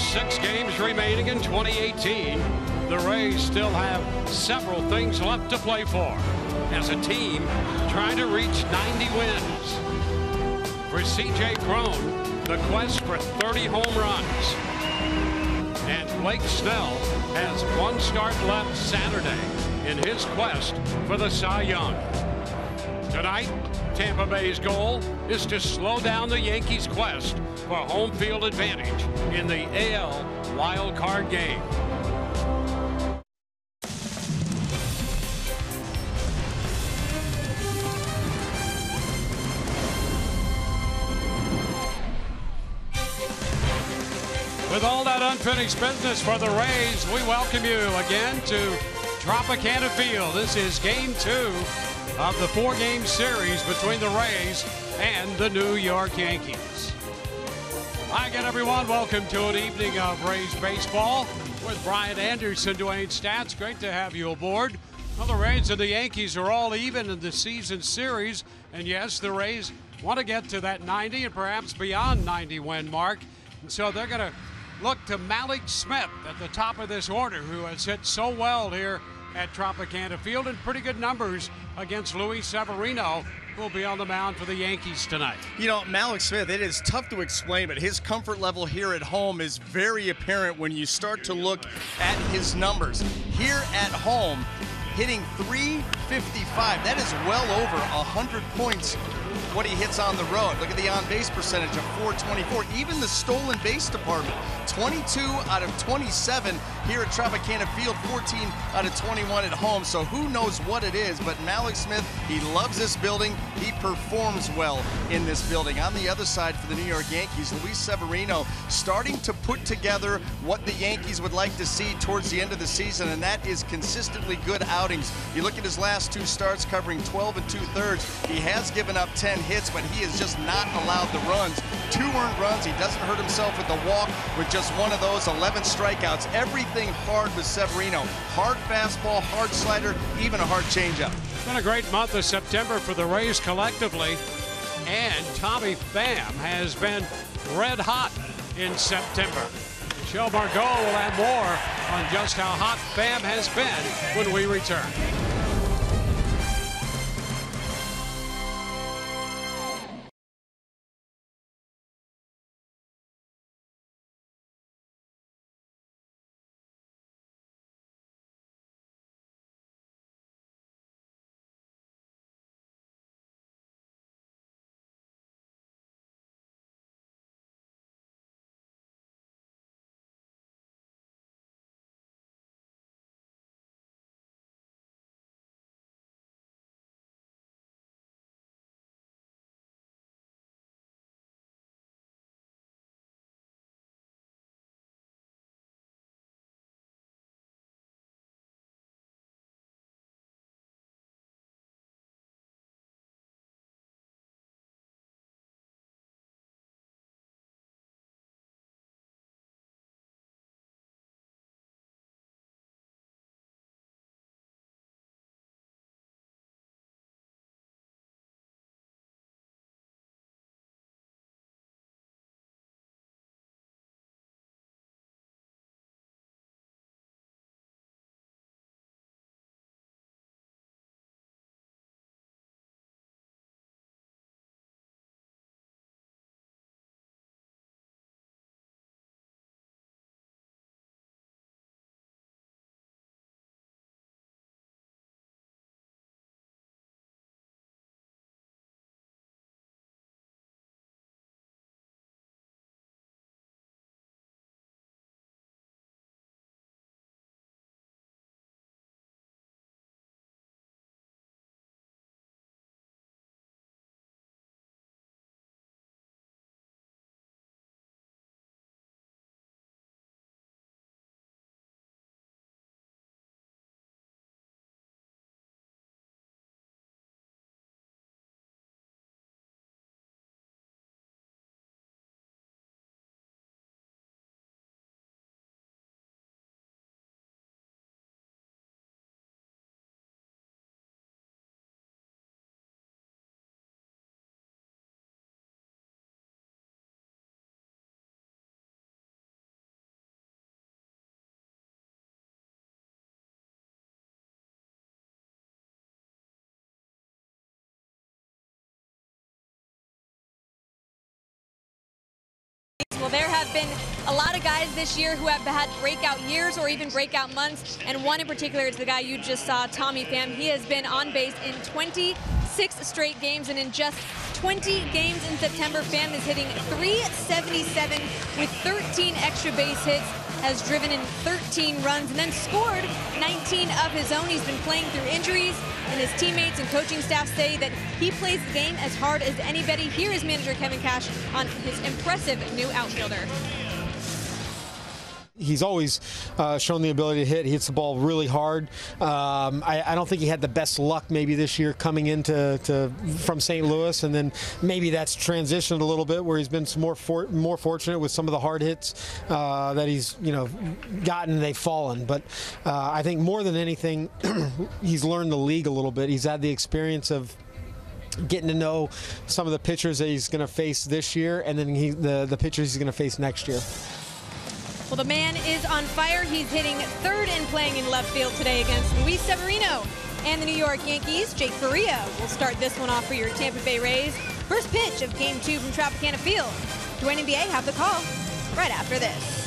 6 games remaining in 2018, the Rays still have several things left to play for as a team trying to reach 90 wins. For C.J. Cron, the quest for 30 home runs. And Blake Snell has 1 start left Saturday in his quest for the Cy Young. Tonight, Tampa Bay's goal is to slow down the Yankees' quest for home field advantage in the AL wild card game. With all that unfinished business for the Rays, we welcome you again to Tropicana Field. This is Game 2 of the 4-game series between the Rays and the New York Yankees. Hi again, everyone. Welcome to an evening of Rays baseball with Brian Anderson, Dwayne Stats. Great to have you aboard. Well, the Rays and the Yankees are all even in the season series. And yes, the Rays want to get to that 90 and perhaps beyond 90 win mark. And so they're going to look to Malik Smith at the top of this order, who has hit so well here at Tropicana Field and pretty good numbers against Luis Severino, who will be on the mound for the Yankees tonight. You know, Malik Smith, it is tough to explain, but his comfort level here at home is very apparent when you start to look at his numbers. Here at home, hitting .355. That is well over 100 points what he hits on the road. Look at the on-base percentage of .424. Even the stolen base department, 22 out of 27 here at Tropicana Field, 14 out of 21 at home. So who knows what it is, but Malik Smith, he loves this building. He performs well in this building. On the other side for the New York Yankees, Luis Severino starting to put together what the Yankees would like to see towards the end of the season, and that is consistently good outings. You look at his last 2 starts covering 12 2/3. He has given up 10 hits, but he has just not allowed the runs. 2 earned runs. He doesn't hurt himself with the walk with just 1 of those. 11 strikeouts. Everything hard with Severino. Hard fastball, hard slider, even a hard changeup. It's been a great month of September for the Rays collectively, and Tommy Pham has been red hot in September. Michelle Margot will have more on just how hot Pham has been when we return. Well, there have been a lot of guys this year who have had breakout years or even breakout months, and one in particular is the guy you just saw, Tommy Pham. He has been on base in 26 straight games, and in just 20 games in September, Pham is hitting .377 with 13 extra base hits, has driven in 13 runs, and then scored 19 of his own. He's been playing through injuries, and his teammates and coaching staff say that he plays the game as hard as anybody. Here is manager Kevin Cash on his impressive new outfielder. He's always shown the ability to hit. He hits the ball really hard. I don't think he had the best luck maybe this year coming from St. Louis, and then maybe that's transitioned a little bit where he's been more fortunate with some of the hard hits that he's gotten. They've fallen, but I think more than anything, he's learned the league a little bit. He's had the experience of getting to know some of the pitchers that he's going to face this year, and then the pitchers he's going to face next year. Well, the man is on fire. He's hitting third and playing in left field today against Luis Severino and the New York Yankees. Jake Faria will start this one off for your Tampa Bay Rays. First pitch of Game 2 from Tropicana Field. Join NBA, have the call right after this.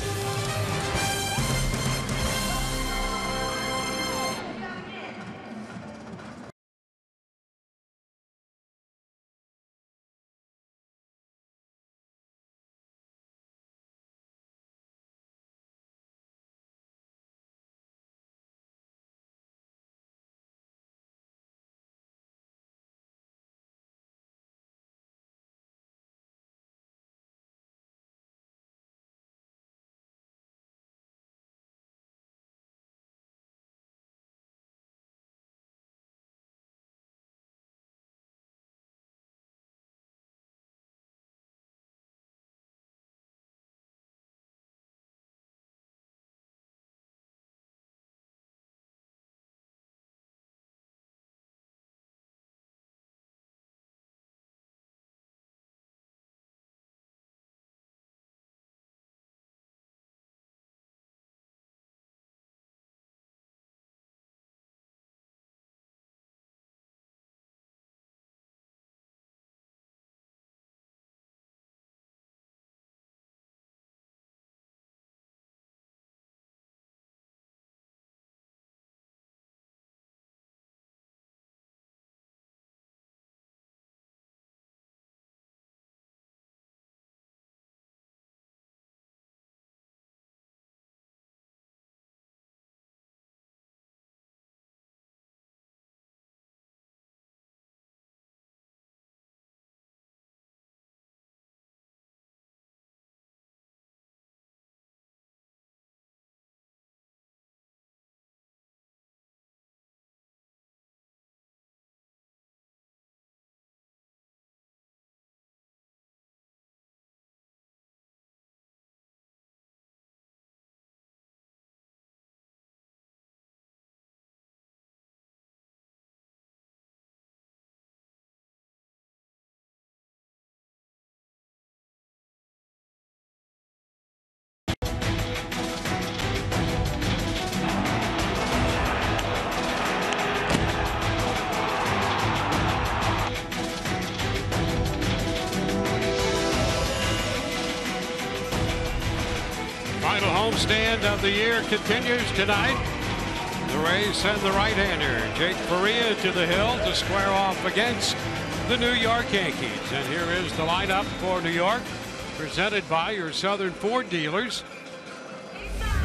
Final homestand of the year continues tonight. The Rays send the right-hander Jake Faria to the hill to square off against the New York Yankees. And here is the lineup for New York, presented by your Southern Ford dealers.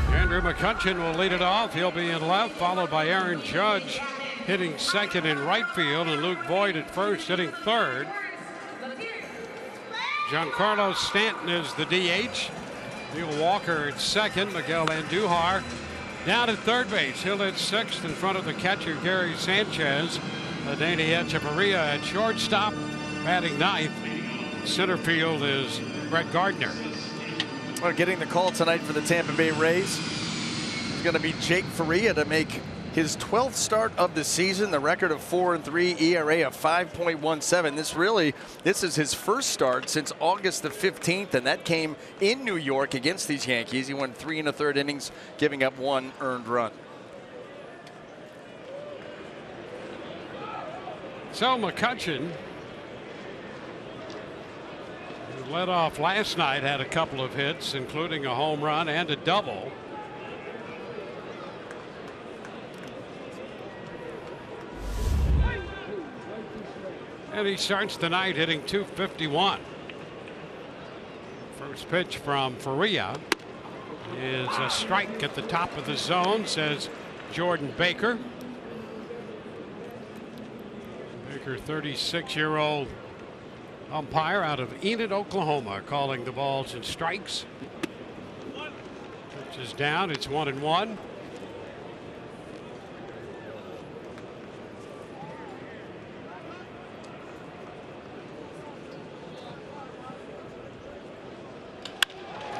Andrew McCutchen will lead it off. He'll be in left, followed by Aaron Judge hitting second in right field, and Luke Boyd at first hitting third. Giancarlo Stanton is the DH. Neil Walker at second. Miguel Andujar down at third base. He'll hit sixth in front of the catcher Gary Sanchez. Adeiny Echeverria at shortstop, batting ninth. Center field is Brett Gardner. Well, getting the call tonight for the Tampa Bay Rays is going to be Jake Faria to make his 12th start of the season. The record of 4-3, ERA of 5.17. This is his first start since August the 15th, and that came in New York against these Yankees. He went 3 1/3 innings, giving up 1 earned run. So McCutchen led off last night, had a couple of hits, including a home run and a double. And he starts tonight hitting .251. First pitch from Faria is a strike at the top of the zone, says Jordan Baker. Baker, 36-year-old umpire out of Enid, Oklahoma, calling the balls and strikes. Pitch is down. It's 1-1.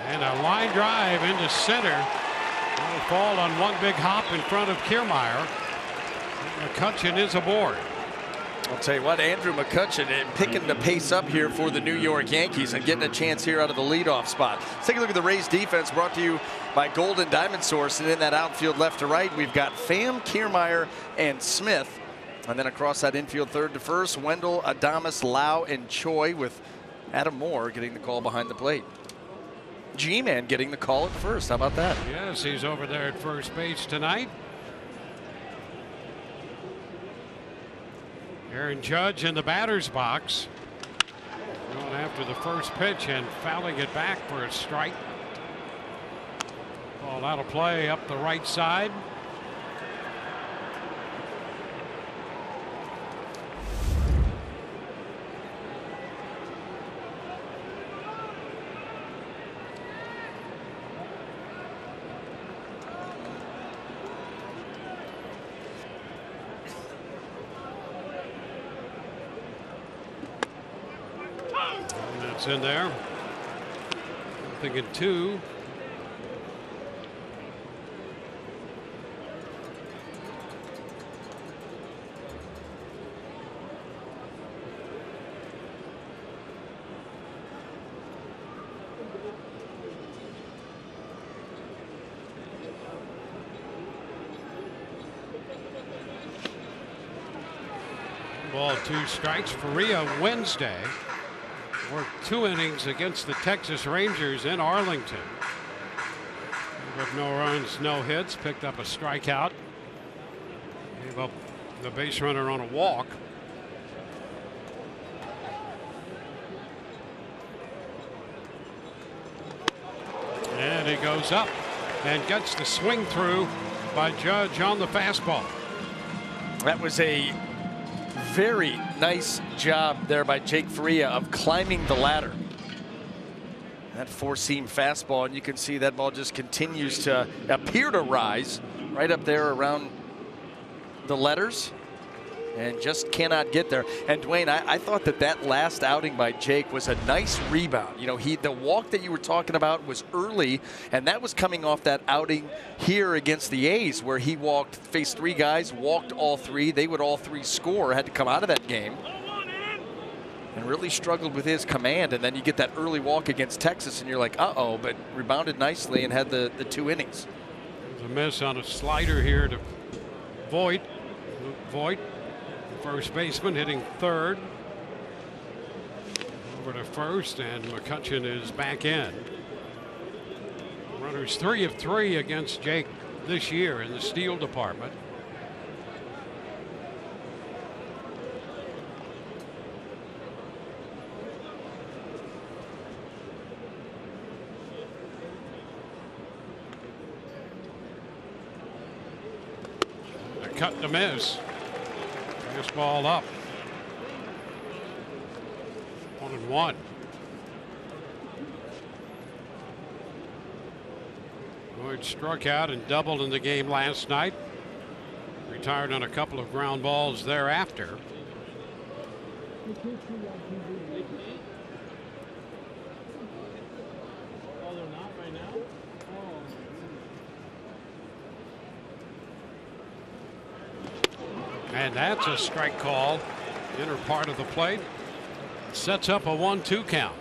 And a line drive into center. It'll fall on one big hop in front of Kiermaier. McCutchen is aboard. I'll tell you what, Andrew McCutchen picking the pace up here for the New York Yankees and getting a chance here out of the leadoff spot. Let's take a look at the Rays defense, brought to you by Golden Diamond Source. And in that outfield left to right, we've got Pham, Kiermaier, and Smith. And then across that infield third to first, Wendell, Adames, Lau, and Choi, with Adam Moore getting the call behind the plate. G-Man getting the call at first. How about that? Yes, he's over there at first base tonight. Aaron Judge in the batter's box, going after the first pitch and fouling it back for a strike. Ball out of play up the right side. It's in there. I'm thinking 2. Ball 2 strikes. Faria Wednesday worked 2 innings against the Texas Rangers in Arlington. With no runs, no hits, picked up a strikeout. Gave up the base runner on a walk. And he goes up and gets the swing through by Judge on the fastball. That was a very nice job there by Jake Faria of climbing the ladder. That 4-seam fastball, and you can see that ball just continues to appear to rise right up there around the letters and just cannot get there. And Dwayne, I thought that last outing by Jake was a nice rebound. You know, the walk that you were talking about was early, and that was coming off that outing here against the A's where he faced 3 guys, walked all 3. They would all 3 score, had to come out of that game. And really struggled with his command, and then you get that early walk against Texas and you're like, uh-oh, but rebounded nicely and had the 2 innings. There's a miss on a slider here to Voit. Luke Voit, first baseman, hitting third. Over to first, and McCutchen is back in. Runners 3 of 3 against Jake this year in the steal department. Cut to miss. Fastball up. 1-1. Lloyd struck out and doubled in the game last night. Retired on a couple of ground balls thereafter. And that's a strike call. Inner part of the plate. Sets up a 1-2 count.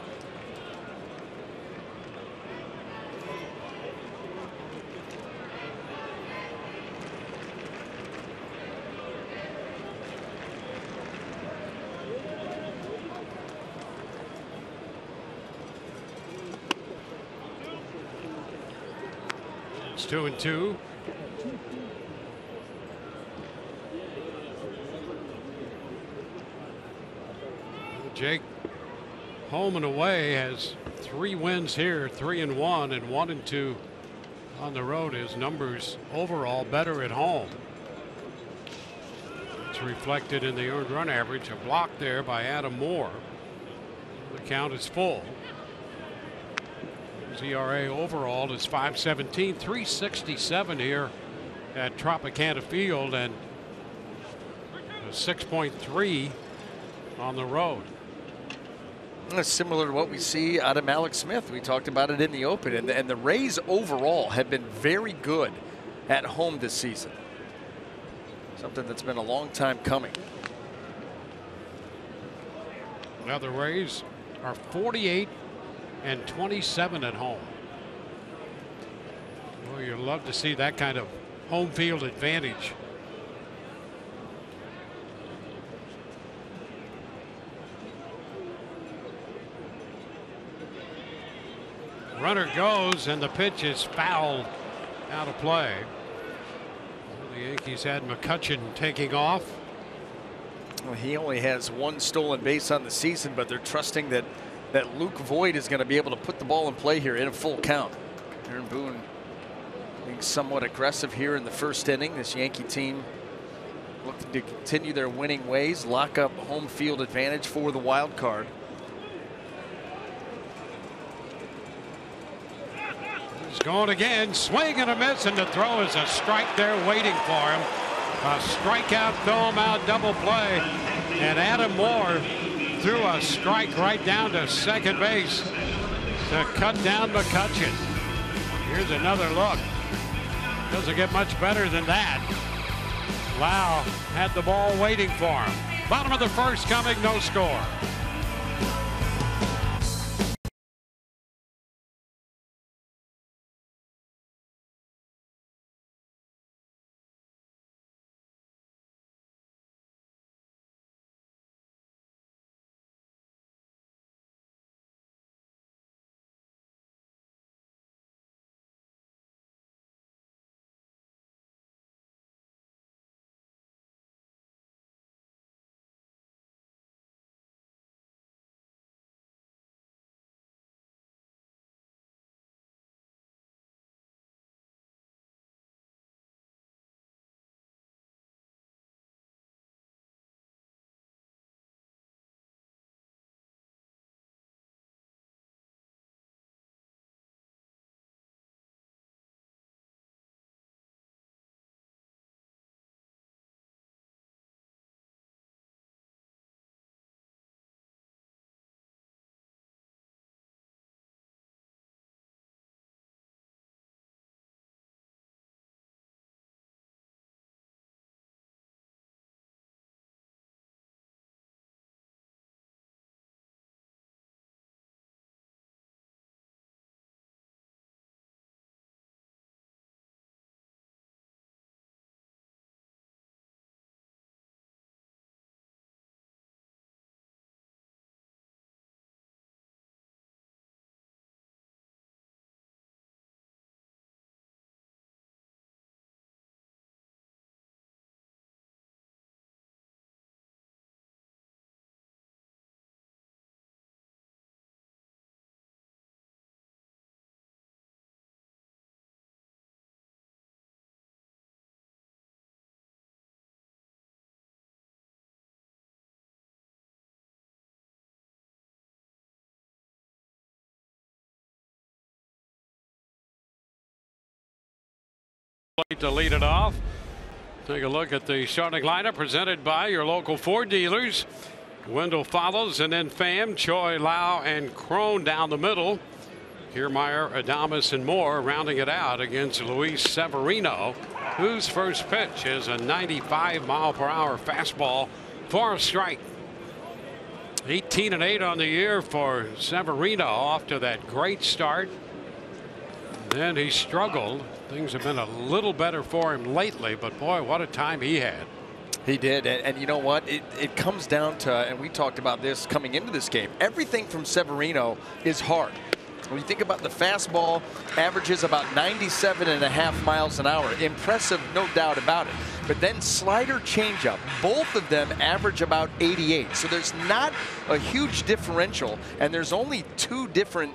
It's 2-2. Jake, home and away, has 3 wins here, 3-1 and 1-2 on the road. His numbers overall better at home. It's reflected in the earned run average. A block there by Adam Moore. The count is full. His ERA overall is 5.17, 3.67 here at Tropicana Field, and 6.3 on the road. Similar to what we see out of Alex Smith. We talked about it in the open, and the Rays overall have been very good at home this season. Something that's been a long time coming. Now the Rays are 48-27 at home. Well, you'd love to see that kind of home field advantage. Runner goes, and the pitch is fouled out of play. The Yankees had McCutchen taking off. Well, he only has 1 stolen base on the season, but they're trusting that Luke Voigt is going to be able to put the ball in play here in a full count. Aaron Boone being somewhat aggressive here in the first inning. This Yankee team looking to continue their winning ways, lock up home field advantage for the wild card. He's going again, swing and a miss, and the throw is a strike there waiting for him. A strikeout, throw him out, double play, and Adam Moore threw a strike right down to second base to cut down McCutchen. Here's another look. Doesn't get much better than that. Lau had the ball waiting for him. Bottom of the first coming, no score. To lead it off. Take a look at the starting lineup presented by your local Ford dealers. Wendell follows, and then Pham, Choi, Lau, and Crone down the middle. Kiermaier, Adames, and Moore rounding it out against Luis Severino, whose first pitch is a 95-mile-per-hour fastball for a strike. 18-8 on the year for Severino, off to that great start. Then he struggled. Things have been a little better for him lately, but boy, what a time he had. He did, and you know what? It comes down to, and we talked about this coming into this game, everything from Severino is hard. When you think about the fastball, averages about 97.5 miles an hour. Impressive, no doubt about it. But then slider, changeup, both of them average about 88. So there's not a huge differential, and there's only 2 different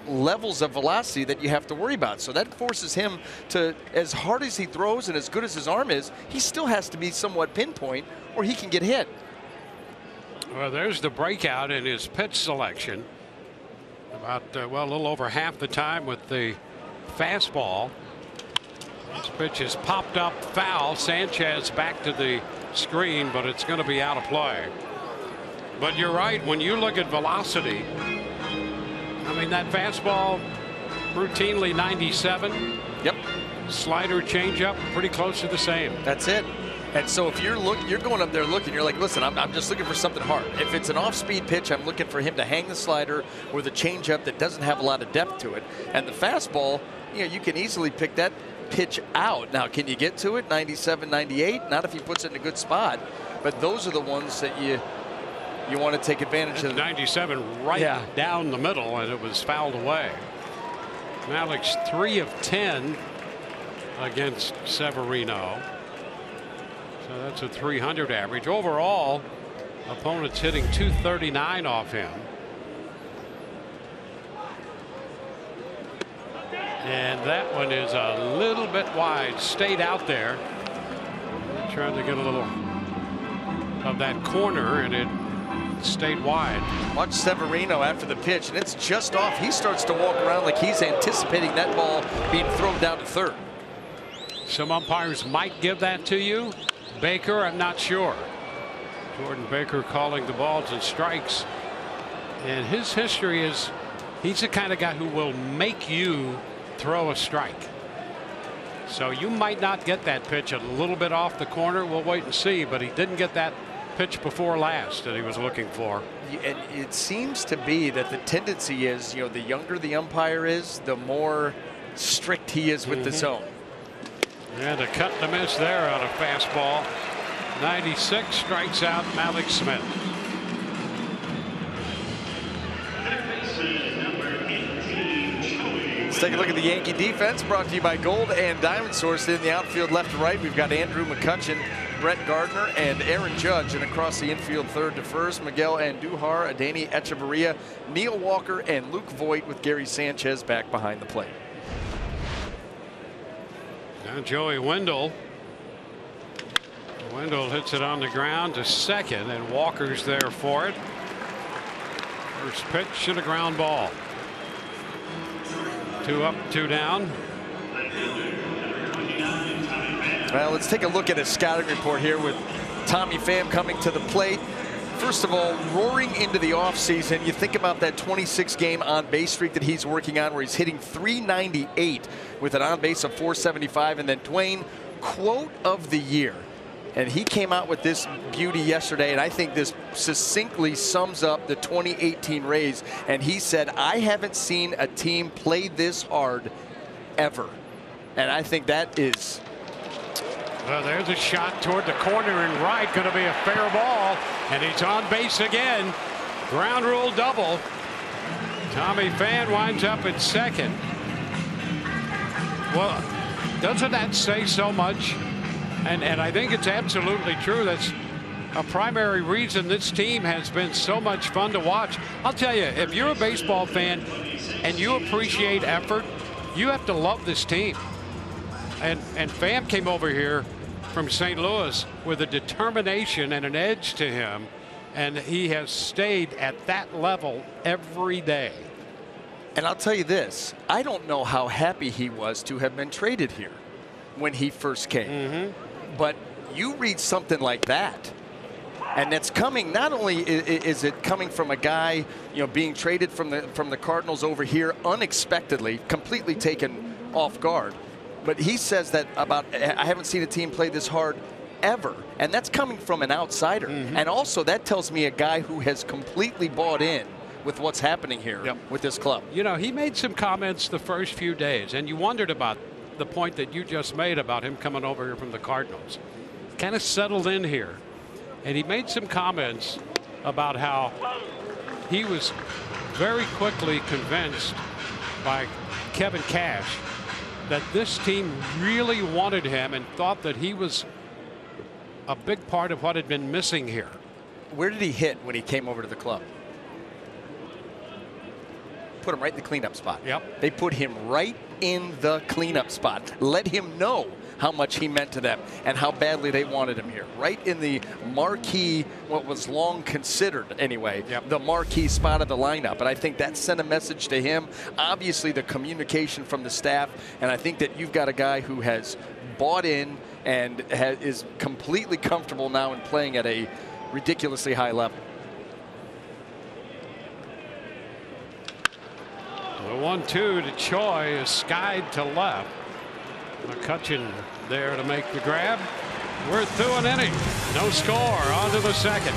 levels of velocity that you have to worry about. So that forces him to, as hard as he throws and as good as his arm is, he still has to be somewhat pinpoint or he can get hit. Well, there's the breakout in his pitch selection. About, a little over half the time with the fastball. This pitch is popped up foul. Sanchez back to the screen, but it's going to be out of play. But you're right, when you look at velocity, I mean, that fastball routinely 97. Yep. Slider, changeup, pretty close to the same. That's it. And so if you're going up there looking, you're like, listen, I'm just looking for something hard. If it's an off-speed pitch, I'm looking for him to hang the slider or the changeup that doesn't have a lot of depth to it. And the fastball, you can easily pick that pitch out. Now, can you get to it? 97, 98? Not if he puts it in a good spot. But those are the ones that you want to take advantage of. 97 right down the middle, and it was fouled away. Malik's 3 of 10 against Severino. So that's a 300 average. Overall, opponents hitting 239 off him. And that one is a little bit wide. Stayed out there. Trying to get a little of that corner, and it stayed wide. Watch Severino after the pitch, and it's just off. He starts to walk around like he's anticipating that ball being thrown down to third. Some umpires might give that to you. Baker, I'm not sure. Jordan Baker calling the balls and strikes. And his history is he's the kind of guy who will make you throw a strike. So you might not get that pitch a little bit off the corner. We'll wait and see. But he didn't get that pitch before last that he was looking for. And it seems to be that the tendency is, the younger the umpire is, the more strict he is with the zone. And a cut and a miss there on a fastball. 96 strikes out Malik Smith. Let's take a look at the Yankee defense, brought to you by Gold and Diamond Source. In the outfield left to right, we've got Andrew McCutchen, Brett Gardner, and Aaron Judge. And across the infield, third to first, Miguel Andujar, Adeiny Echeverria, Neil Walker, and Luke Voigt, with Gary Sanchez back behind the plate. Now Joey Wendell. Wendell hits it on the ground to second, and Walker's there for it. First pitch and a ground ball. 2 up, 2 down. Well, let's take a look at a scouting report here with Tommy Pham coming to the plate. First of all, roaring into the offseason, you think about that 26-game on-base streak that he's working on, where he's hitting .398 with an on-base of .475. And then Dwayne, quote of the year. And he came out with this beauty yesterday, and I think this succinctly sums up the 2018 Rays. And he said, I haven't seen a team play this hard ever. And I think that is... Well, there's a shot toward the corner and right. Going to be a fair ball. And he's on base again. Ground rule double. Tommy Pham winds up at second. Well, doesn't that say so much? And I think it's absolutely true. That's a primary reason this team has been so much fun to watch. I'll tell you, if you're a baseball fan and you appreciate effort, you have to love this team. And Pham came over here from St. Louis with a determination and an edge to him, and he has stayed at that level every day. And I'll tell you this, I don't know how happy he was to have been traded here when he first came. But you read something like that, and that's coming, not only is it coming from a guy, being traded from the Cardinals over here unexpectedly, completely taken off guard, but he says that about, I haven't seen a team play this hard ever, and that's coming from an outsider. And also that tells me a guy who has completely bought in with what's happening here with this club. He made some comments the first few days, and you wondered about the point that you just made about him coming over here from the Cardinals. Kind of settled in here, and he made some comments about how he was very quickly convinced by Kevin Cash that this team really wanted him and thought that he was a big part of what had been missing here. Where did he hit when he came over to the club? Put him right in the cleanup spot. Yep. They put him right in the cleanup spot. Let him know how much he meant to them and how badly they wanted him here. Right in the marquee, what was long considered anyway, the marquee spot of the lineup. And I think that sent a message to him. Obviously the communication from the staff, and I think that you've got a guy who has bought in and is completely comfortable now in playing at a ridiculously high level. The 1-2 to Choi is skied to left. McCutcheon there to make the grab. We're through an inning. No score. On to the second.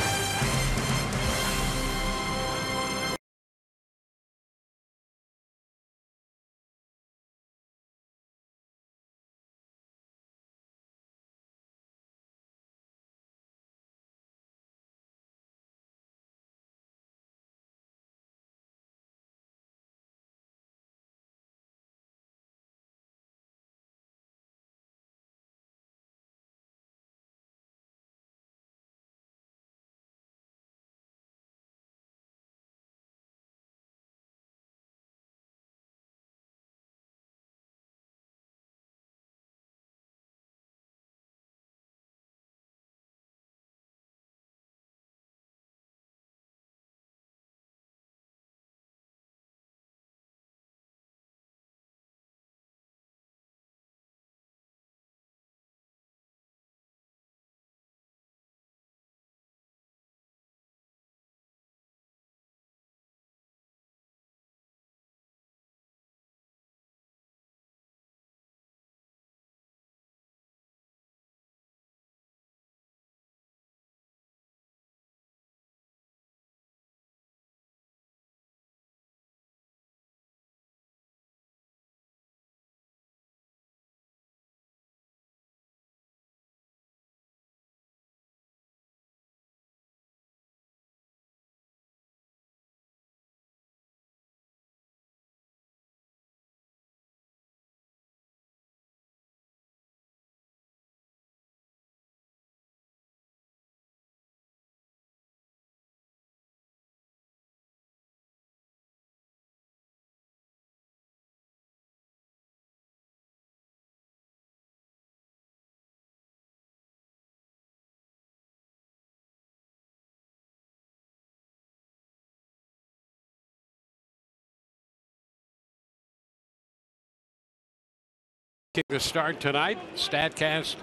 The start tonight. StatCast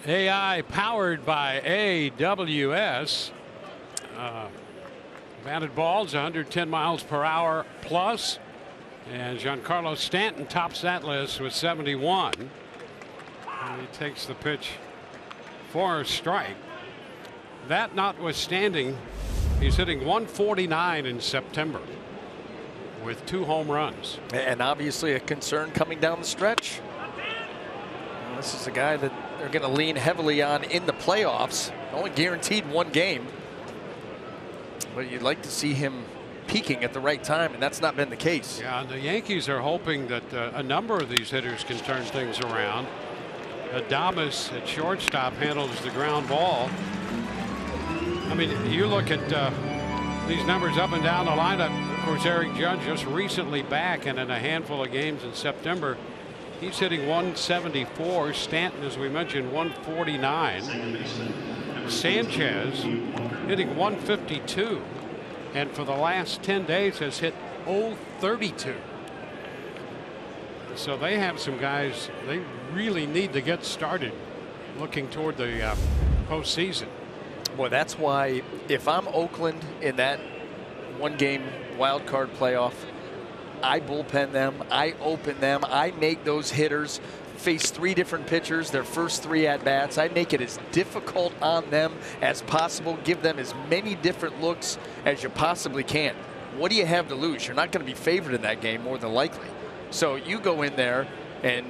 AI powered by AWS. Batted balls 110 miles per hour plus, and Giancarlo Stanton tops that list with 71. And he takes the pitch for a strike. That notwithstanding, he's hitting 149 in September with 2 home runs. And obviously a concern coming down the stretch. Well, this is a guy that they're going to lean heavily on in the playoffs. Only guaranteed 1 game. But you'd like to see him peaking at the right time, and that's not been the case. Yeah, and the Yankees are hoping that a number of these hitters can turn things around. Adames at shortstop handles the ground ball. I mean, you look at these numbers up and down the lineup. Of course, Eric Judge just recently back, and in a handful of games in September, he's hitting 174. Stanton, as we mentioned, 149. Sanchez hitting 152, and for the last 10 days has hit 032. So they have some guys they really need to get started looking toward the postseason. Well, that's why if I'm Oakland in that 1-game wild card playoff, I bullpen them, I open them, I make those hitters face 3 different pitchers their first 3 at-bats. I make it as difficult on them as possible, give them as many different looks as you possibly can. What do you have to lose? You're not going to be favored in that game more than likely. So you go in there, and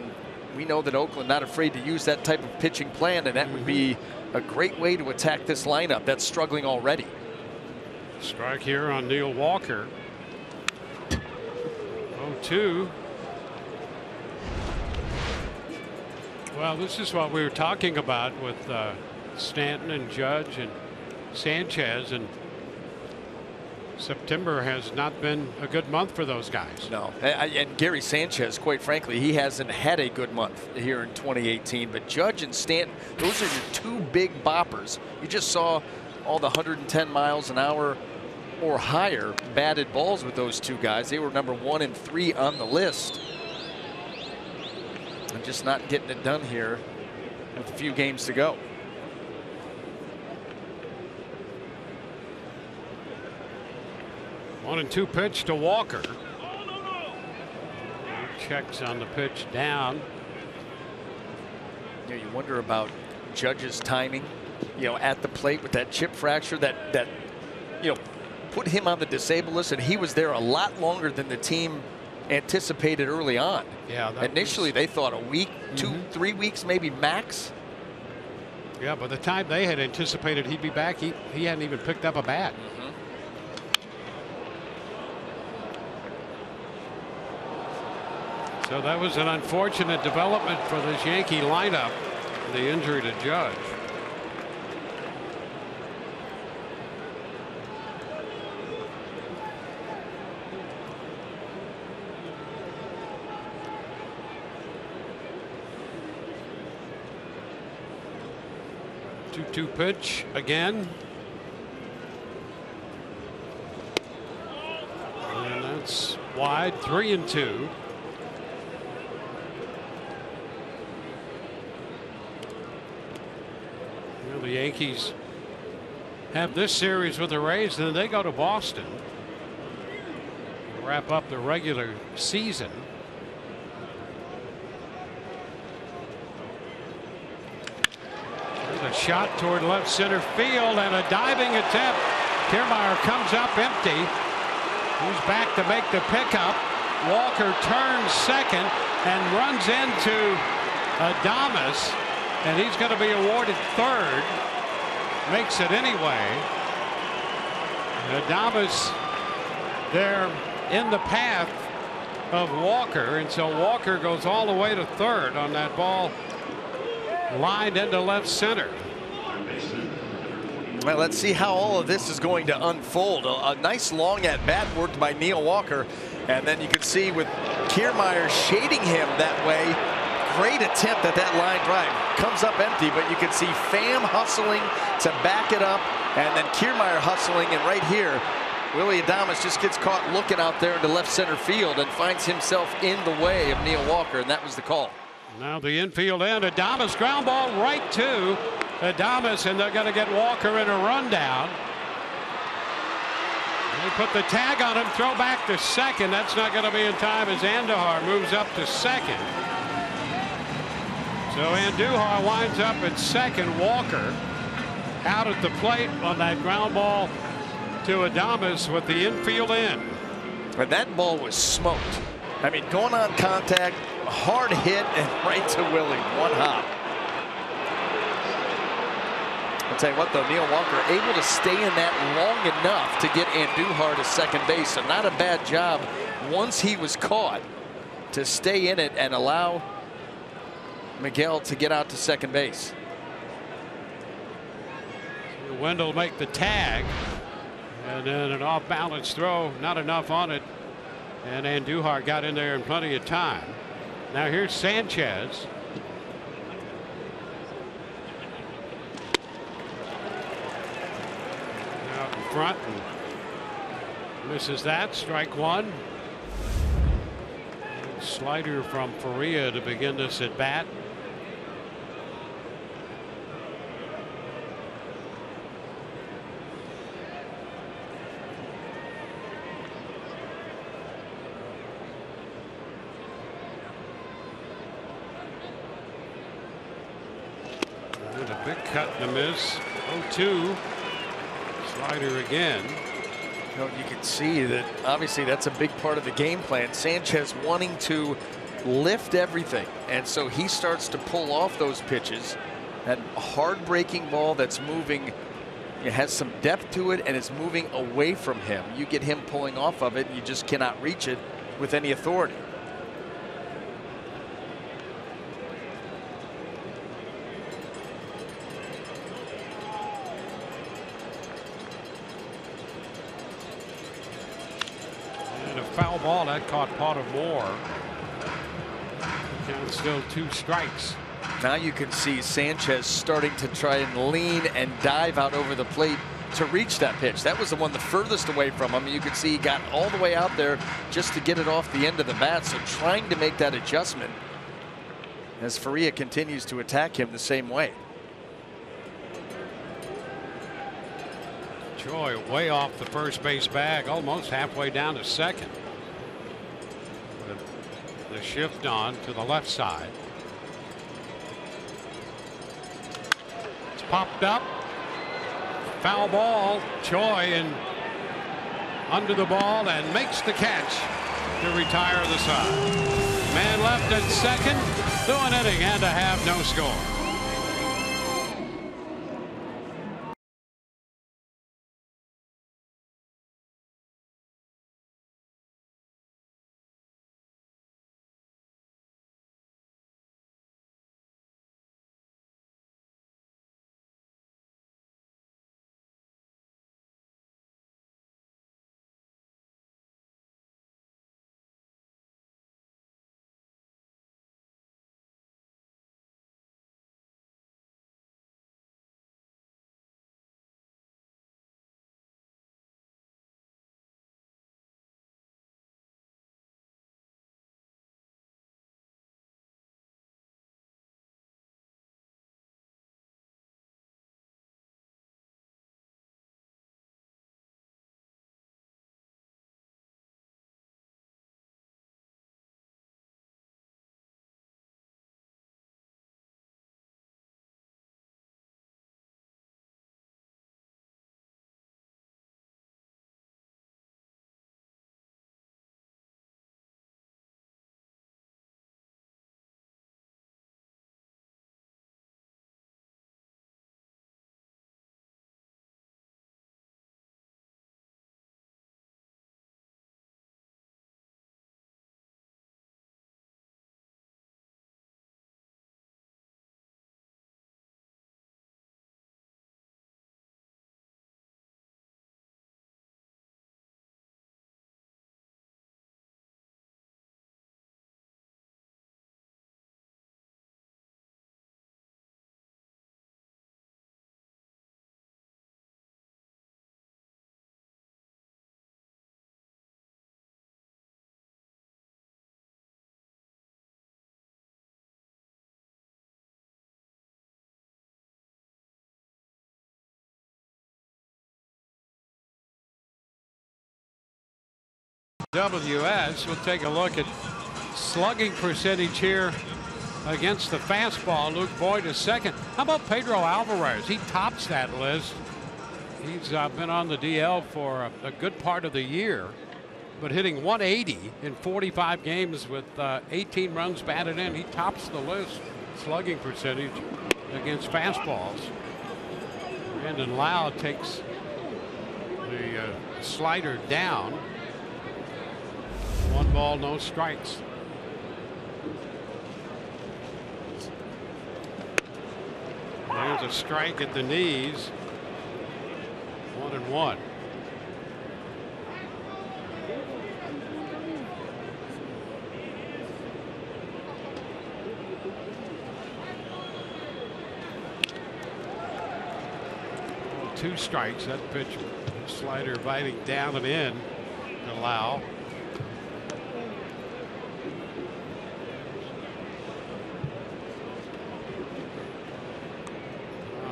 we know that Oakland not afraid to use that type of pitching plan, and that would be a great way to attack this lineup that's struggling already. Strike here on Neil Walker. 0-2. Well, this is what we were talking about with Stanton and Judge and Sanchez, and September has not been a good month for those guys. No, and Gary Sanchez, quite frankly, he hasn't had a good month here in 2018. But Judge and Stanton, those are your two big boppers. You just saw all the 110 miles an hour or higher batted balls with those two guys. They were number 1 and 3 on the list. And just not getting it done here with a few games to go. One and 2 pitch to Walker. Checks on the pitch down. Yeah, you wonder about Judge's timing, at the plate with that chip fracture that put him on the disabled list, and he was there a lot longer than the team anticipated early on. Yeah, initially they thought a week, 2-3 weeks maybe max. Yeah, by the time they had anticipated he'd be back, he hadn't even picked up a bat. So that was an unfortunate development for this Yankee lineup, the injury to Judge. Two pitch again. And that's wide. 3-2. Well, the Yankees have this series with the Rays, and then they go to Boston to wrap up the regular season. A shot toward left center field and a diving attempt. Kiermaier comes up empty. He's back to make the pickup. Walker turns second and runs into Adames, and he's going to be awarded third. Makes it anyway. Adames there in the path of Walker, and so Walker goes all the way to third on that ball lined into left center. Well, let's see how all of this is going to unfold. A nice long at bat worked by Neil Walker, and then you can see with Kiermaier shading him that way. Great attempt at that line drive. Comes up empty, but you can see Pham hustling to back it up, and then Kiermaier hustling, and right here Willy Adames just gets caught looking out there into left center field and finds himself in the way of Neil Walker, and that was the call. Now the infield end. Adames ground ball right to Adames, and they're going to get Walker in a rundown. They put the tag on him, throw back to second. That's not going to be in time as Andujar moves up to second. So Andujar winds up at second. Walker out at the plate on that ground ball to Adames with the infield in. And that ball was smoked. I mean, going on contact, hard hit, and right to Willie. One hop. I'll tell you what, though, Neil Walker able to stay in that long enough to get Andujar to second base. So not a bad job once he was caught to stay in it and allow Miguel to get out to second base. Wendell make the tag, and then an off-balance throw, not enough on it, and Andujar got in there in plenty of time. Now here's Sanchez. Out in front and misses that. Strike one. Slider from Faria to begin this at bat. And a big cut and a miss. 0-2. Slider again. You know, you can see that obviously that's a big part of the game plan. Sanchez wanting to lift everything, and so he starts to pull off those pitches. That hard breaking ball that's moving It has some depth to it and it's moving away from him. You get him pulling off of it and you just cannot reach it with any authority. And a foul ball that caught Potter Moore. And still 2 strikes. Now you can see Sanchez starting to try and lean and dive out over the plate to reach that pitch. That was the one the furthest away from him. You could see he got all the way out there just to get it off the end of the bat. So trying to make that adjustment as Faria continues to attack him the same way. Choi way off the first base bag, almost halfway down to second. The shift on to the left side. It's popped up. Foul ball. Choi and under the ball and makes the catch to retire the side. Man left at second. Through an inning and a half, no score. WS. We'll take a look at slugging percentage here against the fastball. Luke Boyd is second. How about Pedro Alvarez? He tops that list. He's been on the DL for a good part of the year, but hitting 180 in 45 games with 18 runs batted in. He tops the list slugging percentage against fastballs. Brandon Lau takes the slider down. 1 ball, no strikes. There's a strike at the knees. 1-1. Two strikes. That pitch, slider biting down and in to Lau.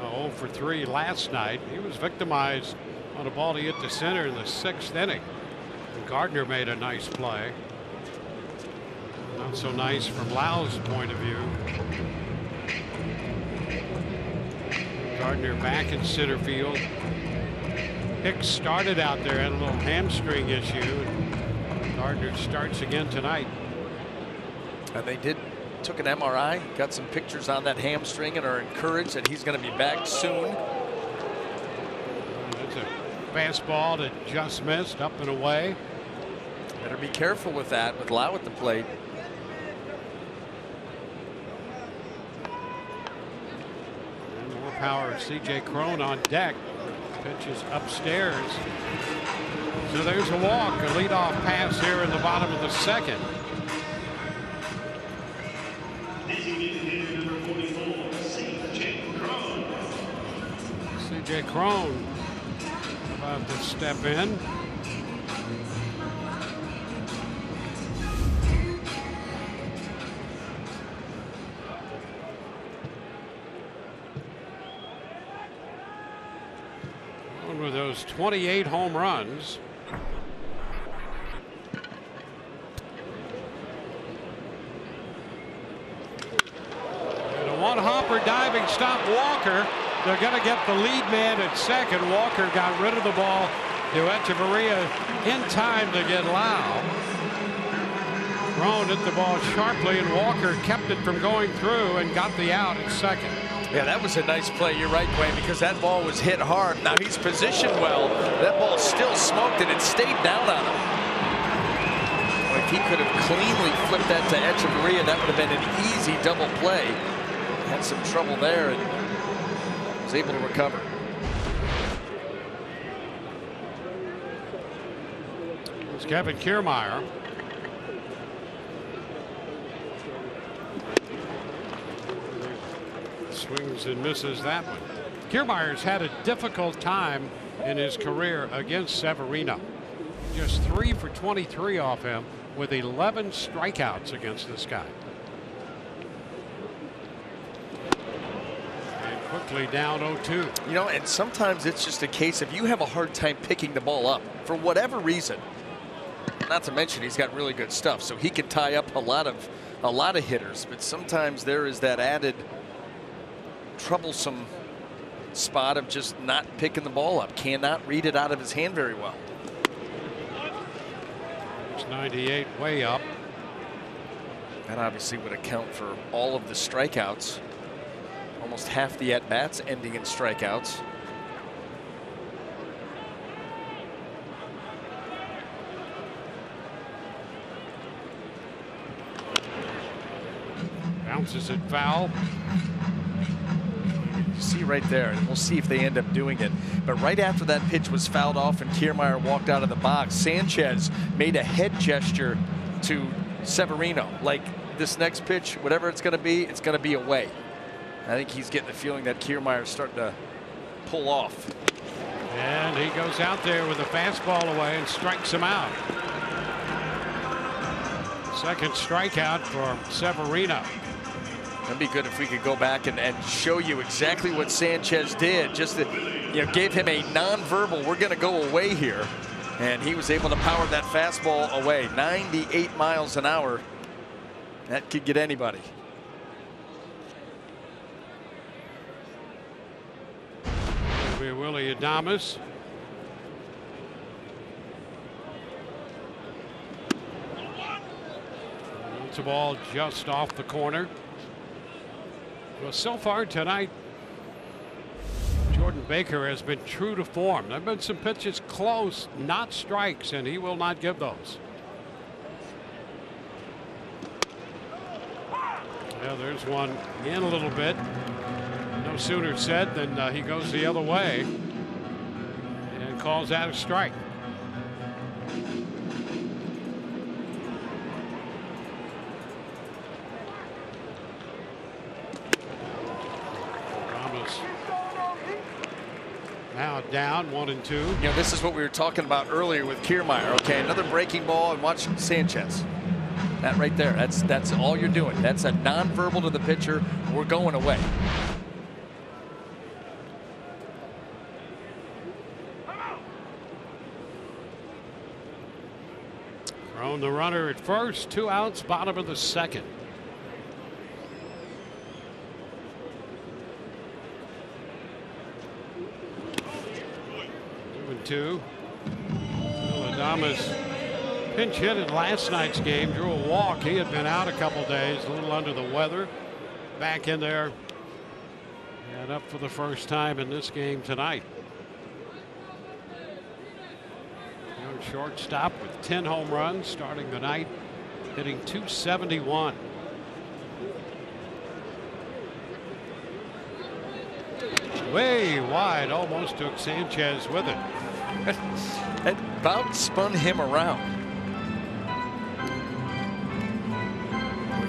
0 for 3 last night. He was victimized on a ball he hit to center in the 6th inning. And Gardner made a nice play. Not so nice from Lau's point of view. Gardner back in center field. Hicks started out there, had a little hamstring issue. Gardner starts again tonight. And they took an MRI, got some pictures on that hamstring, and are encouraged that he's going to be back soon. fastball that just missed, up and away. Better be careful with that, with Lau at the plate. And more power. C.J. Cron on deck. Pitch is upstairs. So there's a walk, a leadoff pass here in the bottom of the second. C.J. Cron about to step in. On with those 28 home runs. And a one-hopper diving stop Walker. They're going to get the lead man at second. Walker got rid of the ball to Echeverria in time to get Lau. Cron hit the ball sharply, and Walker kept it from going through and got the out at second. Yeah, that was a nice play. You're right, Dwayne, because that ball was hit hard. Now he's positioned well. That ball still smoked, and it stayed down on him. If he could have cleanly flipped that to Echeverria, that would have been an easy double play. Had some trouble there and was able to recover. It's Kevin Kiermaier. Swings and misses that one. Kiermaier's had a difficult time in his career against Severino. Just 3 for 23 off him with 11 strikeouts against this guy. And quickly down 0-2. You know, and sometimes it's just a case of you have a hard time picking the ball up for whatever reason. Not to mention he's got really good stuff, so he can tie up a lot of hitters. But sometimes there is that added troublesome spot of just not picking the ball up. Cannot read it out of his hand very well. It's 98 way up. That obviously would account for all of the strikeouts. Almost half the at-bats ending in strikeouts. Bounces it foul. You see right there, and we'll see if they end up doing it. But right after that pitch was fouled off and Kiermaier walked out of the box, Sanchez made a head gesture to Severino, like this next pitch, whatever it's going to be away. I think he's getting the feeling that Kiermaier's starting to pull off. And he goes out there with a fastball away and strikes him out. Second strikeout for Severino. That'd be good if we could go back and show you exactly what Sanchez did. Just that, you know, gave him a nonverbal, we're going to go away here. And he was able to power that fastball away. 98 miles an hour. That could get anybody. It'll be Willie Adames. It's a ball just off the corner. Well, so far tonight, Jordan Baker has been true to form. There have been some pitches close, not strikes, and he will not give those. Yeah, there's one in a little bit. No sooner said than he goes the other way and calls out a strike. Now down 1-2. You know, this is what we were talking about earlier with Kiermaier. Okay, another breaking ball, and watch Sanchez. That right there, that's all you're doing. That's a nonverbal to the pitcher. We're going away. Thrown the runner at first, 2 outs, bottom of the second. Two. Adames pinch hit in last night's game, drew a walk. He had been out a couple days, a little under the weather. Back in there and up for the first time in this game tonight. Shortstop with 10 home runs starting the night, hitting .271. Way wide, almost took Sanchez with it. That about spun him around.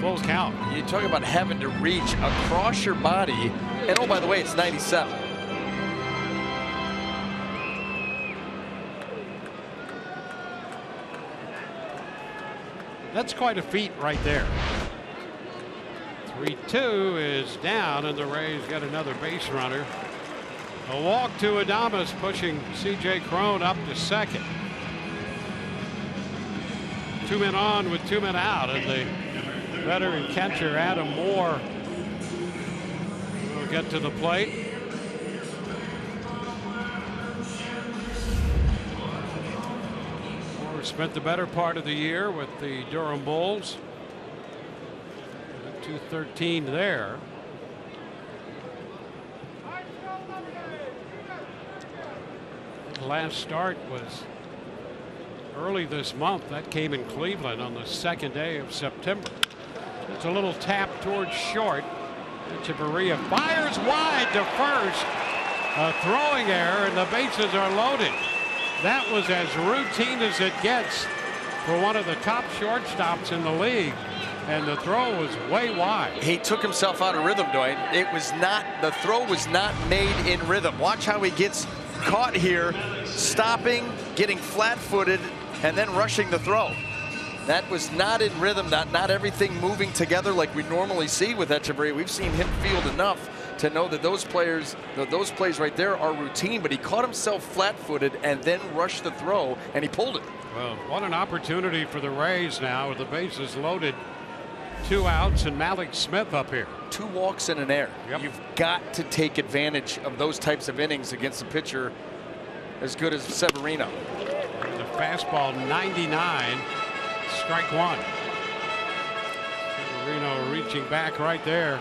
Full count. You talk about having to reach across your body, and oh, by the way, it's 97. That's quite a feat right there. 3-2 is down, and the Rays got another base runner. A walk to Adames, pushing C.J. Cron up to second. 2 men on with 2 men out, and the veteran catcher Adam Moore will get to the plate. Moore spent the better part of the year with the Durham Bulls. 213 there. The last start was early this month. That came in Cleveland on the 2nd day of September. It's a little tap towards short. Echeverria fires wide to first. A throwing error, and the bases are loaded. That was as routine as it gets for one of the top shortstops in the league. And the throw was way wide. He took himself out of rhythm, Dwayne. It was not, the throw was not made in rhythm. Watch how he gets caught here, stopping, getting flat-footed, and then rushing the throw. That was not in rhythm, not everything moving together like we normally see with Echeverria. We've seen him field enough to know that those plays right there are routine, but he caught himself flat-footed and then rushed the throw, and he pulled it. Well, what an opportunity for the Rays now with the bases loaded. 2 outs and Malik Smith up here. 2 walks and an error. Yep. You've got to take advantage of those types of innings against a pitcher as good as Severino. The fastball 99, strike 1. Severino reaching back right there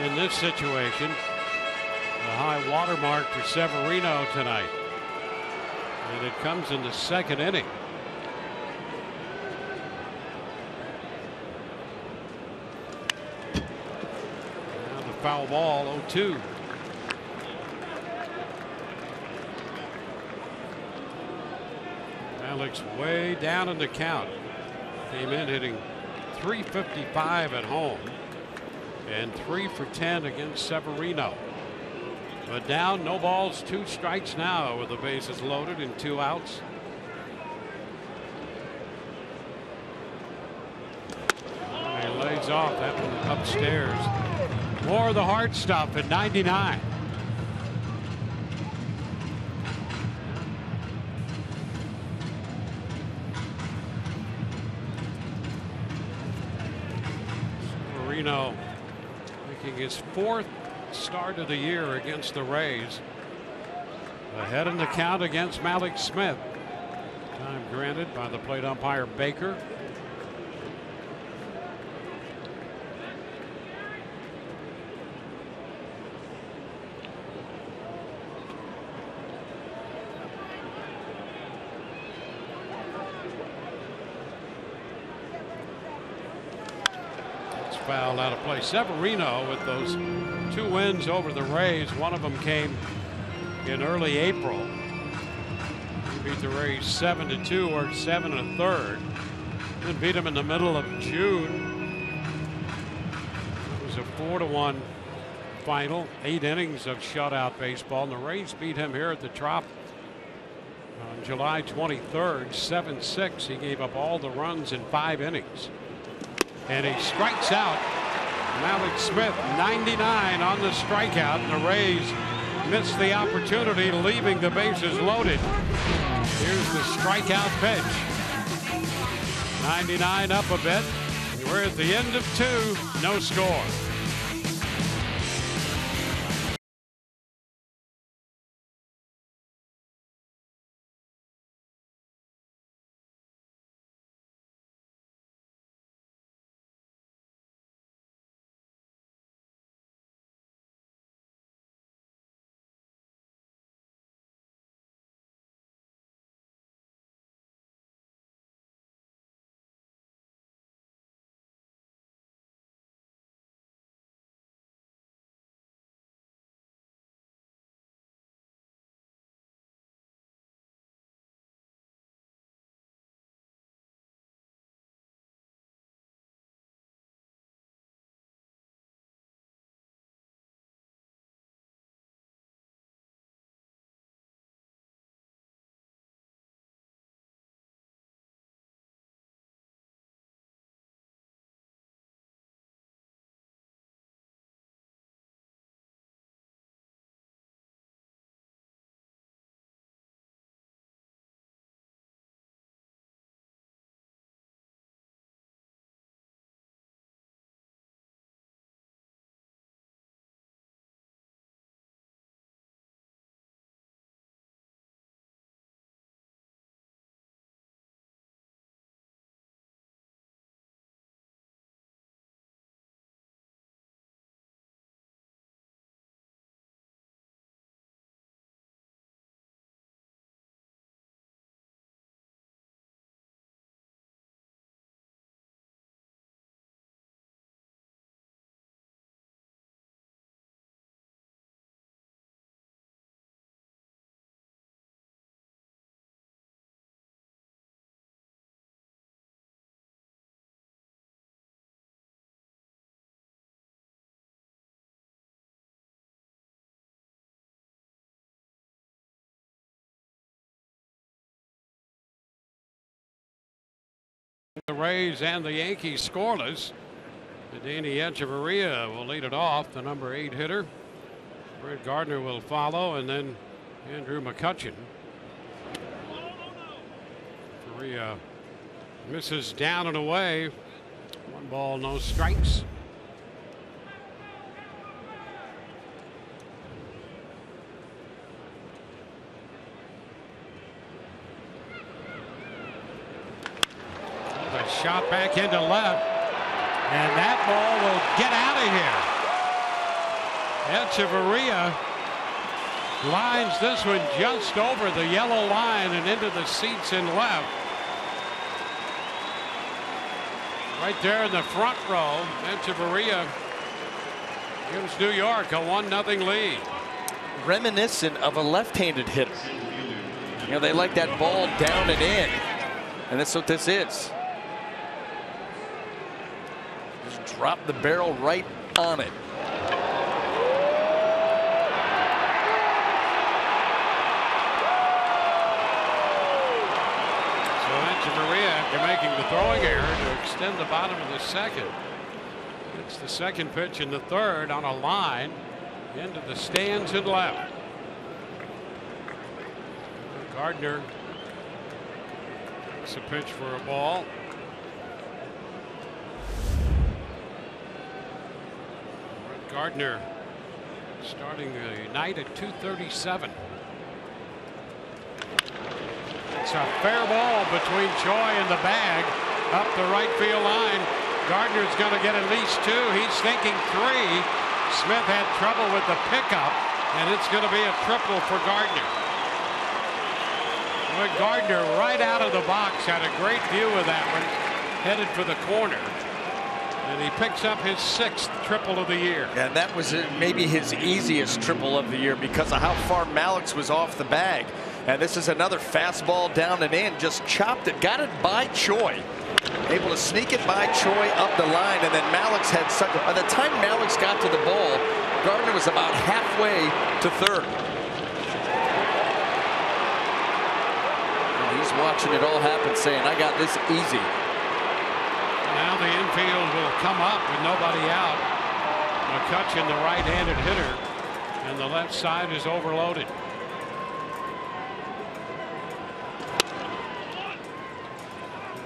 in this situation. A high watermark for Severino tonight. And it comes in the 2nd inning. Foul ball, 0-2. Alex way down in the count. Came in hitting .355 at home and 3 for 10 against Severino. But down, no balls, 2 strikes now with the bases loaded and 2 outs. And he lays off that one upstairs. More of the hard stuff at 99. Severino making his 4th start of the year against the Rays. Ahead in the count against Malik Smith. Time granted by the plate umpire Baker. Foul out of play. Severino with those 2 wins over the Rays. One of them came in early April. He beat the Rays 7-2 or 7 1/3. Then beat them in the middle of June. It was a 4-1 final. 8 innings of shutout baseball. And the Rays beat him here at the Trop on July 23rd, 7-6. He gave up all the runs in 5 innings. And he strikes out Malik Smith, 99 on the strikeout, and the Rays miss the opportunity, leaving the bases loaded. Here's the strikeout pitch. 99 up a bit. We're at the end of 2, no score. The Rays and the Yankees scoreless. Danny Echeverria will lead it off, the number 8 hitter. Brett Gardner will follow, and then Andrew McCutchen. Echeverria misses down and away. 1 ball, no strikes. A shot back into left, and that ball will get out of here. Echeverria lines this one just over the yellow line and into the seats in left. Right there in the front row, Echeverria gives New York a 1-0 lead. Reminiscent of a left-handed hitter. You know, they like that ball down and in, and that's what this is. Just drop the barrel right on it. Echeverria, after making the throwing error to extend the bottom of the second, it's the second pitch in the third on a line into the stands and left. Gardner takes a pitch for a ball. Gardner starting the night at 237. It's a fair ball between Choi and the bag up the right field line. Gardner's going to get at least 2. He's thinking 3. Smith had trouble with the pickup, and it's going to be a triple for Gardner. Well, Gardner right out of the box had a great view of that one, headed for the corner. And he picks up his 6th triple of the year. And that was maybe his easiest triple of the year because of how far Malix was off the bag. And this is another fastball down and in, just chopped it, got it by Choi. Able to sneak it by Choi up the line, and then Malix had such, by the time Malix got to the ball, Gardner was about halfway to third. And he's watching it all happen, saying, I got this easy. Now the infield will come up with nobody out. McCutchen, the right-handed hitter, and the left side is overloaded.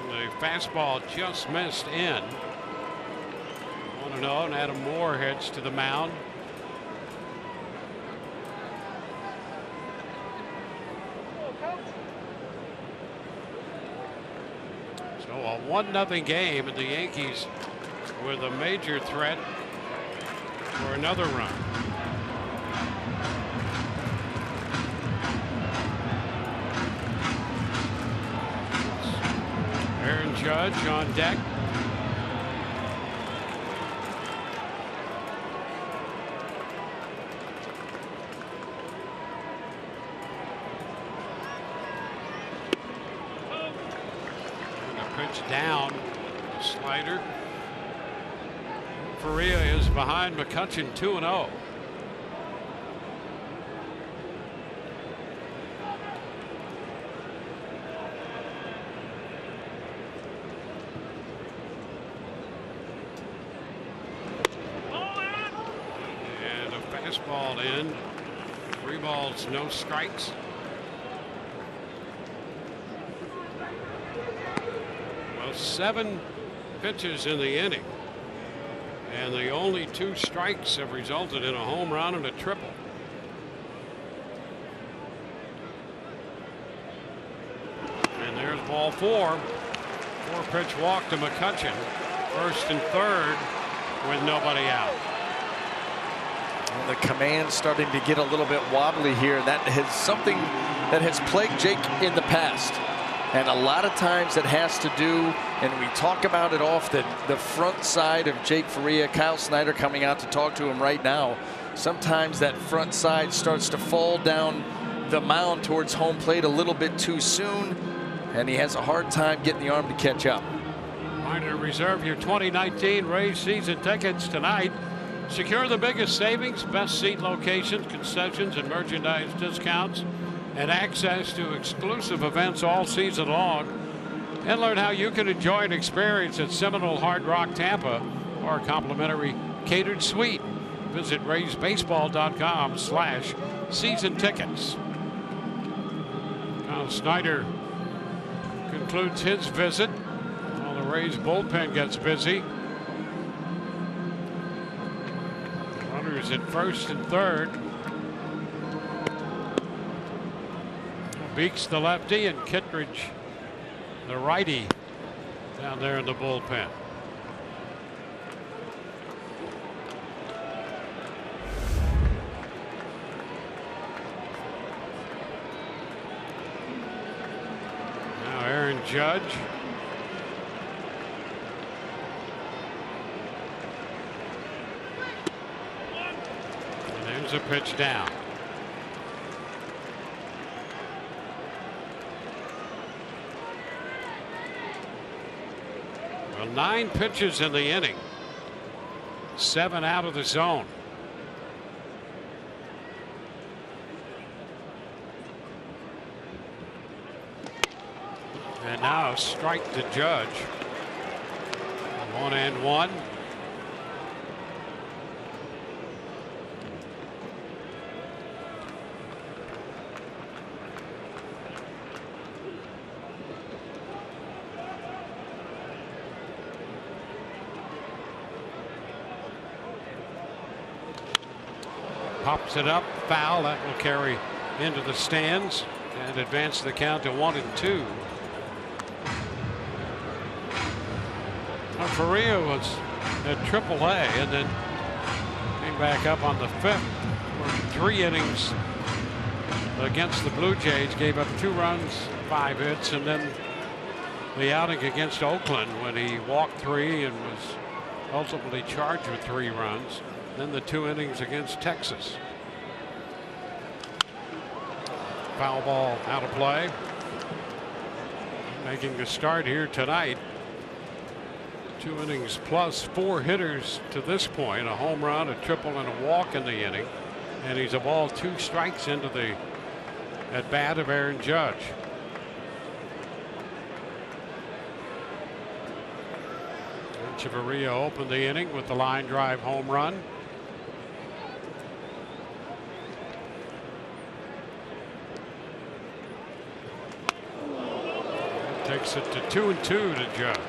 The fastball just missed in. 1-0, and Adam Moore heads to the mound. So a 1-0 game, and the Yankees with a major threat for another run. Aaron Judge on deck. And a pitch down, slider. Faria is behind McCutchen 2-0. Ball in. 3 balls, no strikes. Well, 7 pitches in the inning, and the only 2 strikes have resulted in a home run and a triple. And there's ball 4. 4-pitch walk to McCutchen. 1st and 3rd with nobody out. Well, the command's starting to get a little bit wobbly here. That is something that has plagued Jake in the past. And a lot of times it has to do, and we talk about it often, the front side of Jake Faria. Kyle Snyder coming out to talk to him right now. Sometimes that front side starts to fall down the mound towards home plate a little bit too soon, and he has a hard time getting the arm to catch up. Reminder to reserve your 2019 Rays season tickets tonight. Secure the biggest savings, best seat locations, concessions, and merchandise discounts, and access to exclusive events all season long. and learn how you can enjoy an experience at Seminole Hard Rock Tampa or a complimentary catered suite. Visit RaysBaseball.com/season tickets. Kyle Snyder concludes his visit while the Rays bullpen gets busy. Runners at first and third. Beeks the lefty and Kittredge the righty down there in the bullpen. Now Aaron Judge. And there's a pitch down. Well, 9 pitches in the inning. 7 out of the zone. And now a strike to Judge. 1-1. Pops it up, foul. That will carry into the stands and advance the count to 1-2. Faria was at AAA and then came back up on the 5th. 3 innings against the Blue Jays, gave up 2 runs, 5 hits, and then the outing against Oakland when he walked 3 and was ultimately charged with 3 runs. Then the 2 innings against Texas. Foul ball out of play. Making the start here tonight. 2 innings plus 4 hitters to this point. A home run, a triple, and a walk in the inning. And he's a ball 2 strikes into the at bat of Aaron Judge. Echeverria opened the inning with the line drive home run. Takes it to 2-2 to Judge.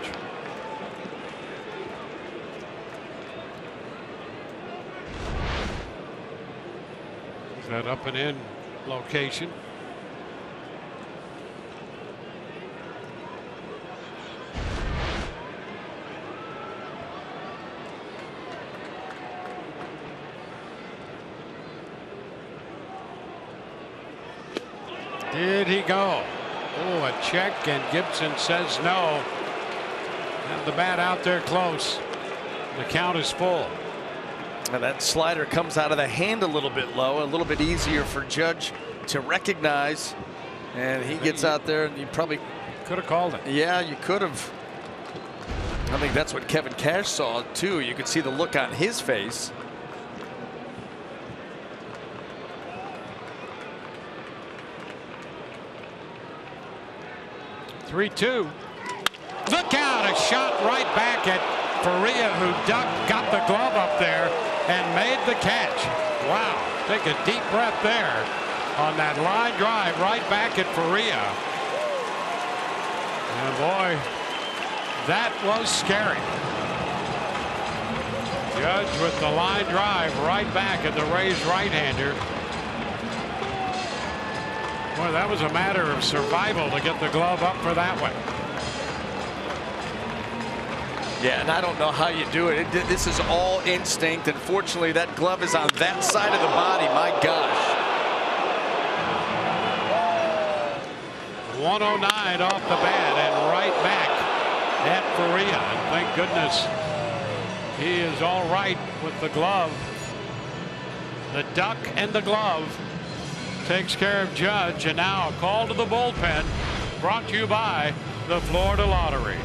Is that up and in location? Did he go? Oh, a check, and Gibson says no. And the bat out there close. The count is full. And that slider comes out of the hand a little bit low, a little bit easier for Judge to recognize. And he gets out there, and you probably could have called it. Yeah, you could have. I think that's what Kevin Cash saw too. You could see the look on his face. Three-two. Look out, a shot right back at Faria, who got the glove up there and made the catch. Wow, take a deep breath there on that line drive right back at Faria. And boy, that was scary. Judge with the line drive right back at the Rays right-hander. Boy, that was a matter of survival to get the glove up for that one. Yeah, and I don't know how you do it. This is all instinct. Unfortunately, that glove is on that side of the body. My gosh. 109 off the bat and right back at Faria. And thank goodness he is all right with the glove. The duck and the glove takes care of Judge. And now a call to the bullpen, brought to you by the Florida Lottery.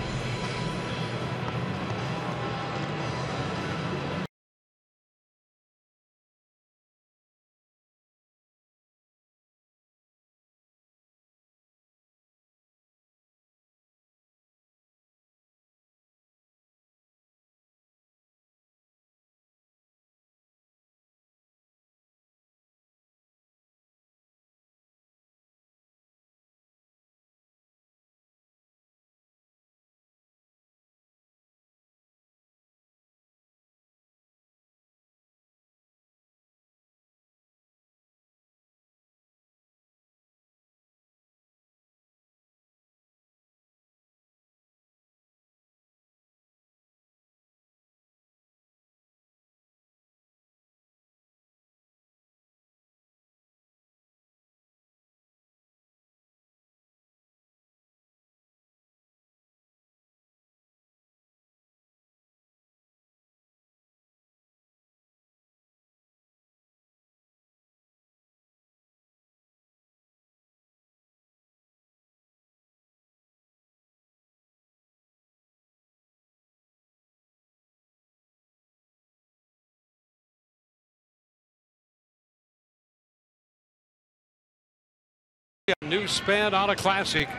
A new spin on a classic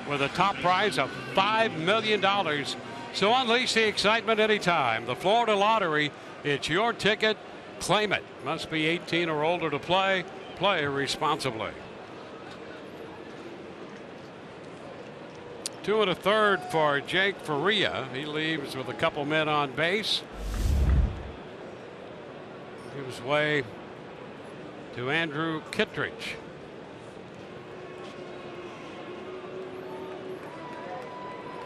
with a top prize of $5 million. So unleash the excitement anytime. The Florida Lottery, it's your ticket. Claim it. Must be 18 or older to play. Play responsibly. 2 1/3 for Jake Faria. He leaves with a couple men on base. Gives way to Andrew Kittredge.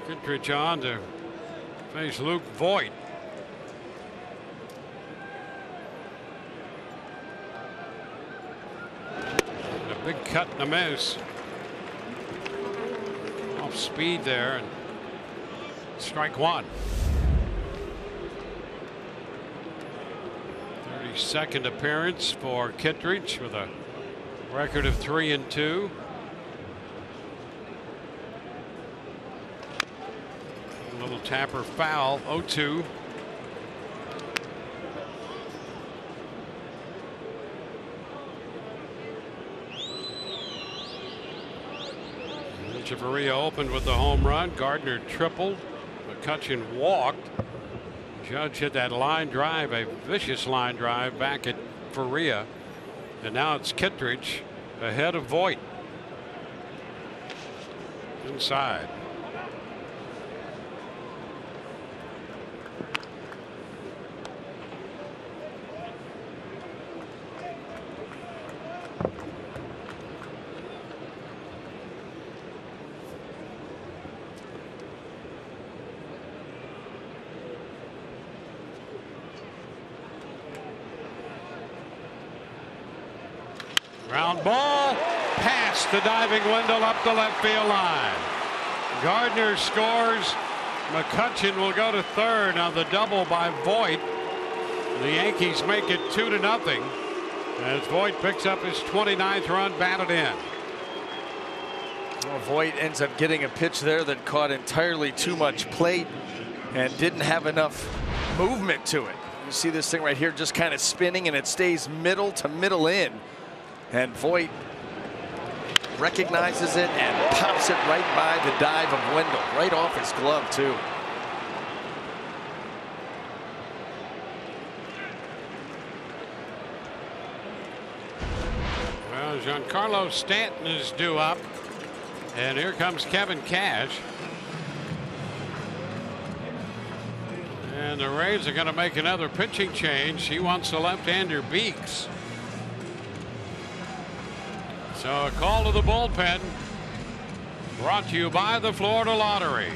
Kittredge on to face Luke Voigt. A big cut and a miss. Off speed there, and strike one. 32nd appearance for Kittredge with a record of 3-2. A little tapper foul, 0-2. Faria opened with the home run. Gardner tripled. McCutchen walked. Judge hit that line drive, a vicious line drive back at Faria. And now it's Kittredge ahead of Voigt. Inside. Ground ball past the diving Wendell up the left field line. Gardner scores. McCutchen will go to third on the double by Voigt. The Yankees make it 2-0 as Voigt picks up his 29th run batted in. Well, Voigt ends up getting a pitch there that caught entirely too much plate and didn't have enough movement to it. You see this thing right here just kind of spinning, and it stays middle to middle in. And Voigt recognizes it and pops it right by the dive of Wendell, right off his glove, too. Well, Giancarlo Stanton is due up, and here comes Kevin Cash. And the Rays are going to make another pitching change. He wants the left-hander Beeks. So a call to the bullpen, brought to you by the Florida Lottery.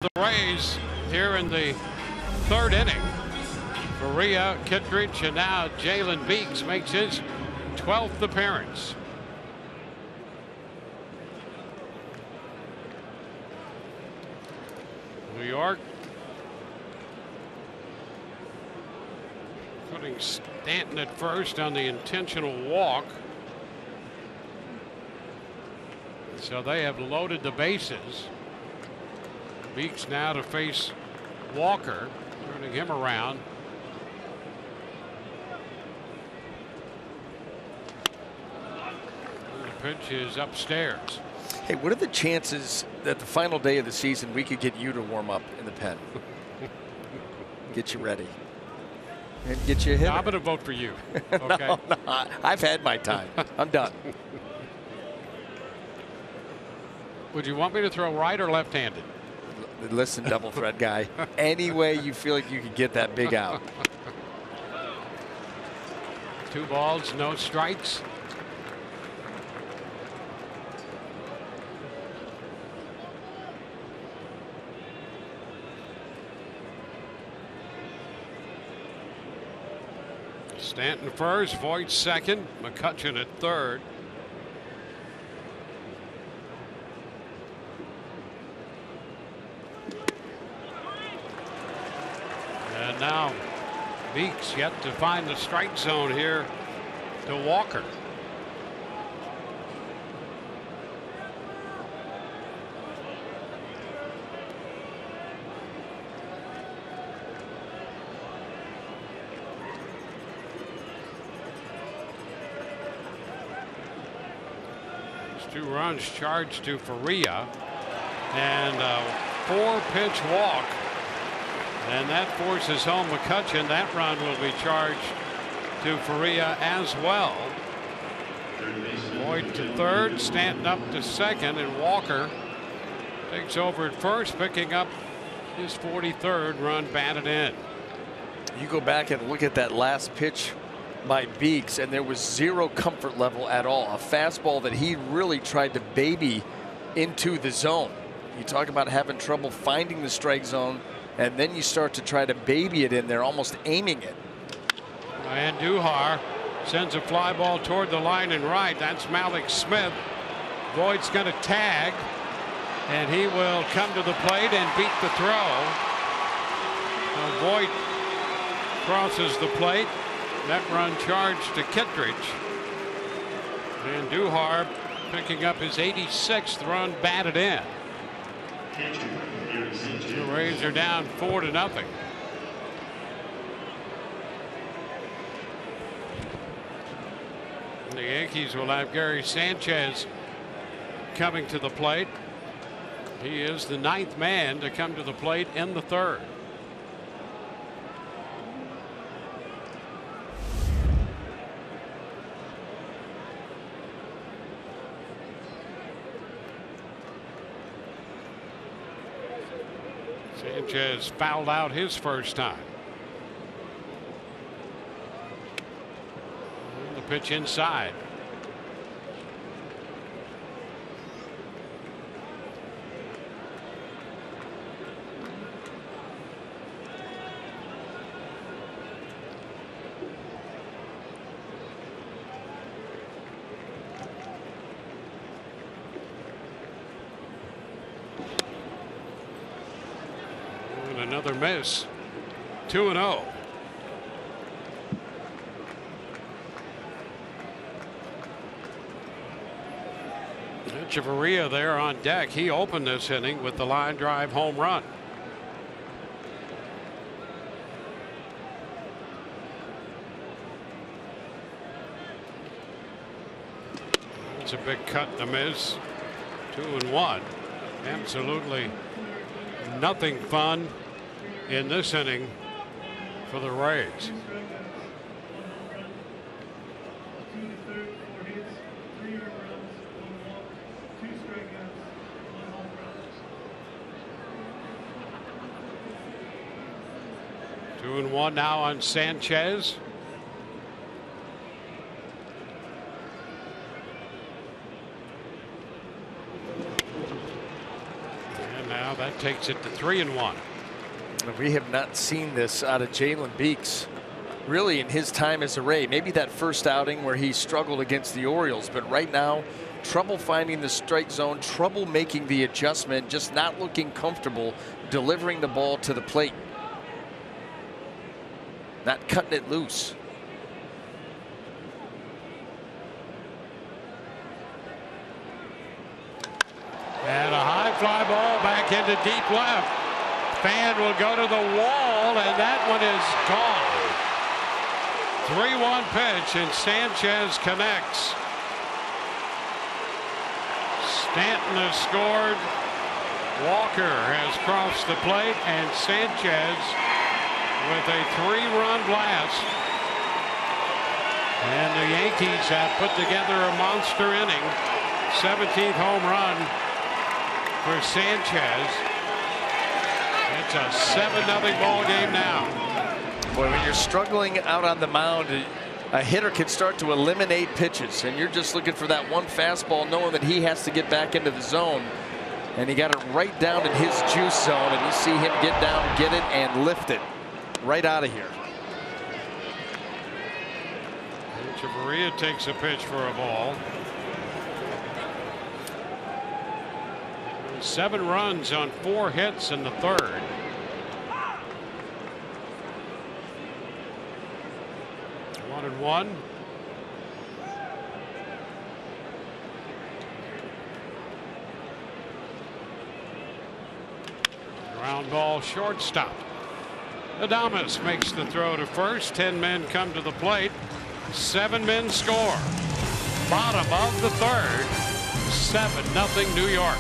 The Rays here in the third inning. Faria, Kittredge, and now Jalen Beeks makes his 12th appearance. New York putting Stanton at first on the intentional walk. So they have loaded the bases. Beeks now to face Walker, turning him around. And the pitch is upstairs. Hey, what are the chances that the final day of the season we could get you to warm up in the pen? Get you ready. And get you a hit. I'm going to vote for you. Okay. No, I've had my time. I'm done. Would you want me to throw right or left-handed? Listen, double threat guy. Any way you feel like you could get that big out. 2 balls, no strikes. Stanton first, Voigt second, McCutchen at third. And now Beeks yet to find the strike zone here to Walker. There's 2 runs charged to Faria and a 4-pitch walk. And that forces home McCutchen. That run will be charged to Faria as well. Boyd to third, Stanton up to second, and Walker takes over at first, picking up his 43rd run batted in. You go back and look at that last pitch by Beeks, and there was 0 comfort level at all. A fastball that he really tried to baby into the zone. You talk about having trouble finding the strike zone, and then you start to try to baby it in there, almost aiming it. And Duhar sends a fly ball toward the line and right. That's Malik Smith. Voigt's going to tag, and he will come to the plate and beat the throw. Voigt crosses the plate. That run charged to Kittredge. And Duhar picking up his 86th run batted in. The Rays are down 4-0. The Yankees will have Gary Sanchez coming to the plate. He is the 9th man to come to the plate in the 3rd. Sanchez fouled out his first time. And the pitch inside. Another miss. 2-0. Echeverria there on deck. He opened this inning with the line drive home run. It's a big cut to miss. 2-1. Absolutely nothing fun in this inning for the Rays. Two and one now on Sanchez. And now that takes it to 3-1. We have not seen this out of Jalen Beeks really in his time as a Ray. Maybe that first outing where he struggled against the Orioles, but right now, trouble finding the strike zone, trouble making the adjustment, just not looking comfortable delivering the ball to the plate. Not cutting it loose. And a high fly ball back into deep left. Fan will go to the wall, and that one is gone. 3-1 pitch, and Sanchez connects. Stanton has scored. Walker has crossed the plate, and Sanchez with a 3-run blast. And the Yankees have put together a monster inning. 17th home run for Sanchez. It's a 7-0 ball game now. Boy, when you're struggling out on the mound, a hitter can start to eliminate pitches, and you're just looking for that one fastball, knowing that he has to get back into the zone. And he got it right down in his juice zone, and you see him get down, get it, and lift it right out of here. Chavarria takes a pitch for a ball. 7 runs on 4 hits in the third. One and one. Ground ball, shortstop. Adames makes the throw to first. 10 men come to the plate. 7 men score. Bottom of the third. 7-0 New York.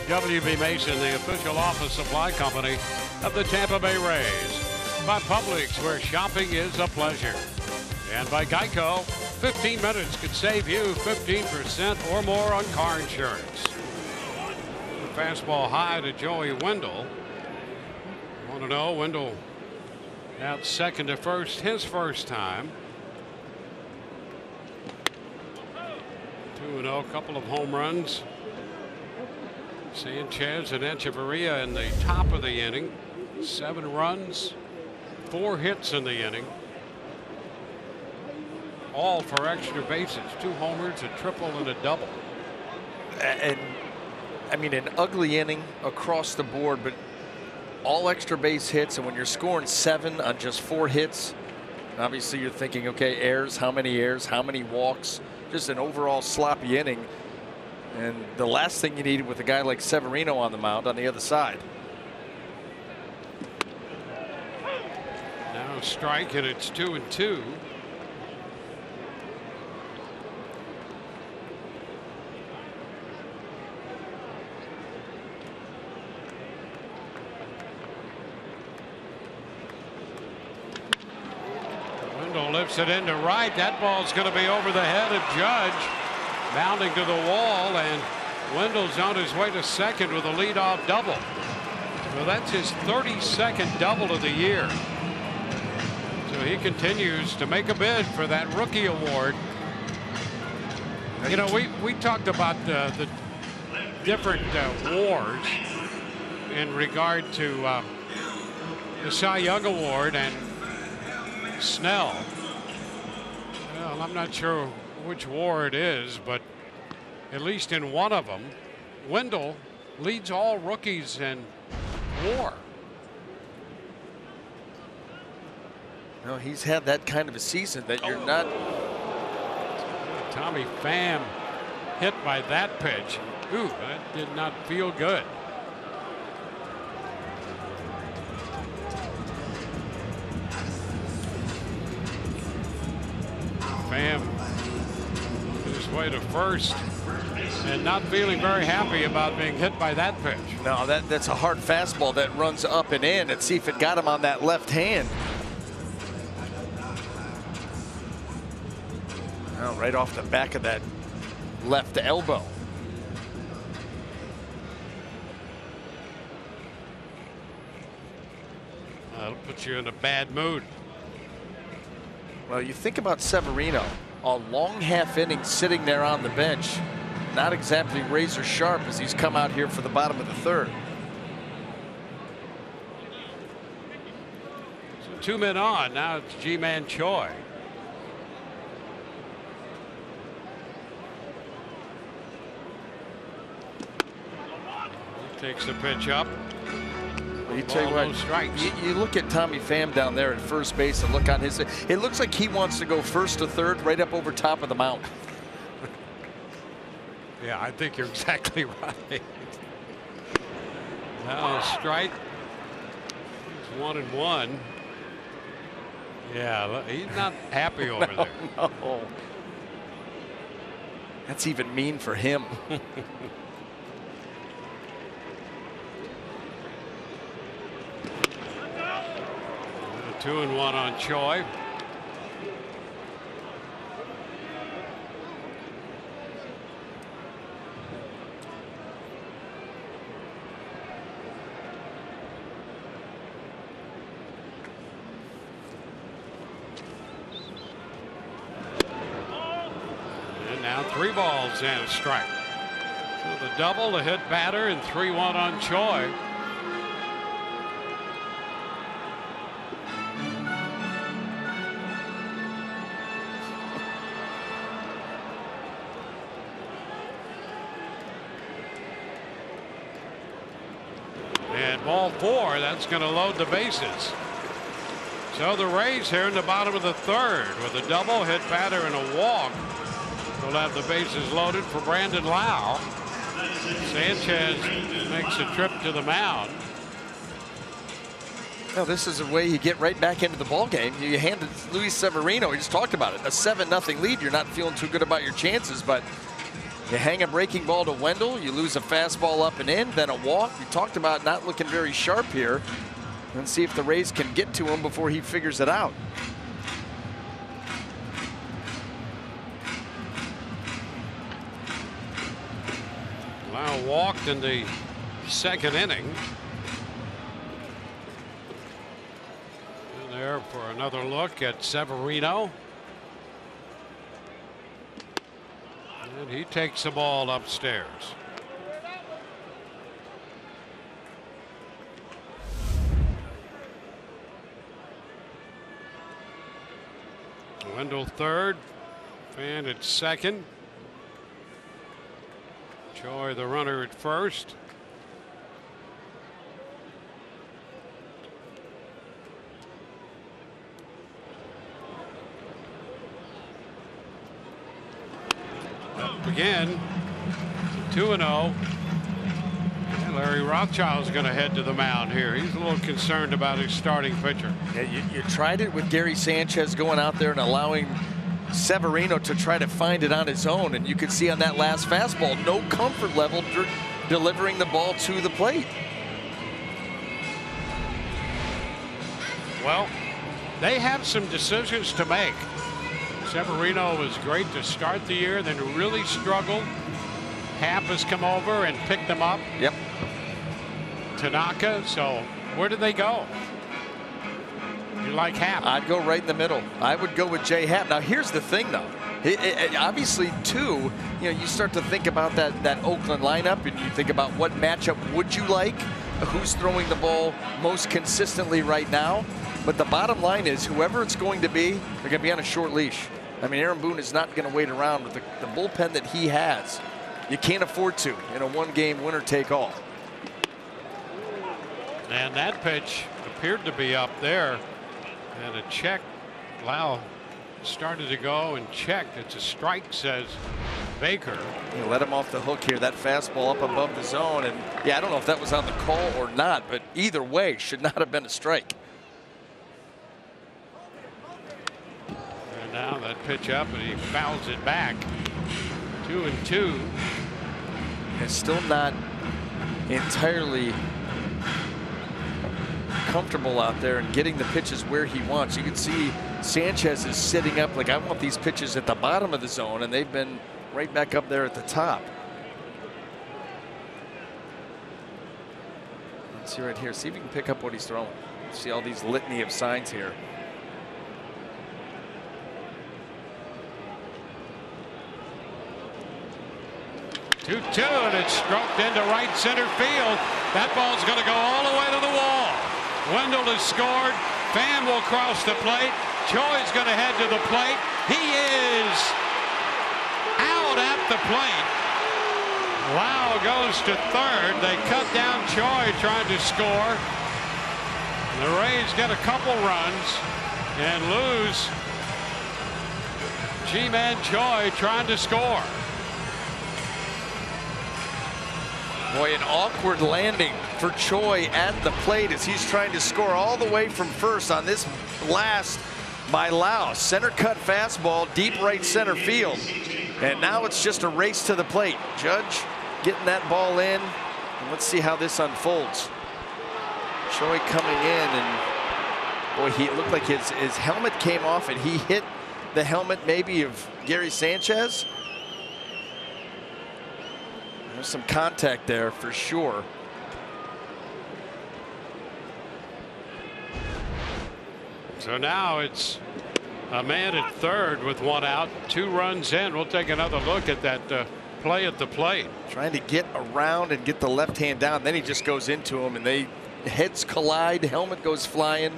W.B. Mason, the official office supply company of the Tampa Bay Rays. By Publix, where shopping is a pleasure. And by Geico, 15 minutes could save you 15% or more on car insurance. The fastball high to Joey Wendell. 1-0. Wendell out second to first, his first time. 2-0, couple of home runs. Sanchez and Echeverria in the top of the inning. 7 runs, 4 hits in the inning. All for extra bases. 2 homers, a triple, and a double. And I mean, an ugly inning across the board, but all extra base hits. And when you're scoring 7 on just 4 hits, obviously you're thinking, okay, errors, how many walks? Just an overall sloppy inning. And the last thing you needed with a guy like Severino on the mound on the other side. Now strike, and it's 2-2. Wendell lifts it into right. That ball's going to be over the head of Judge. Bounding to the wall, and Wendell's on his way to second with a leadoff double. Well, that's his 32nd double of the year. So he continues to make a bid for that rookie award. You know, we talked about the different wars in regard to the Cy Young Award and Snell. Well, I'm not sure which war it is, but at least in one of them, Wendell leads all rookies in WAR. No, he's had that kind of a season that you're not. Tommy Pham hit by that pitch. Ooh, that did not feel good. Pham on his way to first and not feeling very happy about being hit by that pitch. No, that's a hard fastball that runs up and in. And see if it got him on that left hand. Oh, right off the back of that left elbow. That'll put you in a bad mood. Well, you think about Severino, a long half inning sitting there on the bench, not exactly razor sharp as he's come out here for the bottom of the third. So 2 men on. Now it's Ji-Man Choi. He takes the pitch up. You tell you what, you look at Tommy Pham down there at first base and look on his. It looks like he wants to go first to third, right up over top of the mound. Yeah, I think you're exactly right. Now strike. He's 1-1. Yeah, he's not happy over there. No. That's even mean for him. 2-1 on Choi. And now 3 balls and a strike. So the double, the hit batter, and 3-1 on Choi. Ball 4, that's going to load the bases. So the Rays here in the bottom of the third with a double, hit batter, and a walk. We'll have the bases loaded for Brandon Lau. Sanchez makes a trip to the mound. Well, this is a way you get right back into the ball game. You handed Luis Severino, we just talked about it, a 7-0 lead. You're not feeling too good about your chances, but you hang a breaking ball to Wendell, you lose a fastball up and in, then a walk. We talked about not looking very sharp here. Let's see if the Rays can get to him before he figures it out. Lau walked in the second inning. And there for another look at Severino. And he takes the ball upstairs. Wendell third, Fan at second. Choi the runner at first. Up again. 2-0. And Larry Rothschild's going to head to the mound here. He's a little concerned about his starting pitcher. Yeah, you tried it with Gary Sanchez going out there and allowing Severino to try to find it on his own, and you could see on that last fastball, no comfort level delivering the ball to the plate. Well, they have some decisions to make. Severino was great to start the year, then really struggled. Happ has come over and picked them up. Yep. Tanaka, so where do they go? You like Happ? I'd go right in the middle. I would go with Jay Happ. Now here's the thing though. Obviously too, you start to think about that Oakland lineup, and you think about what matchup would you like, who's throwing the ball most consistently right now. But the bottom line is, whoever it's going to be, they're going to be on a short leash. I mean, Aaron Boone is not going to wait around with the bullpen that he has. You can't afford to in a one-game winner-take-all. And that pitch appeared to be up there. And a check. Lau started to go and checked. It's a strike, says Baker. You let him off the hook here. That fastball up above the zone. And yeah, I don't know if that was on the call or not, but either way, should not have been a strike. And now that pitch up, and he fouls it back. 2-2. It's still not entirely comfortable out there and getting the pitches where he wants. You can see Sanchez is sitting up like, I want these pitches at the bottom of the zone, and they've been right back up there at the top. Let's see right here. See if you can pick up what he's throwing. See all these litany of signs here. Two, and it's stroked into right center field. That ball's going to go all the way to the wall. Wendell has scored. Pham will cross the plate. Choi's going to head to the plate. He is out at the plate. Lau goes to third. They cut down Choi trying to score. The Rays get a couple runs and lose G-Man Choi trying to score. Boy, an awkward landing for Choi at the plate as he's trying to score all the way from first on this blast by Lau. Center cut fastball, deep right center field. And now it's just a race to the plate. Judge getting that ball in. And let's see how this unfolds. Choi coming in, and boy, he looked like his helmet came off and he hit the helmet maybe of Gary Sanchez. There's some contact there for sure. So now it's a man at third with one out, 2 runs in. We'll take another look at that play at the plate. Trying to get around and get the left hand down. Then he just goes into him and they heads collide. Helmet goes flying.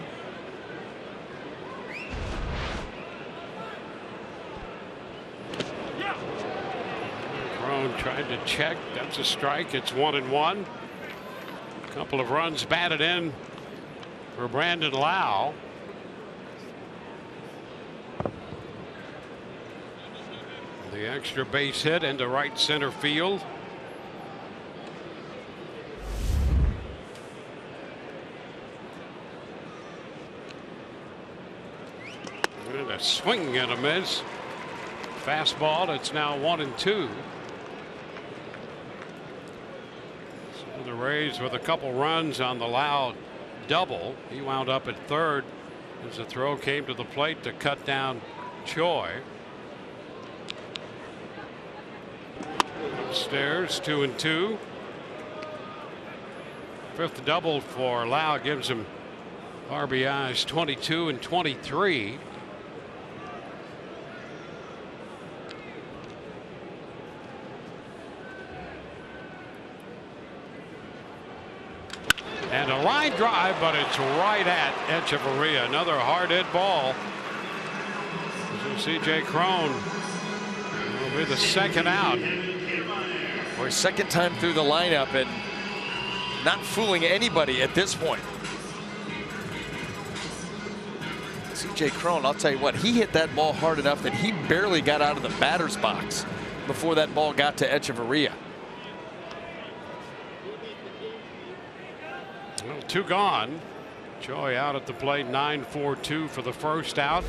Tried to check. That's a strike. It's 1-1. A couple of runs batted in for Brandon Lau. The extra base hit into right center field. And a swing and a miss. Fastball. It's now 1-2. The Rays with a couple runs on the Lau double. He wound up at third as the throw came to the plate to cut down Choi. Upstairs, 2-2. Fifth double for Lau gives him RBIs 22 and 23. And a line drive, but it's right at Echeverria. Another hard hit ball. So C.J. Cron will be the second out. For his second time through the lineup and not fooling anybody at this point. C.J. Cron, I'll tell you what, he hit that ball hard enough that he barely got out of the batter's box before that ball got to Echeverria. 2 gone. Choi out at the plate, 9-4-2 for the first out.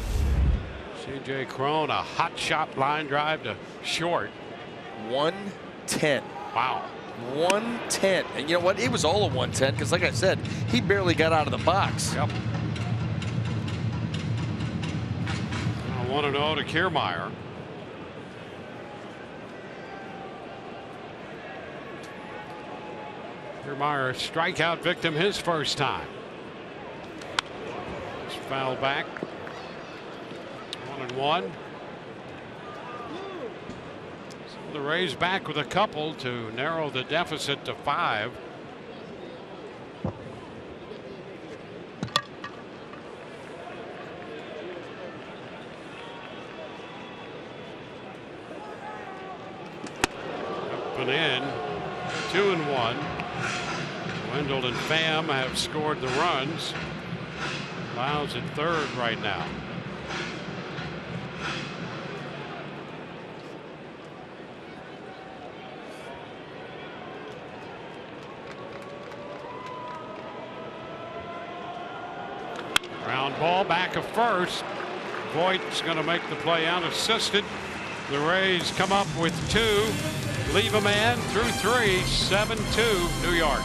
C.J. Cron, a hot shot line drive to short. 110. Wow. 110. And you know what? It was all a 110 because, like I said, he barely got out of the box. Yep. 1-0 to Kiermaier. Kiermaier, strikeout victim his first time. Just foul back. 1-1. So the Rays back with a couple to narrow the deficit to 5. Up and in. 2-1. Wendell and Pham have scored the runs. Lyles at third right now. Ground ball back of first. Voigt's going to make the play unassisted. The Rays come up with 2. Leave a man through 3. 7-2 New York.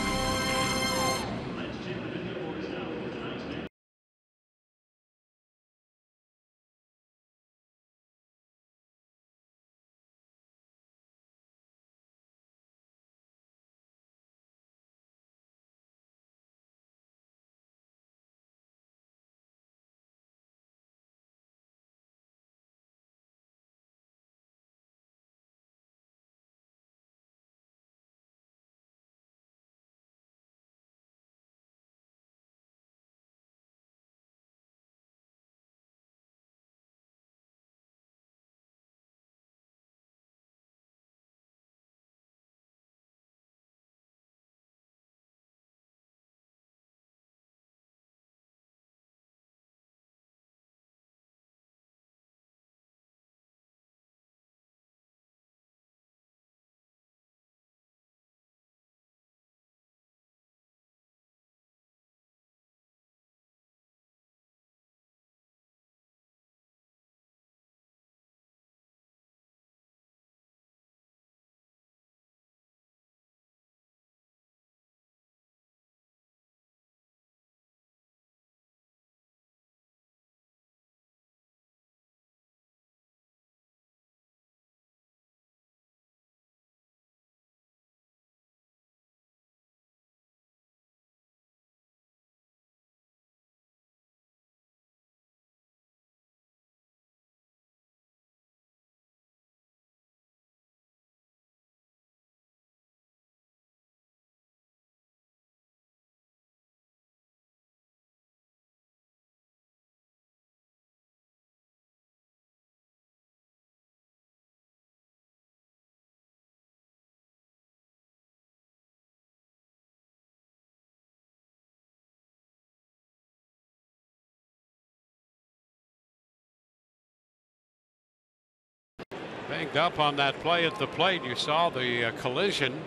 Banged up on that play at the plate. You saw the collision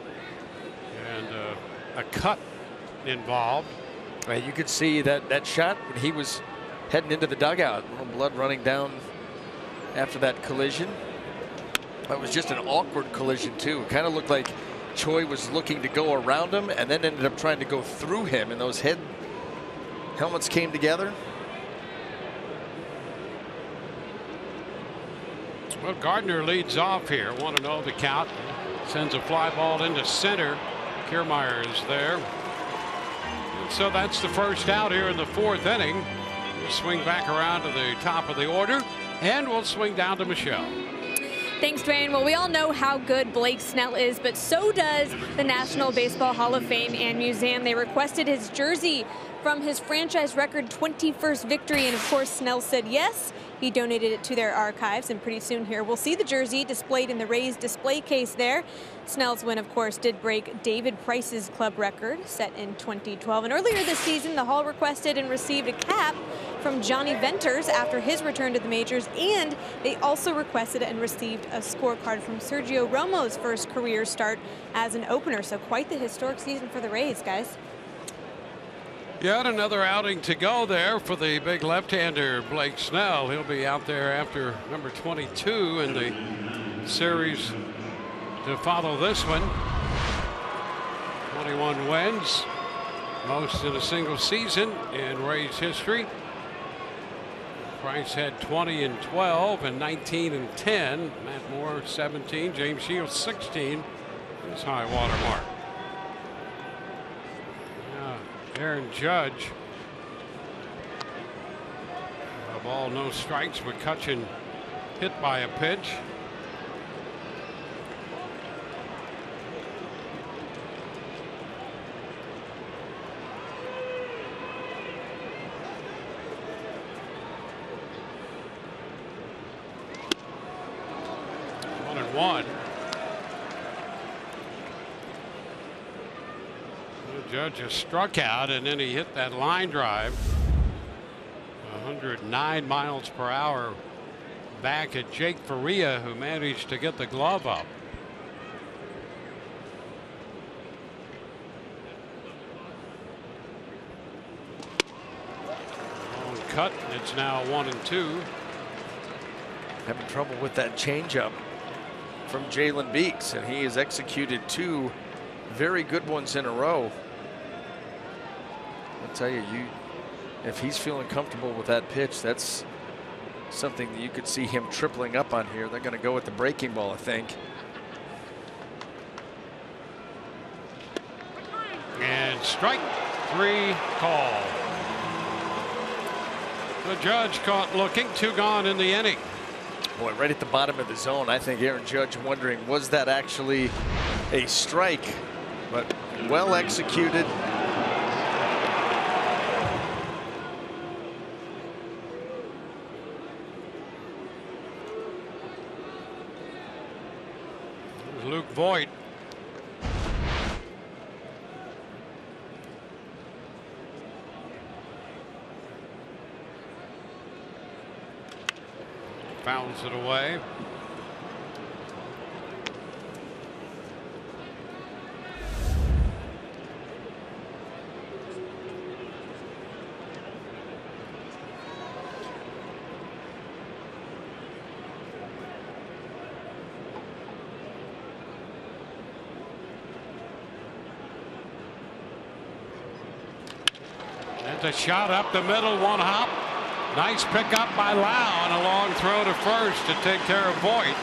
and a cut involved. You could see that shot when he was heading into the dugout. A little blood running down after that collision. That was just an awkward collision too. It kind of looked like Choi was looking to go around him and then ended up trying to go through him, and those helmets came together. Well, Gardner leads off here. 1-0 the count. Sends a fly ball into center. Kiermaier is there. And so that's the first out here in the 4th inning. We'll swing back around to the top of the order, and we'll swing down to Michelle. Thanks, Dwayne. Well, we all know how good Blake Snell is, but so does the National Baseball Hall of Fame and Museum. They requested his jersey from his franchise record 21st victory, and of course Snell said yes. He donated it to their archives, and pretty soon here we'll see the jersey displayed in the Rays display case there. Snell's win, of course, did break David Price's club record set in 2012. And earlier this season, the Hall requested and received a cap from Johnny Venters after his return to the majors, and they also requested and received a scorecard from Sergio Romo's first career start as an opener. So quite the historic season for the Rays, guys. Yet another outing to go there for the big left-hander Blake Snell. He'll be out there after number 22 in the series to follow this one. 21 wins, most in a single season in Rays history. Price had 20 and 12 and 19 and 10. Matt Moore 17, James Shields 16. His high water mark. Aaron Judge. A ball, no strikes. McCutchen hit by a pitch. One and one. Judge just struck out, and then he hit that line drive 109 miles per hour back at Jake Faria, who managed to get the glove up. Long cut, and it's now 1-2. Having trouble with that changeup from Jalen Beeks, and he has executed 2 very good ones in a row. I'll tell you, if he's feeling comfortable with that pitch, that's something that you could see him tripling up on here. They're going to go with the breaking ball, I think. And strike 3 call. The Judge caught looking, 2 gone in the inning. Boy, right at the bottom of the zone, I think Aaron Judge wondering, was that actually a strike? But well executed. Luke Voigt. Fouls it away. That's a shot up the middle, 1 hop. Nice pickup by Lau and a long throw to first to take care of Voigt.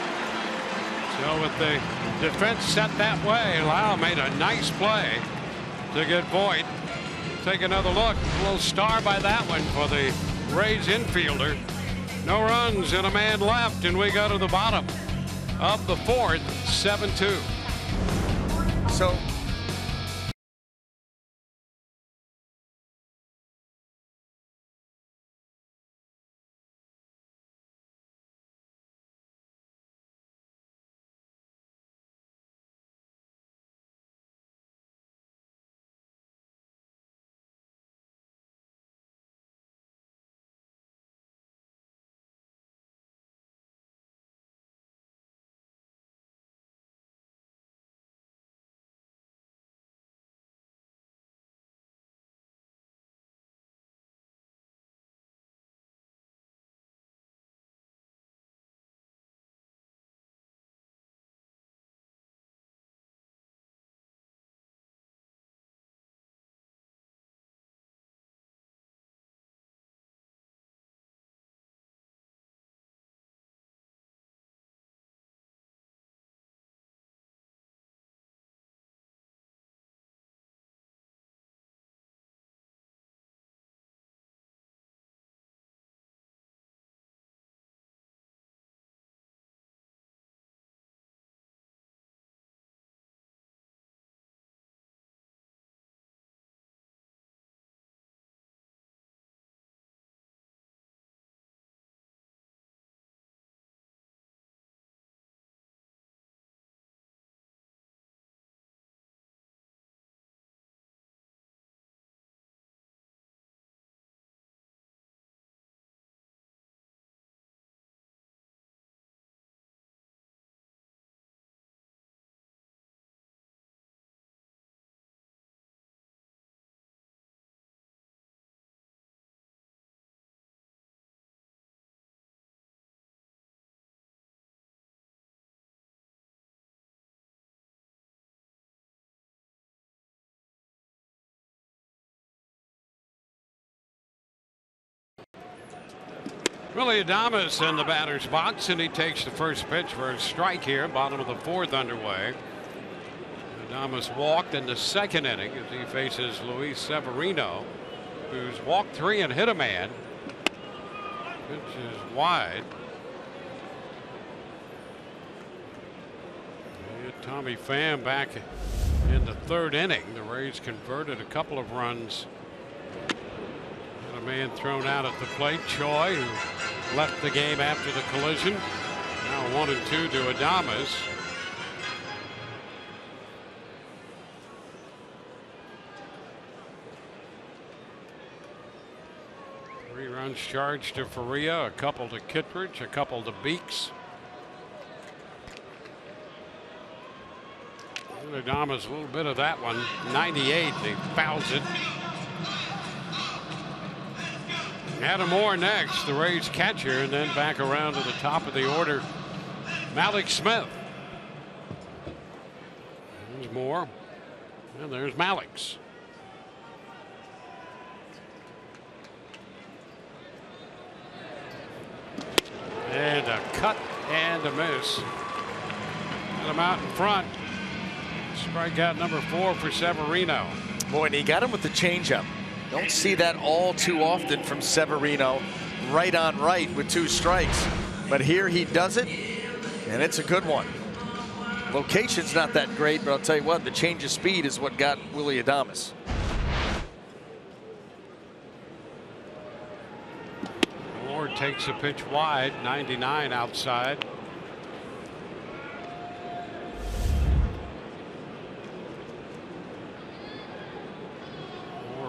So with the defense set that way, Lau made a nice play to get Voigt. Take another look. A little star by that one for the Rays infielder. No runs and a man left, and we go to the bottom of the 4th, 7-2. So Willie Adames in the batter's box, and he takes the first pitch for a strike here, bottom of the 4th underway. Adames walked in the 2nd inning as he faces Luis Severino, who's walked 3 and hit a man. Pitch is wide. Tommy Pham back in the 3rd inning. The Rays converted a couple of runs. And a man thrown out at the plate, Choi, who left the game after the collision. Now 1-2 to Adames. Three runs charged to Faria, a couple to Kittredge, a couple to Beeks. Adames, a little bit of that one. 98, he fouls it. Adam Moore next, the Rays catcher, and then back around to the top of the order, Malik Smith. There's Moore, and there's Malik's. And a cut and a miss. Got him out in front. Strikeout number 4 for Severino. Boy, and he got him with the changeup. Don't see that all too often from Severino. Right on right with 2 strikes. But here he does it, and it's a good one. Location's not that great, but I'll tell you what, the change of speed is what got Willie Adames. Lord takes a pitch wide, 99 outside.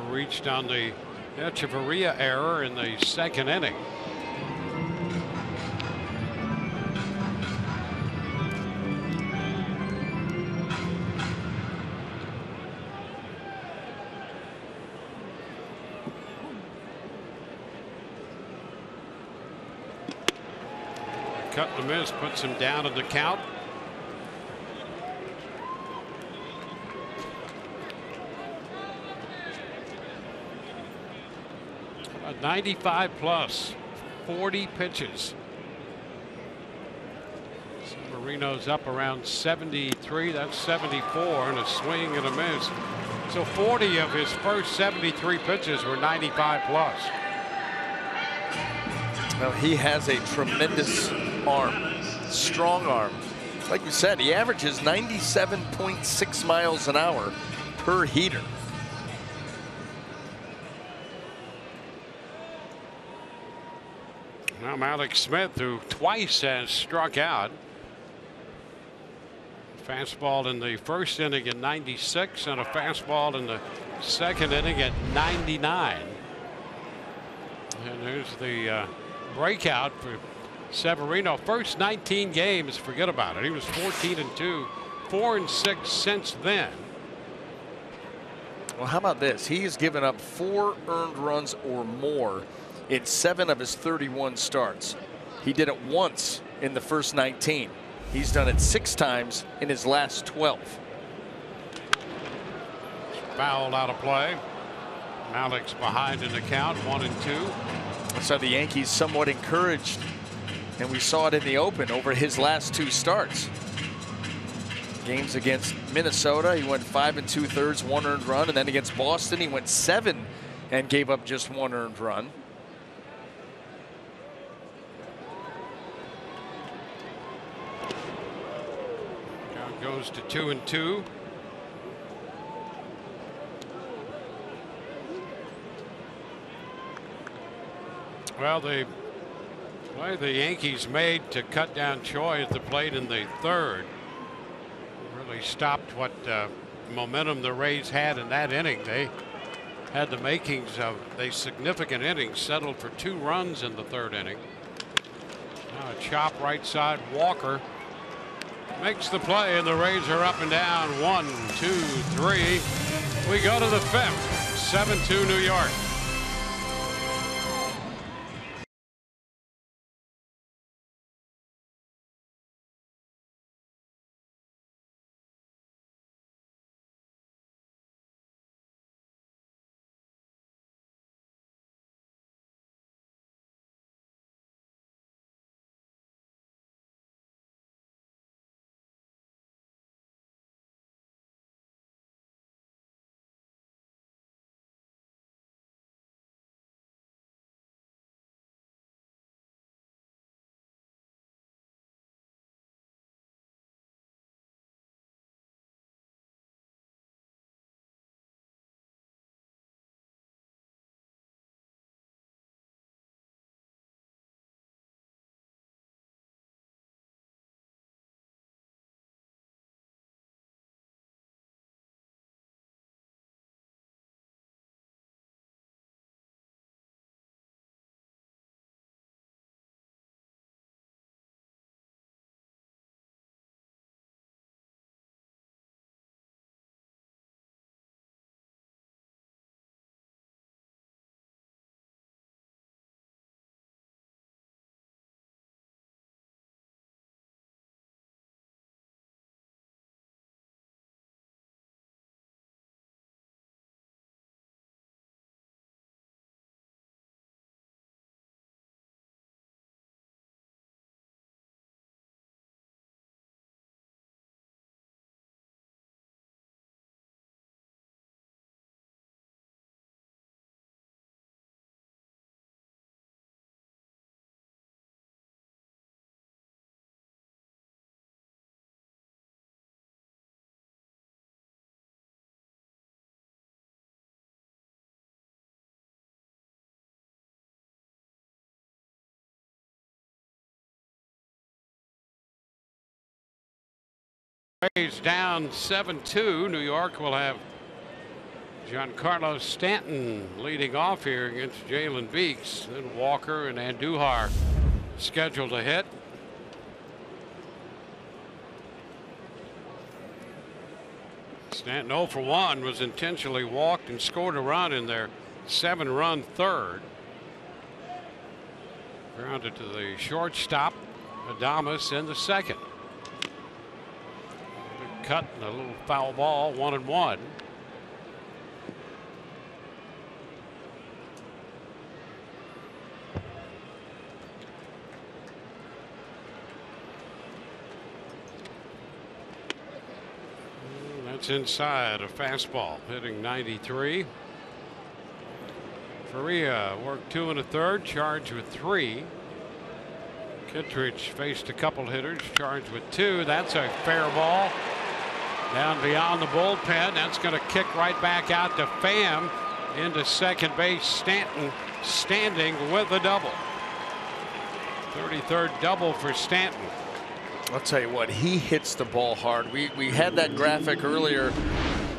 Reached on the Echeverria error in the 2nd inning. Cut and miss puts him down in the count. 95 plus, 40 pitches. Severino's up around 73. That's 74, and a swing and a miss. So 40 of his first 73 pitches were 95 plus. Well, he has a tremendous arm, strong arm. Like we said, he averages 97.6 miles an hour per heater. Now Malik Smith, who twice has struck out. Fastball in the 1st inning at 96 and a fastball in the 2nd inning at 99. And there's the breakout for Severino. First 19 games, forget about it. He was 14-2, 4-6 since then. Well, how about this? He has given up 4 earned runs or more in 7 of his 31 starts. He did it once in the first 19. He's done it 6 times in his last 12. Fouled out of play. Malik's behind in the count, 1-2. So the Yankees somewhat encouraged, and we saw it in the open over his last 2 starts. Games against Minnesota, he went 5 2/3, 1 earned run, and then against Boston, he went 7 and gave up just 1 earned run. Count goes to 2-2. Well, the play the Yankees made to cut down Choi at the plate in the 3rd really stopped what momentum the Rays had in that inning. They had the makings of a significant inning, settled for 2 runs in the 3rd inning. Now a chop right side. Walker makes the play, and the Rays are up and down. 1, 2, 3. We go to the 5th. 7-2 New York. Rays down 7-2. New York will have Giancarlo Stanton leading off here against Jalen Beeks. Then Walker and Andujar scheduled to hit. Stanton 0 for 1 was intentionally walked and scored a run in their 7-run third. Grounded to the shortstop, Adames in the second. Big cut and a little foul ball, 1-1. That's inside, a fastball hitting 93. Faria worked 2 1/3, charged with 3. Kittredge faced a couple hitters, charged with 2. That's a fair ball down beyond the bullpen. That's going to kick right back out to Pham into second base. Stanton standing with a double. 33rd double for Stanton. I'll tell you what, he hits the ball hard. We had that graphic earlier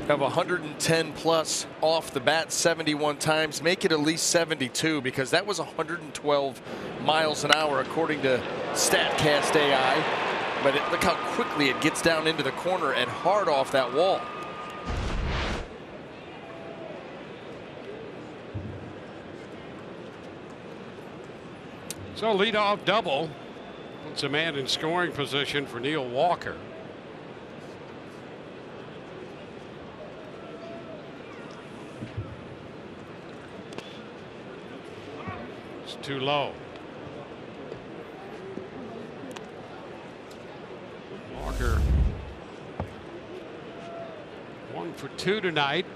of 110 plus off the bat 71 times. Make it at least 72, because that was 112 miles an hour according to StatCast AI. But look how quickly it gets down into the corner and hard off that wall. So leadoff double puts a man in scoring position for Neil Walker. It's too low. Walker 1 for 2 tonight.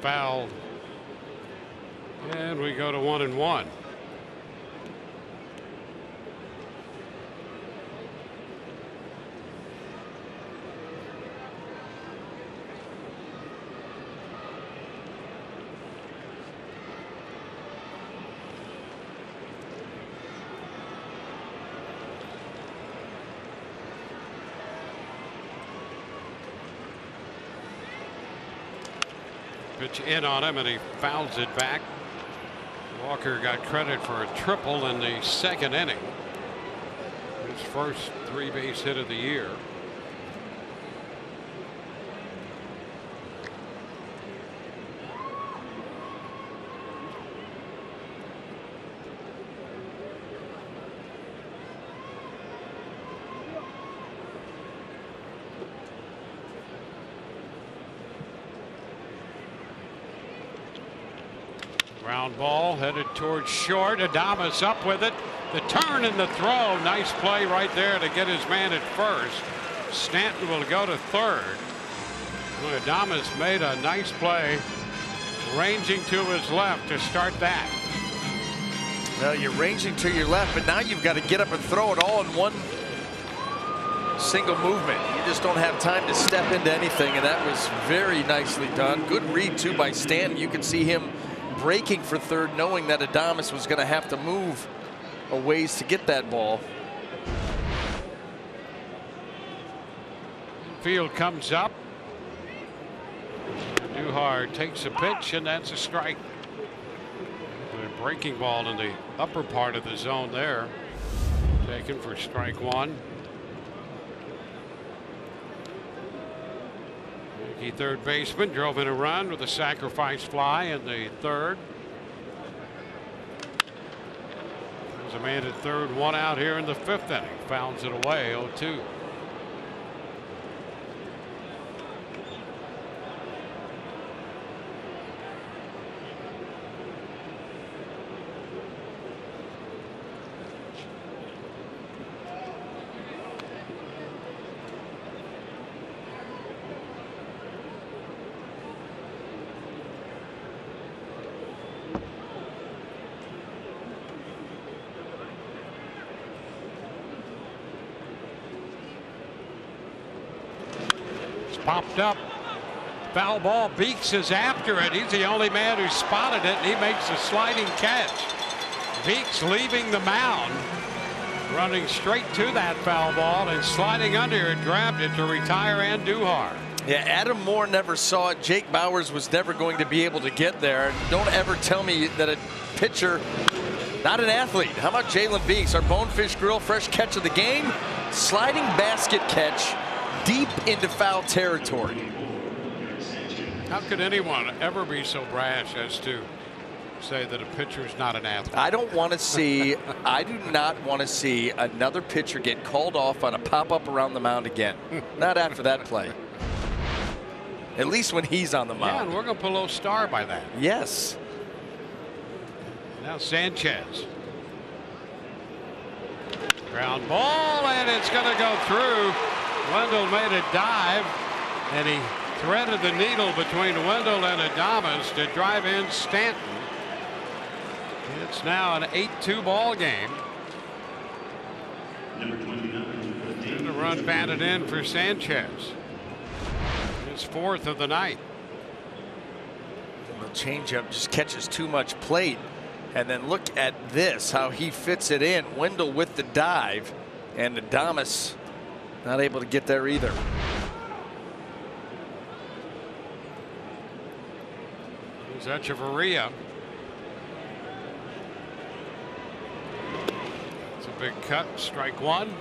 Fouled, and we go to 1-1. Pitch in on him, and he fouls it back. Walker got credit for a triple in the second inning. His first 3-base hit of the year. Ground ball headed towards short. Adames up with it. The turn and the throw. Nice play right there to get his man at first. Stanton will go to third. Adames made a nice play, ranging to his left to start that. Well, you're ranging to your left, but now you've got to get up and throw it all in one single movement. You just don't have time to step into anything, and that was very nicely done. Good read, too, by Stanton. You could see him breaking for third, knowing that Adames was going to have to move a ways to get that ball. Field comes up. Andujar takes a pitch, and that's a strike. A breaking ball in the upper part of the zone there. Taken for strike 1. Yankee third baseman drove in a run with a sacrifice fly in the third. There's a man at third, 1 out here in the 5th inning. Fouls it away, 0-2. popped up. Foul ball. Beeks is after it. He's the only man who spotted it, and he makes a sliding catch. Beeks leaving the mound, running straight to that foul ball and sliding under it, grabbed it to retire Andujar. Yeah, Adam Moore never saw it. Jake Bauers was never going to be able to get there. Don't ever tell me that a pitcher, not an athlete. How about Jalen Beeks, our Bonefish Grill fresh catch of the game? Sliding basket catch deep into foul territory. How could anyone ever be so brash as to say that a pitcher is not an athlete? I don't want to see, I do not want to see another pitcher get called off on a pop-up around the mound again. Not after that play. At least when he's on the mound. Yeah, and we're going to put a little star by that. Yes. Now Sanchez. Ground ball, and it's going to go through. Wendell made a dive, and he threaded the needle between Wendell and Adames to drive in Stanton. It's now an 8-2 ball game. And a run batted in for Sanchez. His fourth of the night. The changeup just catches too much plate. And then look at this, how he fits it in. Wendell with the dive, and Adames not able to get there either. Here's Echeverria. It's a big cut, strike one.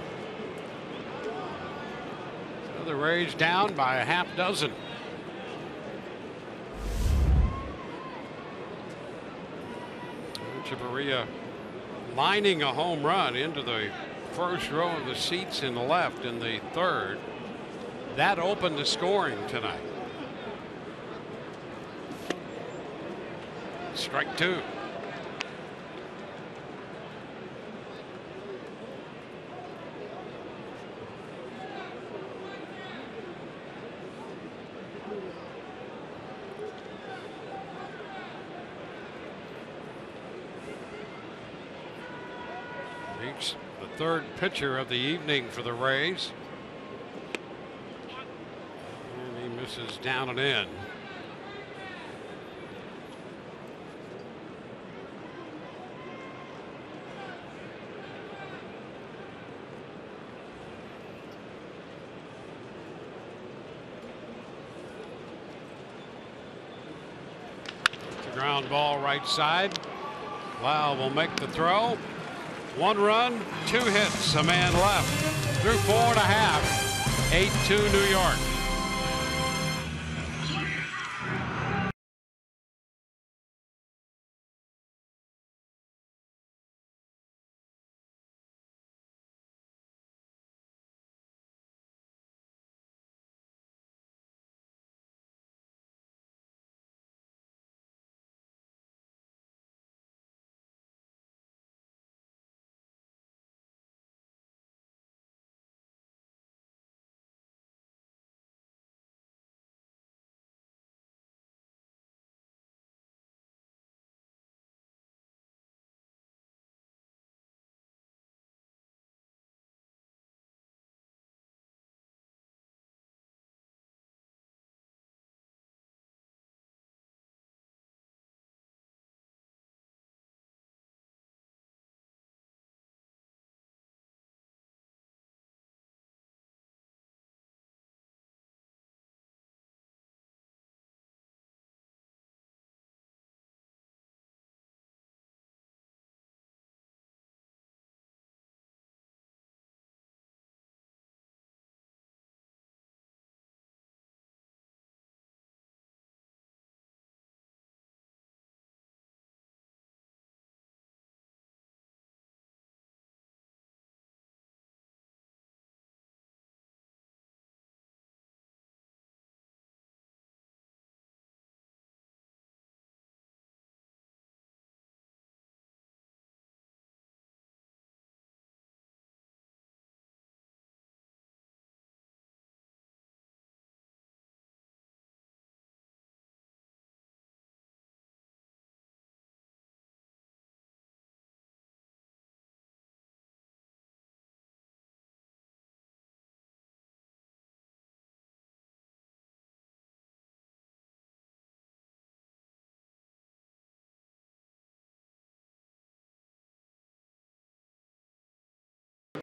So the Rays down by a half dozen. Echeverria lining a home run into the first row of the seats in the left in the third. That opened the scoring tonight. Strike two. Beeks, the third pitcher of the evening for the Rays. And he misses down and in. Ground ball right side. Lau will make the throw. One run, two hits, a man left. Through 4.5. 8-2 New York.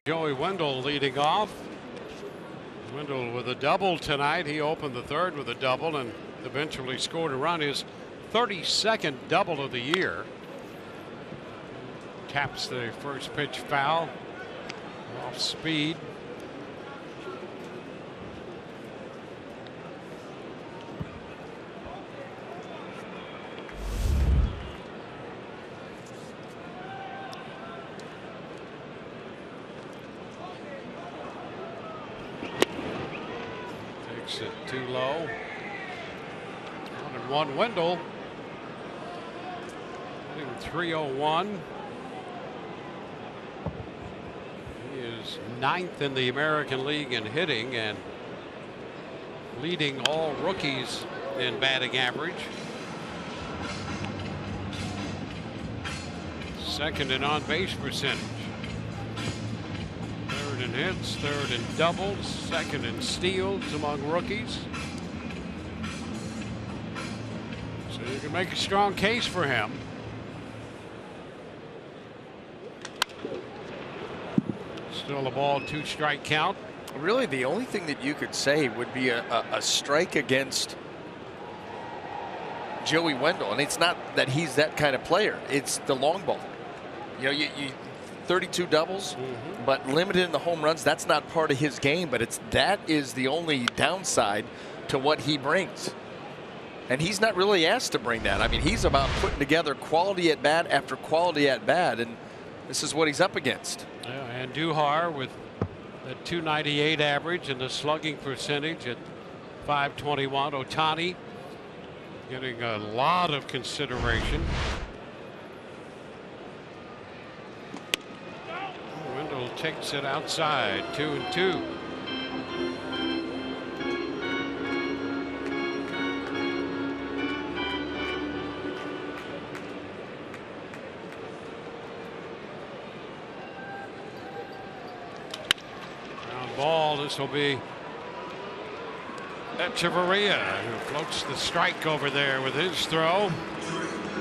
Joey Wendell leading off. Wendell with a double tonight. He opened the third with a double and eventually scored a run. His 32nd double of the year. Taps the first pitch foul. Off speed. Takes it too low. 1-1 Wendell. Hitting 301. He is 9th in the American League in hitting and leading all rookies in batting average. 2nd in on-base percentage. 3rd in hits, 3rd in doubles, 2nd in steals among rookies. So you can make a strong case for him. Still a ball, 2-strike count. Really, the only thing that you could say would be a strike against Joey Wendell, and it's not that he's that kind of player. It's the long ball. You know, you 32 doubles, but limited in the home runs. That's not part of his game, but that is the only downside to what he brings. And he's not really asked to bring that. I mean, he's about putting together quality at bat after quality at bat, and this is what he's up against. Yeah, and Duhar with the 298 average and the slugging percentage at 521. Ohtani getting a lot of consideration. Wendell takes it outside, 2-2. Ball. This will be Echeverria, who floats the strike over there with his throw.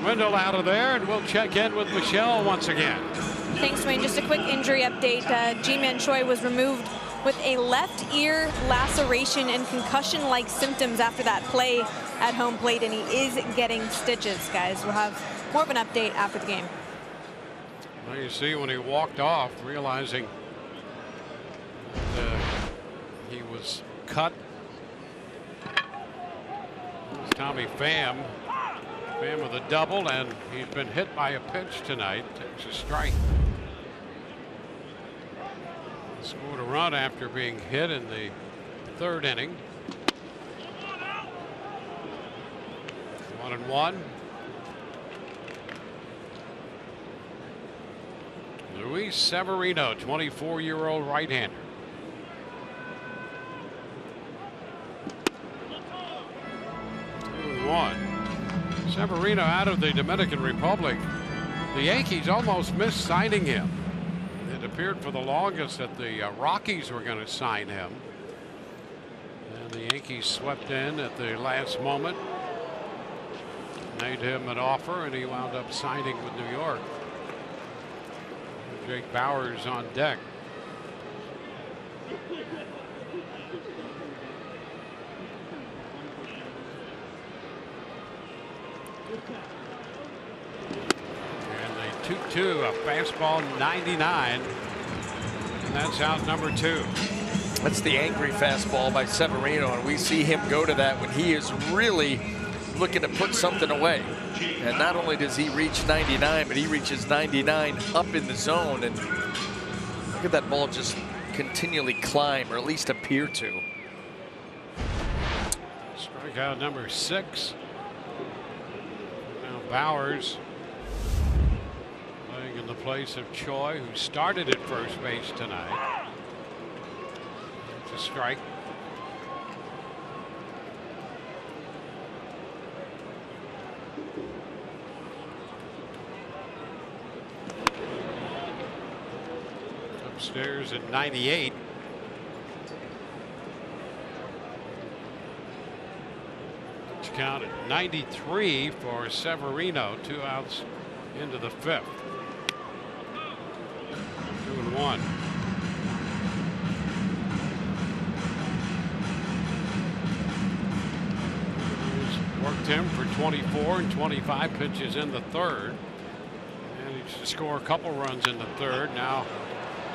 Wendell out of there, and we'll check in with Michelle once again. Thanks, Dwayne. Just a quick injury update. Ji-Man Choi was removed with a left ear laceration and concussion-like symptoms after that play at home plate, and he is getting stitches, guys. We'll have more of an update after the game. Well, you see when he walked off, realizing he was cut. Tommy Pham with a double, and he's been hit by a pitch tonight. Takes a strike. Scored a run after being hit in the 3rd inning. 1-1. Luis Severino, 24-year-old right-hander. 2-1. Severino out of the Dominican Republic. The Yankees almost missed signing him. It appeared for the longest that the Rockies were going to sign him. And the Yankees swept in at the last moment. Made him an offer, and he wound up signing with New York. Jake Bauers on deck. And the 2-2, a fastball 99. And that's out number 2. That's the angry fastball by Severino, and we see him go to that when he is really looking to put something away. And not only does he reach 99, but he reaches 99 up in the zone. And look at that ball just continually climb, or at least appear to. Strikeout number 6. Now Bauers playing in the place of Choi, who started at first base tonight. It's a strike. Upstairs at 98. Count at 93 for Severino. 2 outs into the 5th. 2-1. Worked him for 24 and 25 pitches in the third. Managed to score a couple runs in the third. Now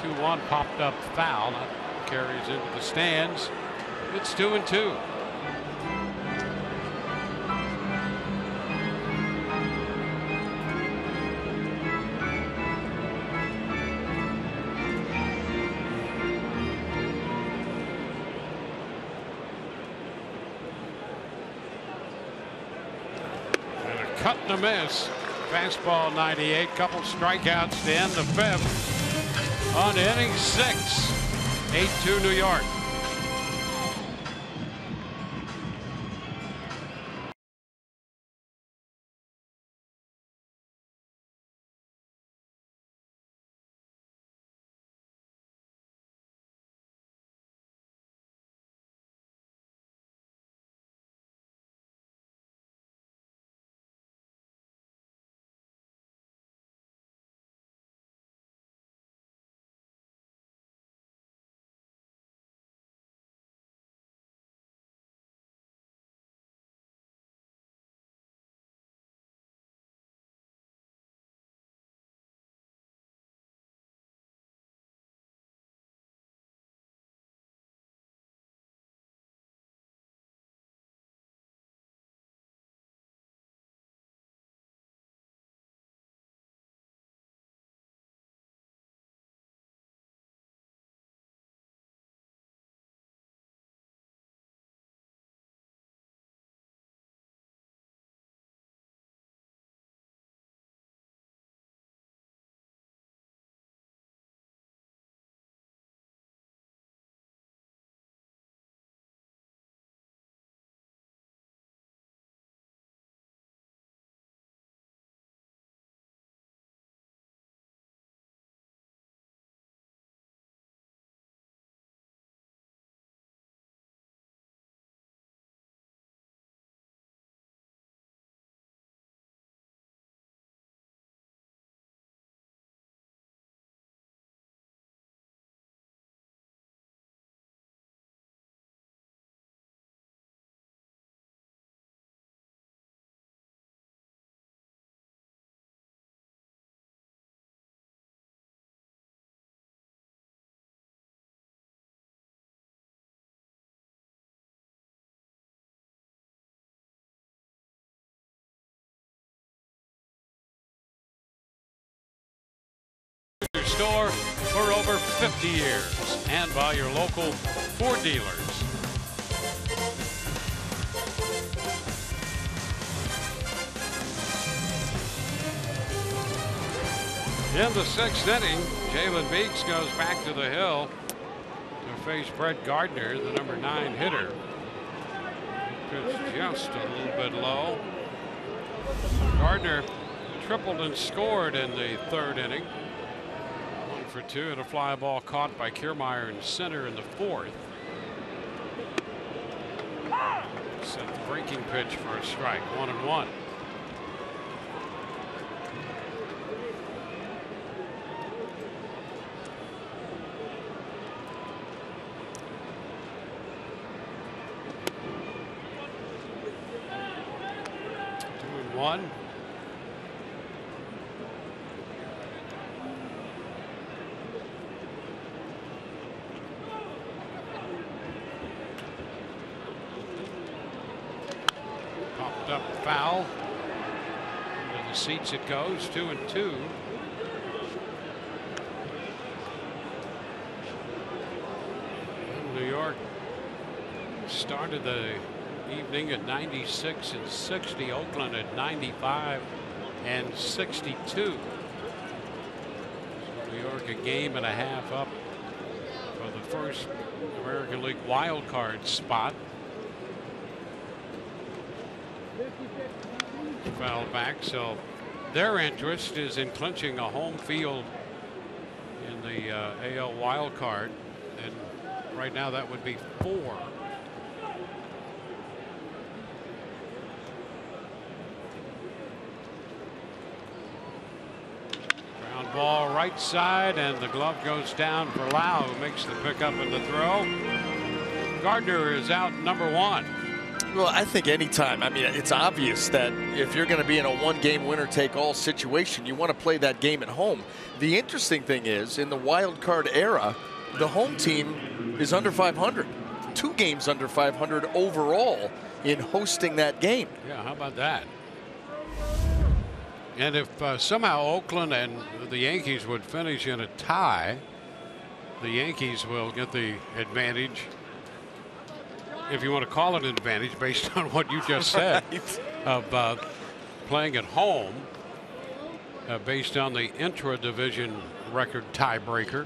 2-1 popped up foul. That carries into the stands. It's 2-2. Cut and a miss. Fastball 98. Couple strikeouts to end the fifth. On to inning 6. 8-2 New York. Store for over 50 years and by your local Ford dealers. In the 6th inning, Jalen Beeks goes back to the hill to face Brett Gardner, the number 9 hitter. Pitch just a little bit low. Gardner tripled and scored in the 3rd inning. 1 for 2 and a fly ball caught by Kiermaier in center in the 4th. Set the breaking pitch for a strike. 1-1. One. Popped up foul. Into the seats it goes. 2-2. New York started the evening at 96 and 60. Oakland at 95 and 62. So New York a game and a half up for the first American League wild card spot. Foul back, so their interest is in clinching a home field in the AL wild card, and right now that would be 4. Ball right side, and the glove goes down for Lau, who makes the pickup and the throw. Gardner is out number 1. Well, I think anytime. I mean, it's obvious that if you're going to be in a one-game winner-take-all situation, you want to play that game at home. The interesting thing is, in the wild card era, the home team is under 500. 2 games under 500 overall in hosting that game. Yeah, how about that? And if somehow Oakland and the Yankees would finish in a tie, the Yankees will get the advantage, if you want to call it an advantage based on what you just said, of playing at home based on the intra-division record tiebreaker.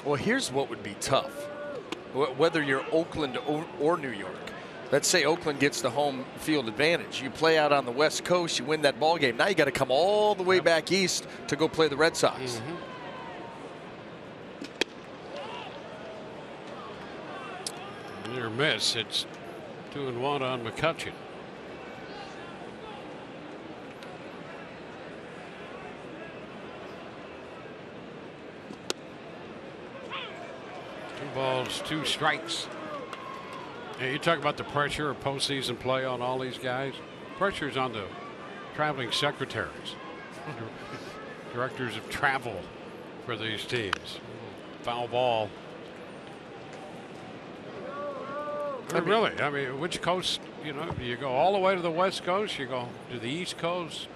Well, here's what would be tough. Whether you're Oakland or New York. Let's say Oakland gets the home field advantage. You play out on the West Coast, you win that ball game. Now you got to come all the way back east to go play the Red Sox. Near miss. It's 2-1 on McCutchen. Two balls, 2 strikes. Yeah, you talk about the pressure of postseason play on all these guys. Pressure's on the traveling secretaries, directors of travel for these teams. Foul ball. Really, I mean, which coast? You know, you go all the way to the West Coast. You go to the East Coast.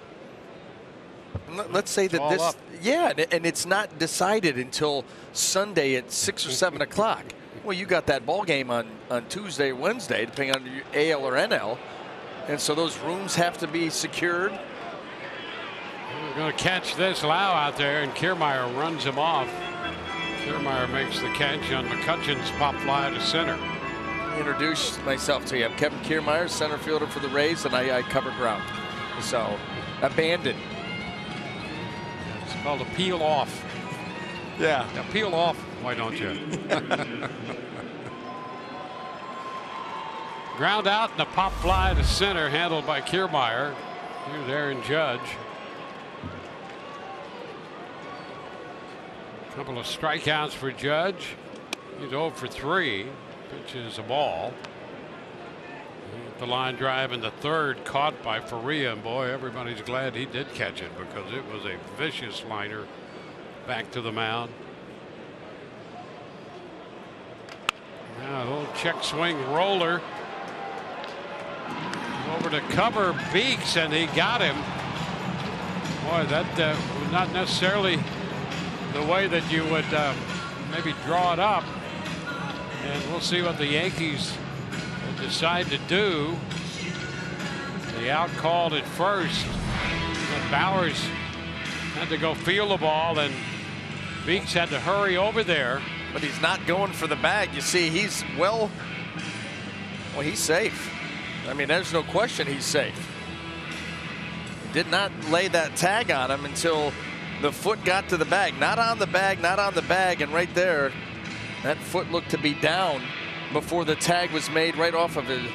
Let's say that this, up. yeah, and it's not decided until Sunday at 6 or 7 o'clock. Well, you got that ball game on Tuesday or Wednesday, depending on your AL or NL, and so those rooms have to be secured. We're going to catch this Lau out there, and Kiermaier runs him off. Kiermaier makes the catch on McCutchen's pop fly to center. Introduce myself to you. I'm Kevin Kiermaier, center fielder for the Rays, and I cover ground. So, abandoned. It's called a peel off. Yeah. Now peel off, why don't you? Ground out and a pop fly to center, handled by Kiermaier. Here's Aaron Judge. A couple of strikeouts for Judge. He's 0 for 3. Pitches a ball. The line drive in the third, caught by Faria, and boy, everybody's glad he did catch it because it was a vicious liner back to the mound. Now a little check swing roller over to cover Beeks, and he got him. Boy, that was not necessarily the way that you would maybe draw it up. And we'll see what the Yankees decide to do. They out called at first. But Bowers had to go feel the ball, and Beeks had to hurry over there. But he's not going for the bag. You see, he's well, he's safe. I mean, there's no question he's safe. Did not lay that tag on him until the foot got to the bag. Not on the bag, not on the bag, and right there, that foot looked to be down before the tag was made right off of it.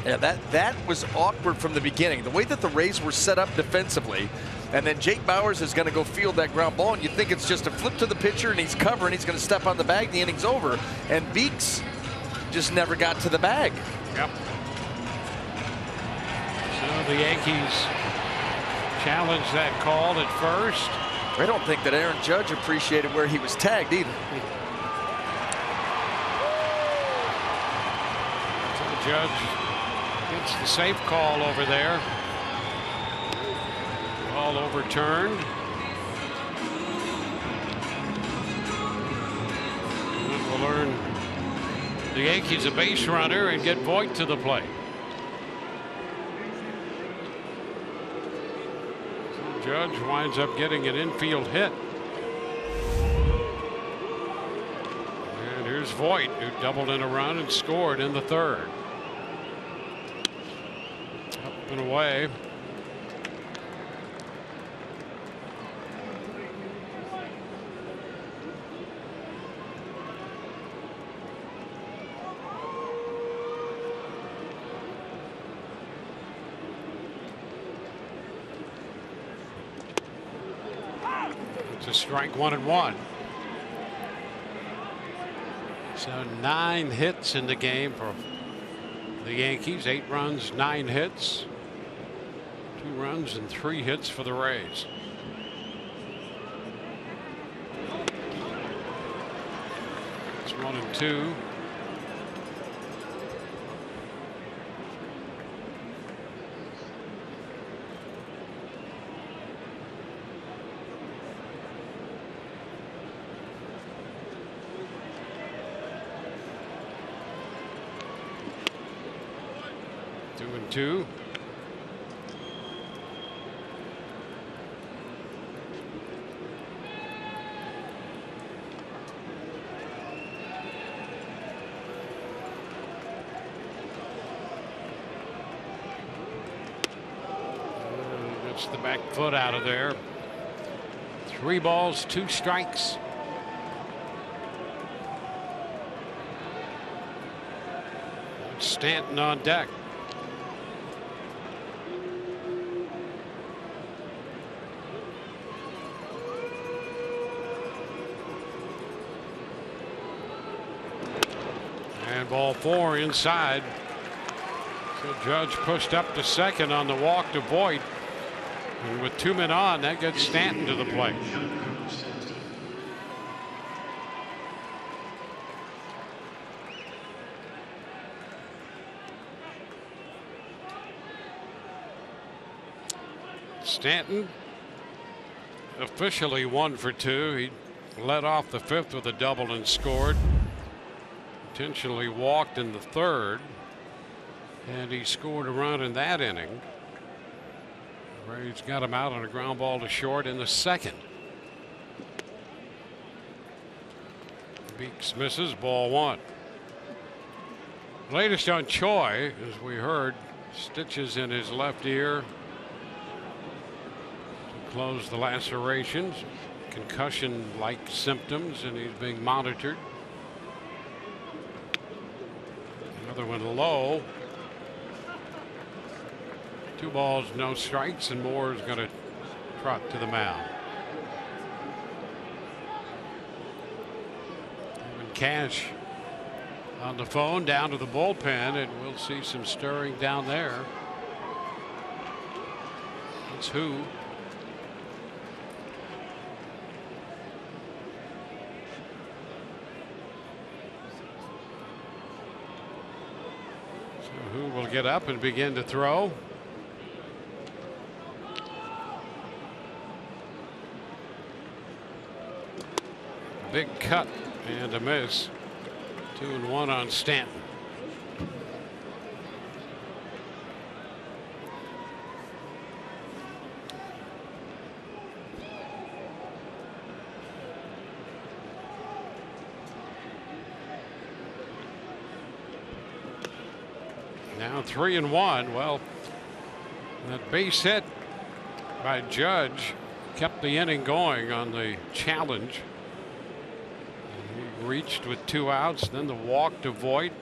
Yeah, that was awkward from the beginning. The way that the Rays were set up defensively, and then Jake Bowers is going to go field that ground ball, and you think it's just a flip to the pitcher, and he's covering, he's going to step on the bag, the inning's over, and Beeks just never got to the bag. Yep. So the Yankees challenged that call at first. I don't think that Aaron Judge appreciated where he was tagged either. So the Judge gets the safe call over there. Ball overturned. And we'll earn the Yankees a base runner and get Voit to the plate. Judge winds up getting an infield hit. And here's Voit, who doubled in a run and scored in the third. Up and away. It's a strike, 1-1. So 9 hits in the game for the Yankees. 8 runs, 9 hits. 2 runs and 3 hits for the Rays. It's 1-2. Two. Gets the back foot out of there. 3 balls, 2 strikes. Stanton on deck. Ball 4 inside. So Judge pushed up to second on the walk to Voit. And with 2 men on, that gets Stanton to the plate. Stanton officially 1 for 2. He led off the 5th with a double and scored. Intentionally walked in the 3rd, and he scored a run in that inning. Rays got him out on a ground ball to short in the 2nd. Beeks misses, ball 1. Latest on Choi, as we heard, stitches in his left ear to close the lacerations, concussion-like symptoms, and he's being monitored. Another one low. 2 balls, no strikes, and Moore is going to trot to the mound. And Cash on the phone down to the bullpen, and we'll see some stirring down there. It's who? Who will get up and begin to throw. Big cut and a miss. 2-1 on Stanton. Now 3-1. Well, that base hit by Judge kept the inning going on the challenge. He reached with 2 outs, then the walk to Voit.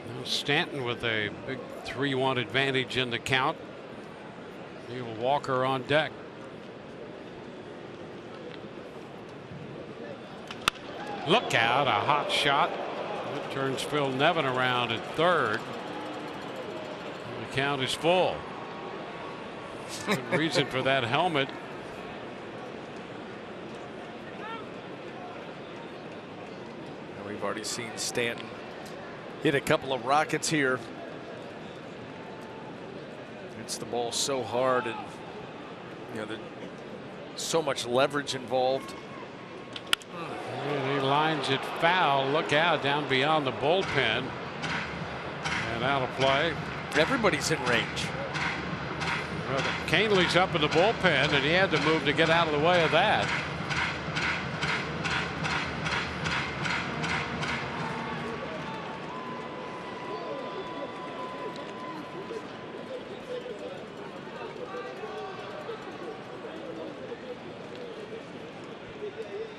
Now Stanton with a big 3-1 advantage in the count. Neil Walker on deck. Look out, a hot shot. It turns Phil Nevin around at 3rd. The count is full. Good reason for that helmet. We've already seen Stanton hit a couple of rockets here. Hits the ball so hard, and there's so much leverage involved. And he lines it foul. Look out, down beyond the bullpen and out of play. Everybody's in range. Well, Canley's up in the bullpen, and he had to move to get out of the way of that.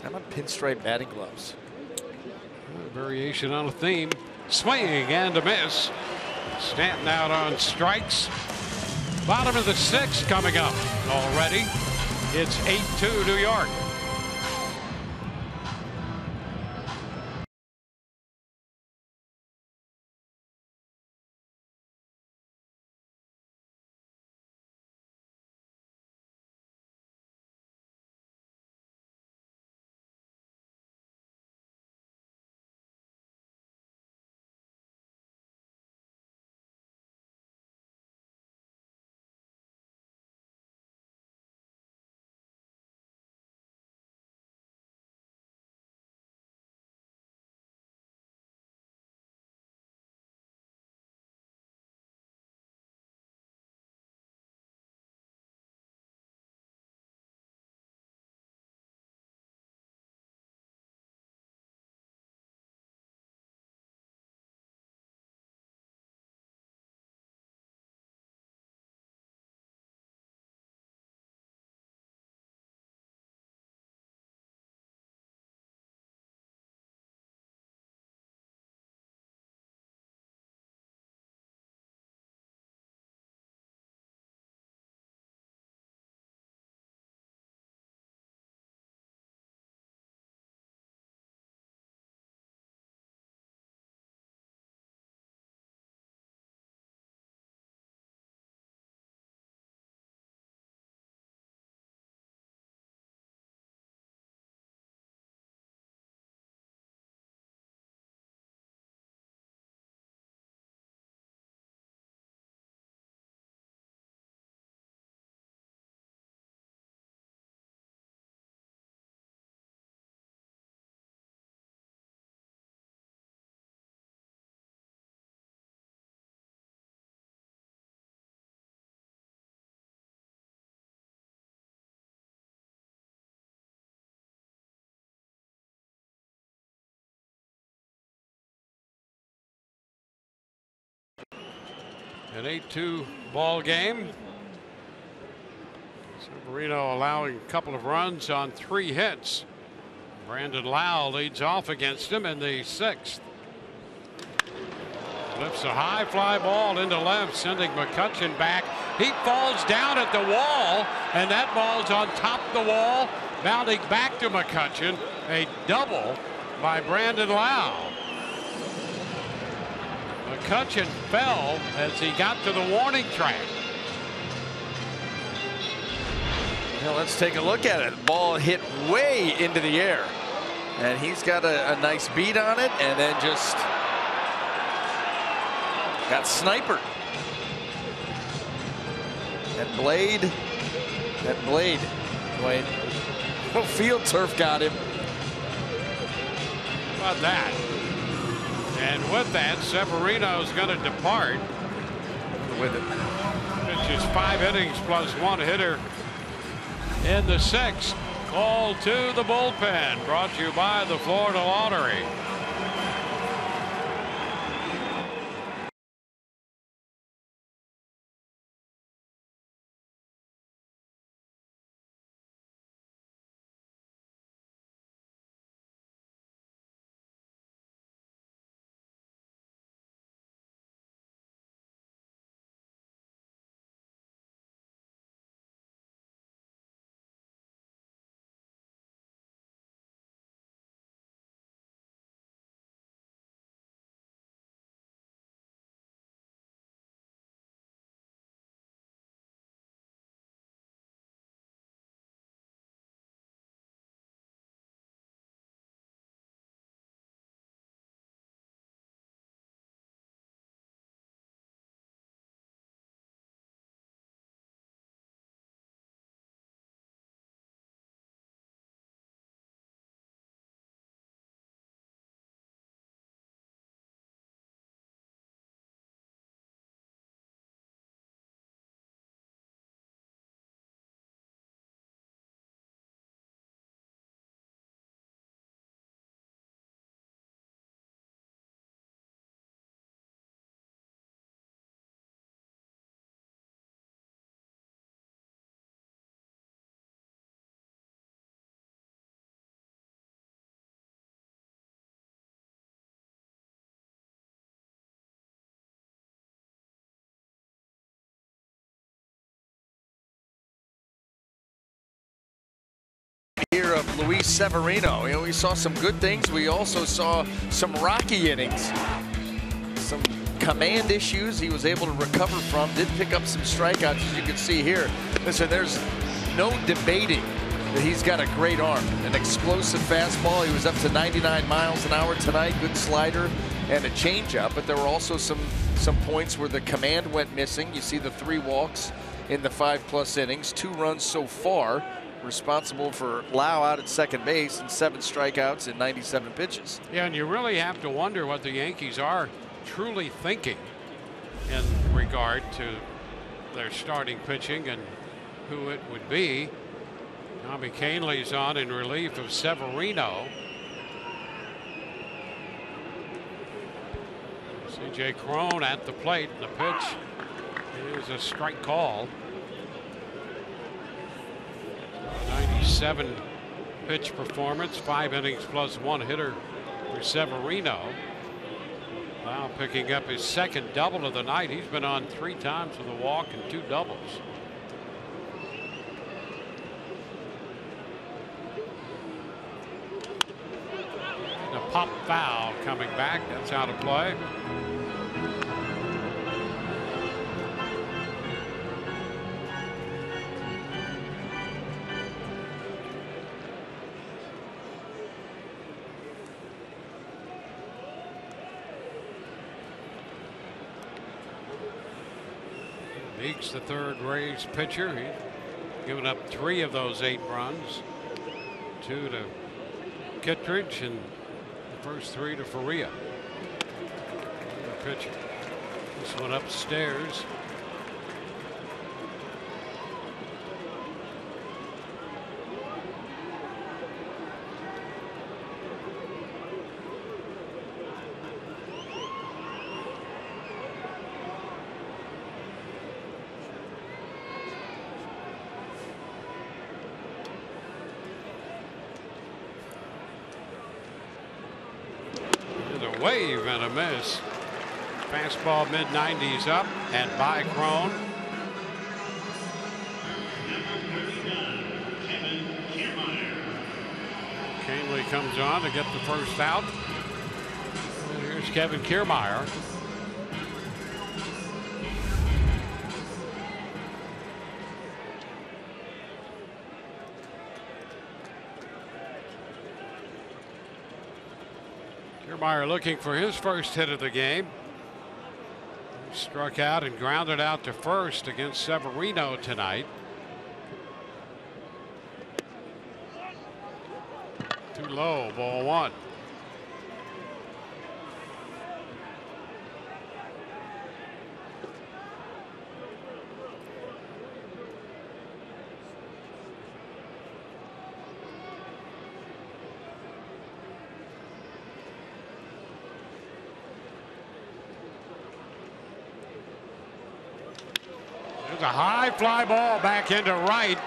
How about pinstripe batting gloves? Variation on a theme. Swing and a miss. Stanton out on strikes. Bottom of the 6th coming up already. It's 8-2 New York. An 8-2 ball game. Severino allowing a couple of runs on 3 hits. Brandon Lau leads off against him in the 6th. Lifts a high fly ball into left, sending McCutchen back. He falls down at the wall, and that ball's on top of the wall, bounding back to McCutchen. A double by Brandon Lau. McCutchen fell as he got to the warning track. Well, let's take a look at it. Ball hit way into the air, and he's got a nice beat on it, and then just got snipered. That blade, Wayne. Oh, field turf got him. How about that? And with that, Severino's going to depart. With it. Pitches 5 innings plus 1 hitter in the 6th. Call to the bullpen, brought to you by the Florida Lottery. Here of Luis Severino. You know, we saw some good things. We also saw some rocky innings. Some command issues he was able to recover from. Did pick up some strikeouts, as you can see here. Listen, there's no debating that he's got a great arm. An explosive fastball. He was up to 99 miles an hour tonight. Good slider and a changeup. But there were also some points where the command went missing. You see the 3 walks in the 5+ innings. 2 runs so far. Responsible for Lau out at second base and 7 strikeouts in 97 pitches. Yeah, and you really have to wonder what the Yankees are truly thinking in regard to their starting pitching and who it would be. Tommy Kahnle's on in relief of Severino. C.J. Cron at the plate. The pitch is a strike call. 97 pitch performance, 5 innings plus 1 hitter for Severino. Now picking up his 2nd double of the night. He's been on 3 times with a walk and 2 doubles. And a pop foul coming back. That's out of play. Meeks, the 3rd Rays pitcher. He's given up 3 of those 8 runs. 2 to Kittredge and the first 3 to Faria. The pitcher. This one upstairs. wave and a miss. Fastball mid-90s up and by Crone. Canely comes on to get the first out. And here's Kevin Kiermaier. Kiermaier looking for his first hit of the game. Struck out and grounded out to first against Severino tonight. Too low, ball one. There's a high fly ball back into right.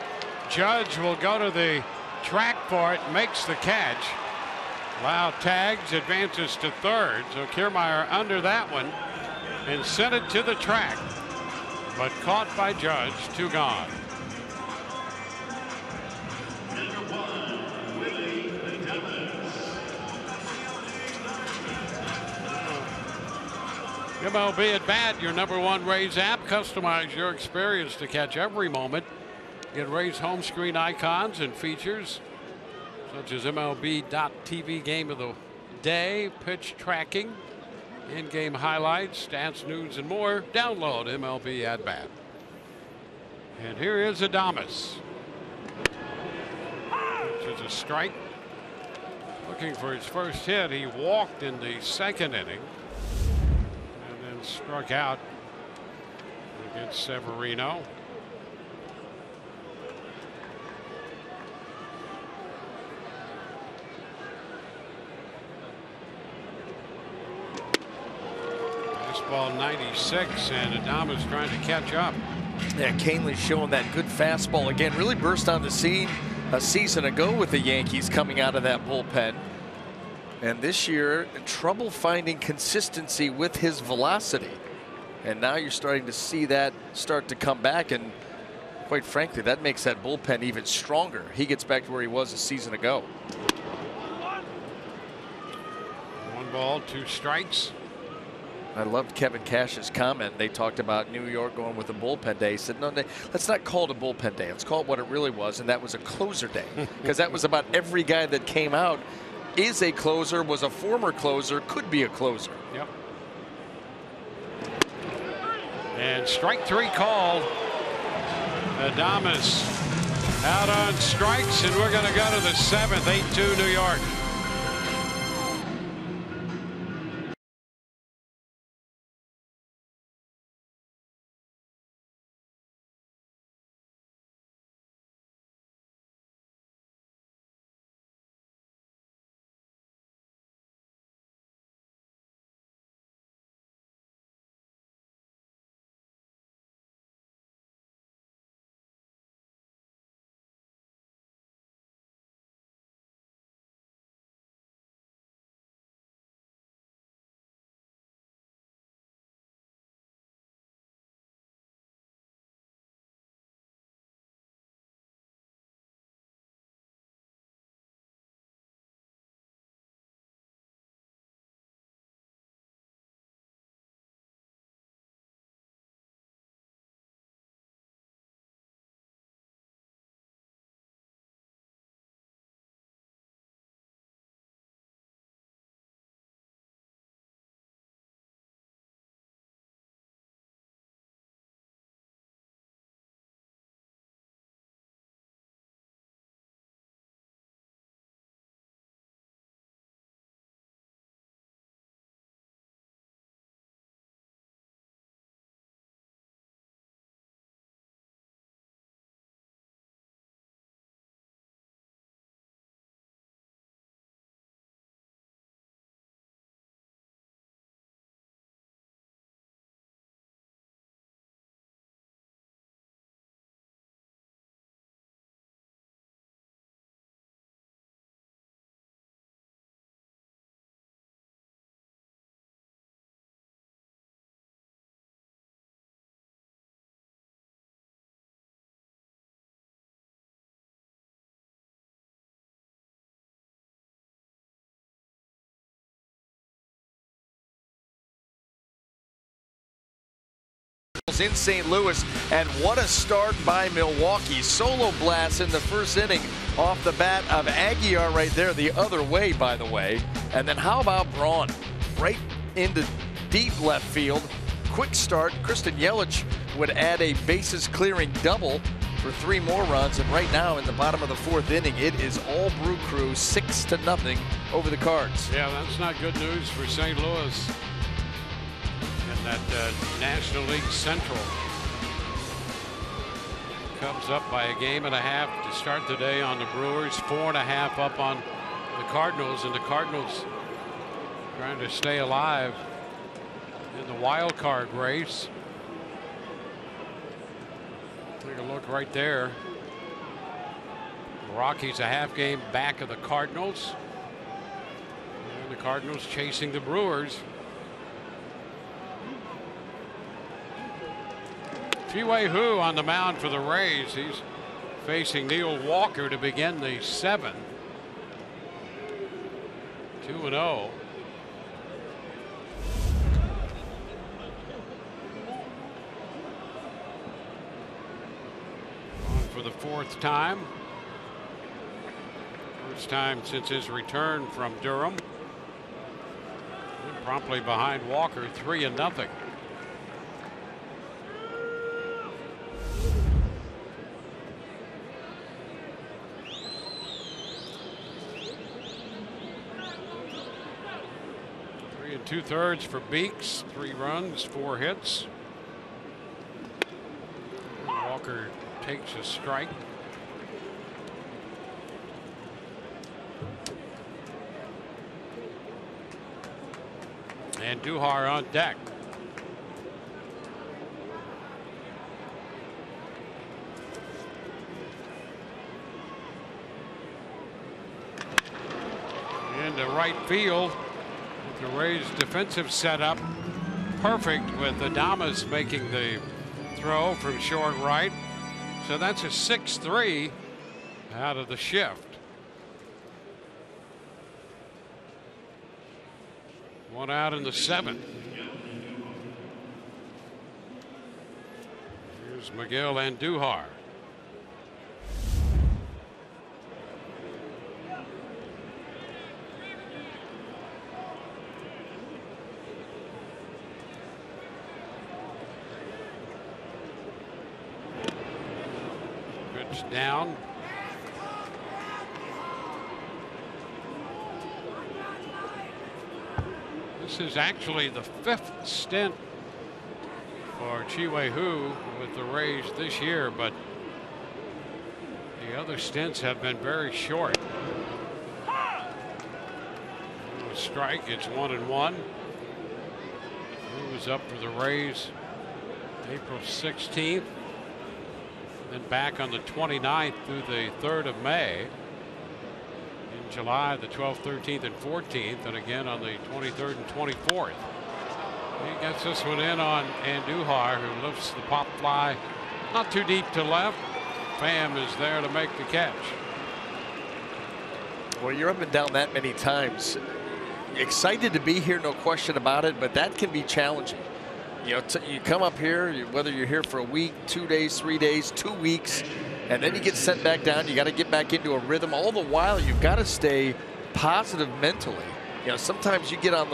Judge will go to the track for it, makes the catch. Lau tags, advances to third. So Kiermaier under that one and sent it to the track, but caught by Judge. Two gone. MLB at Bat, your _1 Rays app. Customize your experience to catch every moment. Get Rays home screen icons and features such as MLB.TV game of the day, pitch tracking, in-game highlights, stats, news, and more. Download MLB at Bat. And here is Adames. Which is a strike. Looking for his first hit. He walked in the second inning. Struck out against Severino. Fastball 96, and Adames trying to catch up. Yeah, Canely showing that good fastball again. Really burst on the scene a season ago with the Yankees coming out of that bullpen. And this year, trouble finding consistency with his velocity. And now you're starting to see that start to come back. And quite frankly, that makes that bullpen even stronger. He gets back to where he was a season ago. 1 ball, 2 strikes. I loved Kevin Cash's comment. They talked about New York going with a bullpen day. He said, no, let's not call it a bullpen day. Let's call it what it really was. And that was a closer day. Because that was about every guy that came out is a closer, was a former closer, could be a closer. Yep. And strike 3 called. Adames out on strikes, and we're going to go to the 7th. 8-2 New York. Cardinals in St. Louis. And what a start by Milwaukee. Solo blast in the first inning off the bat of Aguilar right there, the other way, by the way. And then how about Braun? Right into deep left field. Quick start. Kristen Yelich would add a bases clearing double for 3 more runs. And right now in the bottom of the 4th inning, it is all Brew Crew 6-0 over the Cards. Yeah, that's not good news for St. Louis in that National League Central. Cubs up by a game and a half to start the day on the Brewers, 4.5 up on the Cardinals, and the Cardinals trying to stay alive in the wild card race. Take a look right there. The Rockies a half game back of the Cardinals. And the Cardinals chasing the Brewers. Ji-Wei Hu on the mound for the Rays. He's facing Neil Walker to begin the 7th. 2-0. For the 4th time. First time since his return from Durham. And promptly behind Walker, 3-0. Three and 2/3 for Beeks, 3 runs, 4 hits. Walker takes a strike. And Duhar on deck. Into right field with the Rays defensive setup. Perfect with Adames making the throw from short right. So that's a 6-3 out of the shift. 1 out in the 7th. Here's McGill and Duhar. Down. This is actually the 5th stint for Ji-Wei Hu with the Rays this year, but the other stints have been very short. A strike, it's 1-1. Hu was up for the Rays April 16th. Then back on the 29th through the 3rd of May. In July, the 12th, 13th, and 14th, and again on the 23rd and 24th. He gets this one in on Andujar, who lifts the pop fly not too deep to left. Pham is there to make the catch. Well, you're up and down that many times. Excited to be here, no question about it, but that can be challenging. You know, you come up here, whether you're here for a week, 2 days, 3 days, 2 weeks, and then you get sent back down. You got to get back into a rhythm. All the while, you've got to stay positive mentally. You know, sometimes you get on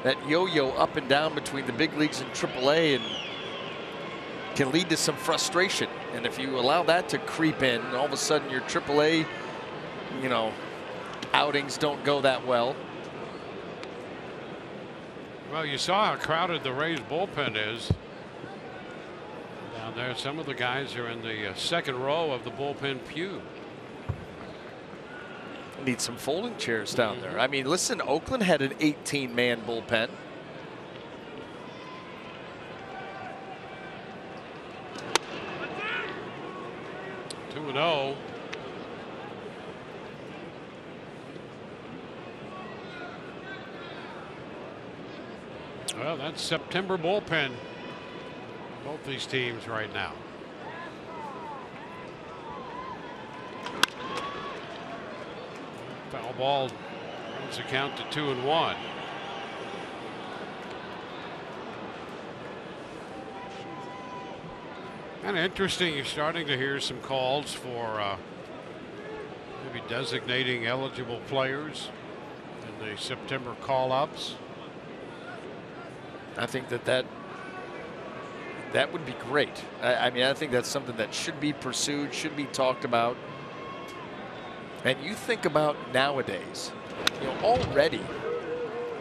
that yo-yo up and down between the big leagues and AAA, and can lead to some frustration. And if you allow that to creep in, all of a sudden your AAA, you know, outings don't go that well. Well, you saw how crowded the Rays bullpen is down there. Some of the guys are in the 2nd row of the bullpen pew. Need some folding chairs down there. I mean, listen, Oakland had an 18-man bullpen. Two 2-0. Well, that's September bullpen. Both these teams right now. Foul ball brings the count to 2-1. And interesting, you're starting to hear some calls for maybe designating eligible players in the September call-ups. I think that would be great. I mean, I think that's something that should be pursued, should be talked about. And you think about nowadays, you know, already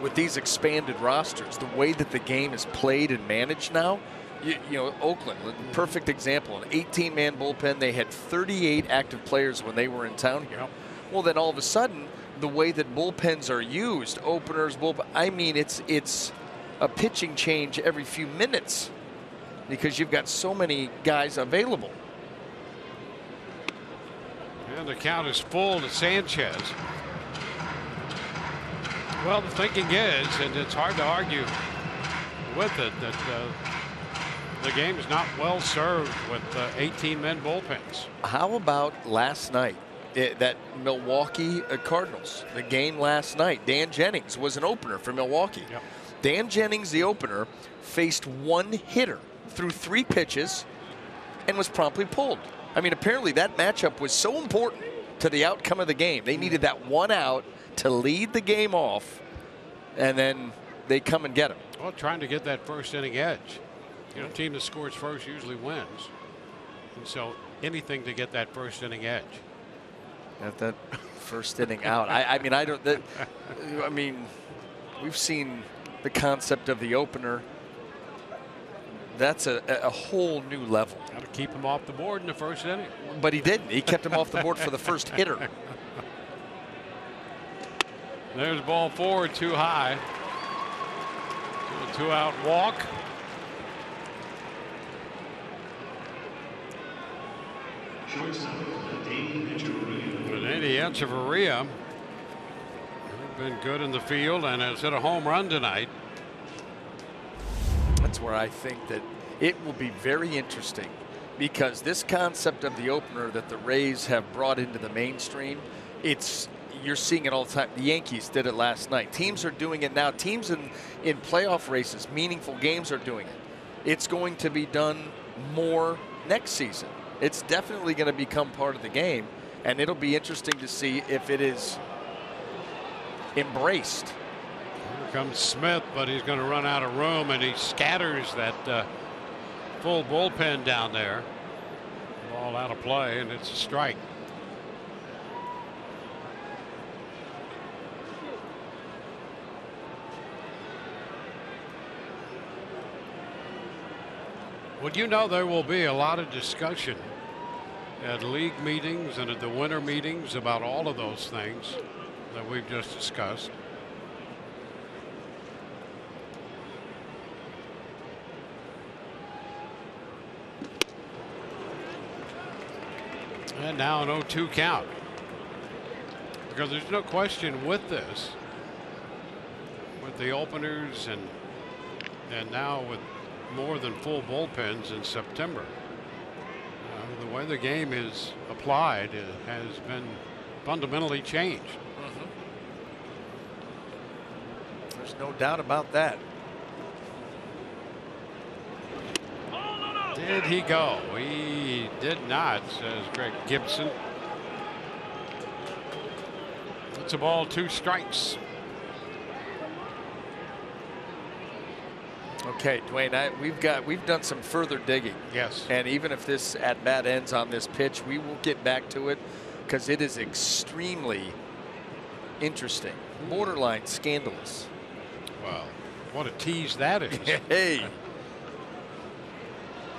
with these expanded rosters, the way that the game is played and managed now, you know, Oakland, perfect example, an 18-man bullpen. They had 38 active players when they were in town here. Yep. Well, then all of a sudden, the way that bullpens are used, openers, bullpen, I mean, it's a pitching change every few minutes because you've got so many guys available. And the count is full to Sanchez. Well, the thinking is, and it's hard to argue with it, that the game is not well served with 18-men bullpens. How about last night? That Milwaukee Cardinals, the game last night. Dan Jennings was an opener for Milwaukee. Yep. Dan Jennings, the opener, faced one hitter through 3 pitches and was promptly pulled. I mean, apparently that matchup was so important to the outcome of the game. They needed that one out to lead the game off, and then they come and get him. Well, trying to get that first inning edge. You know, a team that scores first usually wins. And so anything to get that first inning edge. At that first inning out. I mean, I don't. I mean, we've seen the concept of the opener. That's a whole new level. Got to keep him off the board in the first inning. But he didn't. He kept him off the board for the first hitter. There's ball 4, too high. So a 2-out walk. With Andy Echeverria, been good in the field and has hit a home run tonight. That's where I think that it will be very interesting, because this concept of the opener that the Rays have brought into the mainstream, you're seeing it all the time. The Yankees did it last night. Teams are doing it now. Teams in playoff races, meaningful games, are doing it. It's going to be done more next season. It's definitely going to become part of the game, and it'll be interesting to see if it is embraced. Here comes Smith, but he's going to run out of room, and he scatters that full bullpen down there. Ball out of play, and it's a strike. Well, you know, there will be a lot of discussion at league meetings and at the winter meetings about all of those things that we've just discussed. And now an 0-2 count. Because there's no question with this, with the openers and now with more than full bullpens in September. The way the game is applied has been fundamentally changed. There's no doubt about that. Did he go? He did not, says Greg Gibson. It's a ball, 2 strikes. Okay, Dwayne, we've done some further digging. Yes. And even if this at bat ends on this pitch, we will get back to it, because it is extremely interesting, borderline scandalous. Wow, what a tease that is. Hey.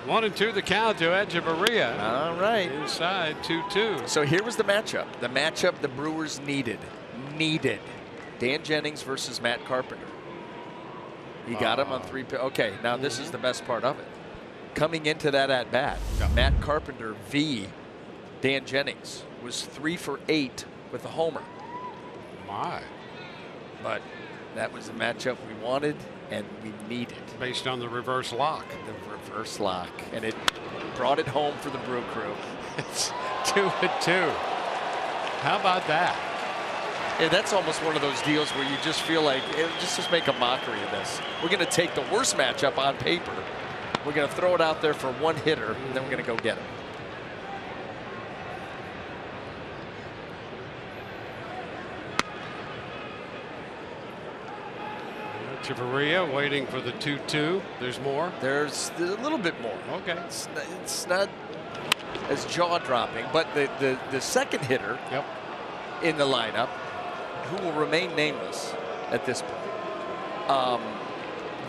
1-2 the count to Echeverria. All right. Inside 2-2. So here was the matchup. The matchup the Brewers needed. Dan Jennings versus Matt Carpenter. He got him on 3. Okay, now this is the best part of it. Coming into that at bat, Matt Carpenter v. Dan Jennings was 3 for 8 with a homer. My. But that was the matchup we wanted and we needed. Based on the reverse lock. The reverse lock. And it brought it home for the Brew Crew. It's 2-2. How about that? Yeah, that's almost one of those deals where you just feel like, just make a mockery of this. We're going to take the worst matchup on paper We're going to throw it out there for one hitter, and then we're going to go get it. Chavarria waiting for the 2-2. There's more. There's a little bit more. Okay. It's not as jaw-dropping, but the second hitter in the lineup, who will remain nameless at this point,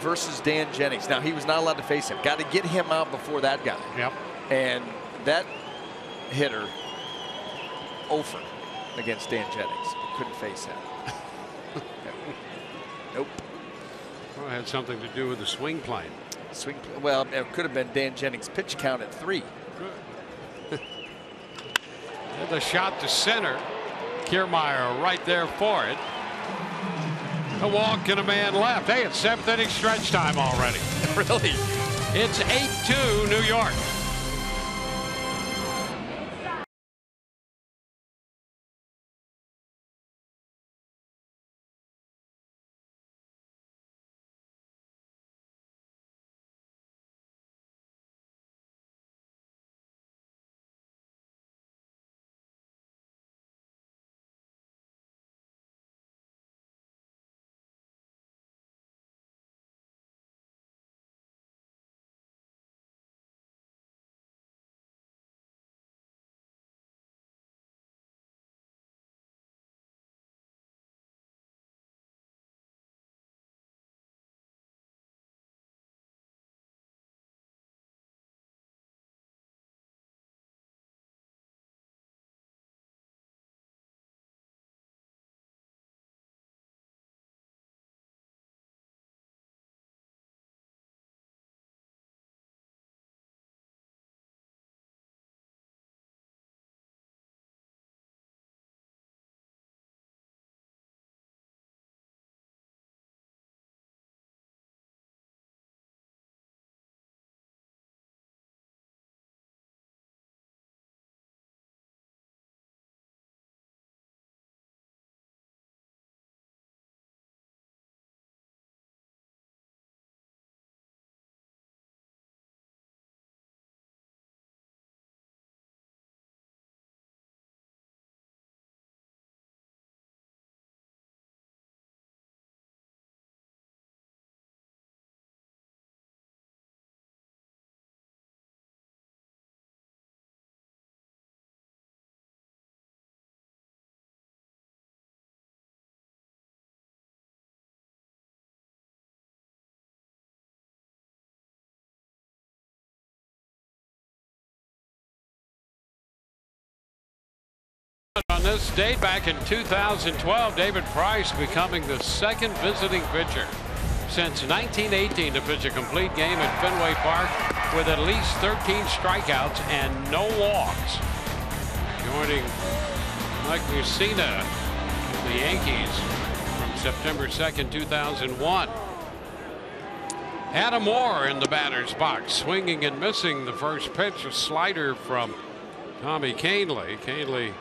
versus Dan Jennings. Now, he was not allowed to face him. Got to get him out before that guy. Yep. And that hitter, over against Dan Jennings. Couldn't face him. Nope. Well, it had something to do with the swing plane. Well, it could have been Dan Jennings' pitch count at 3. Good. And the shot to center. Kiermaier right there for it. A walk and a man left. Hey, it's 7th inning stretch time already. Really? It's 8-2 New York. On this date back in 2012, David Price becoming the second visiting pitcher since 1918 to pitch a complete game at Fenway Park with at least 13 strikeouts and no walks. Joining Mike Mussina, the Yankees, from September 2nd, 2001. Adam Moore in the batter's box, swinging and missing the first pitch, a slider from Tommy Kahnle. Kahnle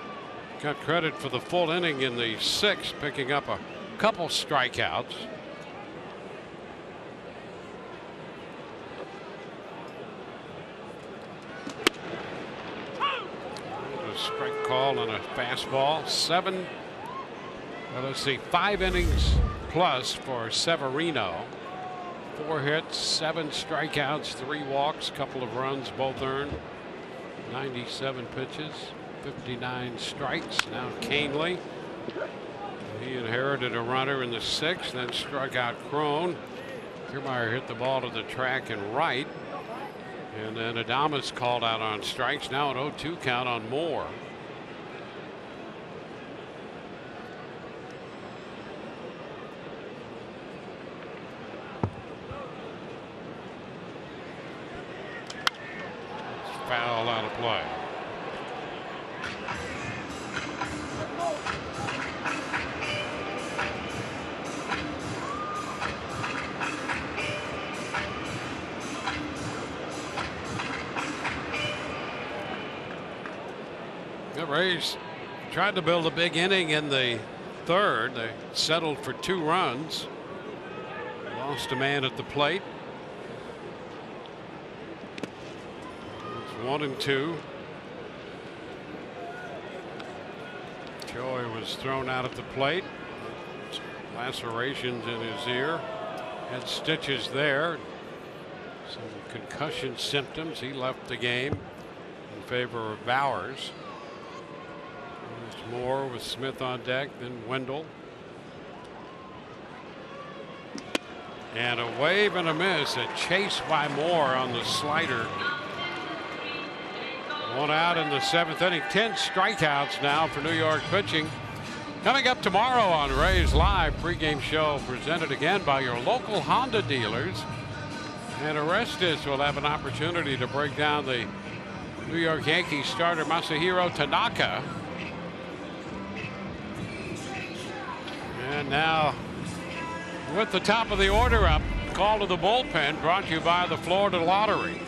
got credit for the full inning in the 6th, picking up a couple strikeouts. A strike call on a fastball. 5 innings plus for Severino. 4 hits, 7 strikeouts, 3 walks, couple of runs, both earned. 97 pitches. 59 strikes. Now Kahnle. He inherited a runner in the 6th, then struck out Crone. Kiermaier hit the ball to the track and right. And then Adames called out on strikes. Now an 0-2 count on Moore. It's foul out of play. The Rays tried to build a big inning in the 3rd. They settled for 2 runs. Lost a man at the plate. 1-2. Joey was thrown out at the plate. Lacerations in his ear. Had stitches there. Some concussion symptoms. He left the game in favor of Bowers. There's Moore with Smith on deck, then Wendell. And a wave and a miss. A chase by Moore on the slider. One out in the 7th inning. 10 strikeouts now for New York pitching. Coming up tomorrow on Rays Live, pregame show presented again by your local Honda dealers. And Orestes will have an opportunity to break down the New York Yankees starter Masahiro Tanaka. And now, with the top of the order up, call to the bullpen brought to you by the Florida Lottery.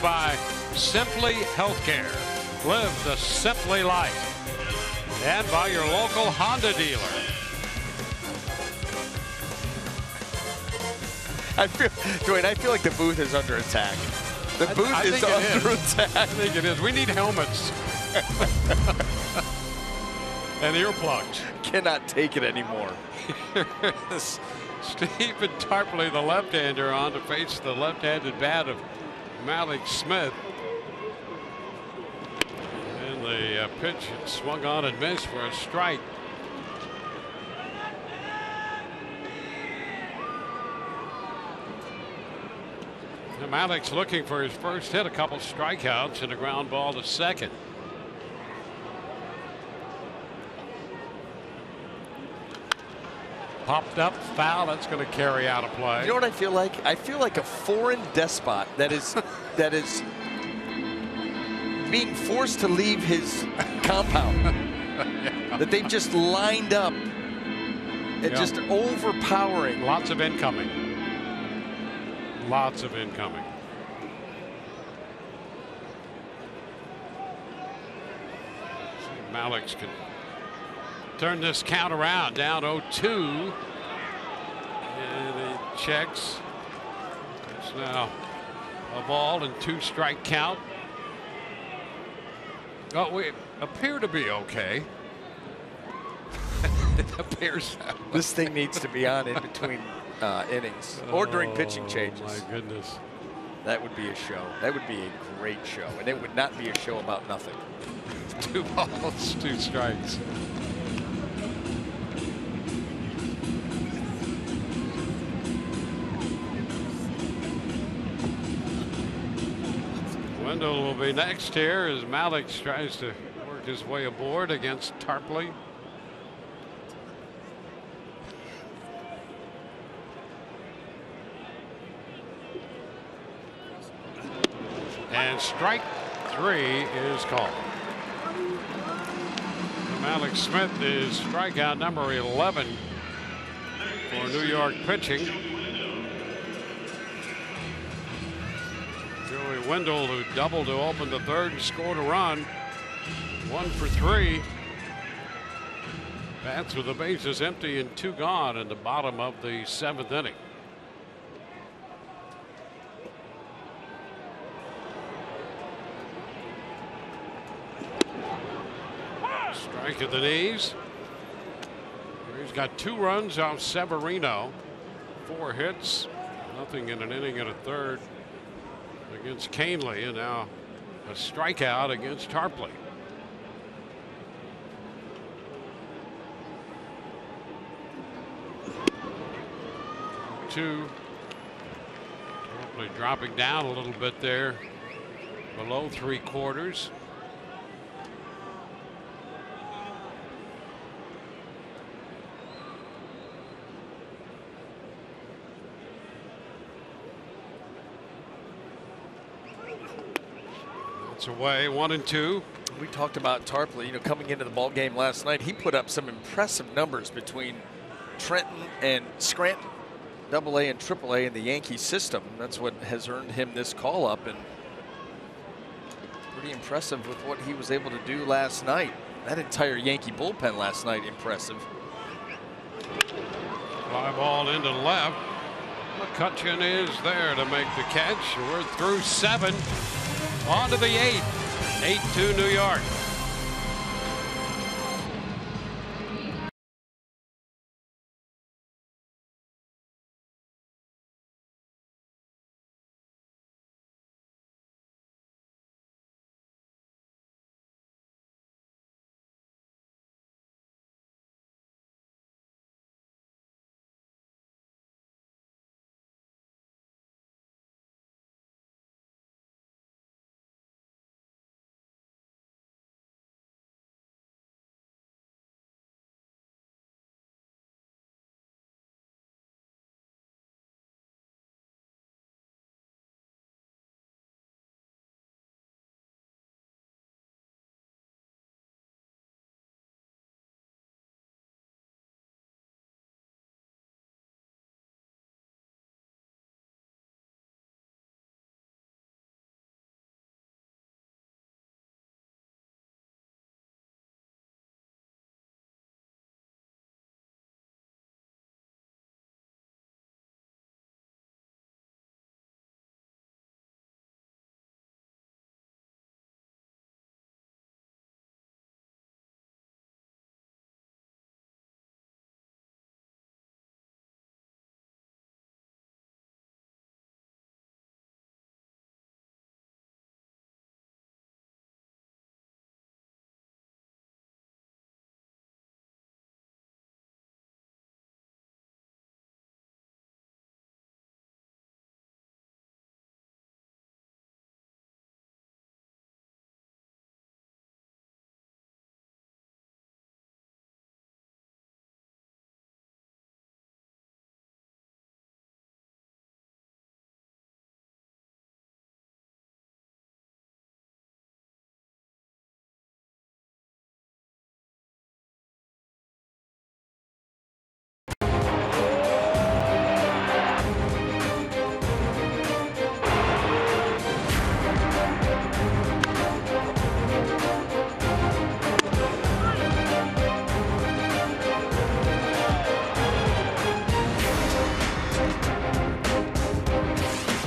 By Simply Healthcare. Live the Simply life. And by your local Honda dealer. Dwayne, I feel like the booth is under attack. The booth is under attack. I think it is. We need helmets. And earplugs. Cannot take it anymore. Stephen Tarpley, the left-hander, on to face the left-handed bat of Malik Smith. And the pitch swung on and missed for a strike. And Malik's looking for his first hit, a couple strikeouts and a ground ball to second. Popped up, foul. That's going to carry out a play. You know what I feel like? I feel like a foreign despot that is being forced to leave his compound. Yeah. That they've just lined up and just overpowering. Lots of incoming. Lots of incoming. Malik's can turn this count around, down 0-2. And he checks. It's now a ball and 2-strike count. Oh, we appear to be okay. It appears that way. This thing needs to be on in between innings or during pitching changes. Oh, my goodness. That would be a show. That would be a great show. And it would not be a show about nothing. 2 balls, 2 strikes. Wendell will be next here as Malik tries to work his way aboard against Tarpley. And strike 3 is called. Alex Smith is strikeout number 11 for New York pitching. Joey Wendell, who doubled to open the third and scored a run. 1 for 3. Bats with the bases empty and 2 gone in the bottom of the 7th inning. Strike at the knees. He's got 2 runs off Severino. 4 hits. Nothing in an inning and a third against Canely, and now a strikeout against Tarpley. Tarpley dropping down a little bit there, below 3/4. Away, 1-2. We talked about Tarpley, you know, coming into the ball game last night. He put up some impressive numbers between Trenton and Scranton, AA and AAA in the Yankee system. That's what has earned him this call up, and pretty impressive with what he was able to do last night. That entire Yankee bullpen last night, impressive. Fly ball into left. McCutcheon is there to make the catch. We're through 7. On to the 8th. 8-2 New York.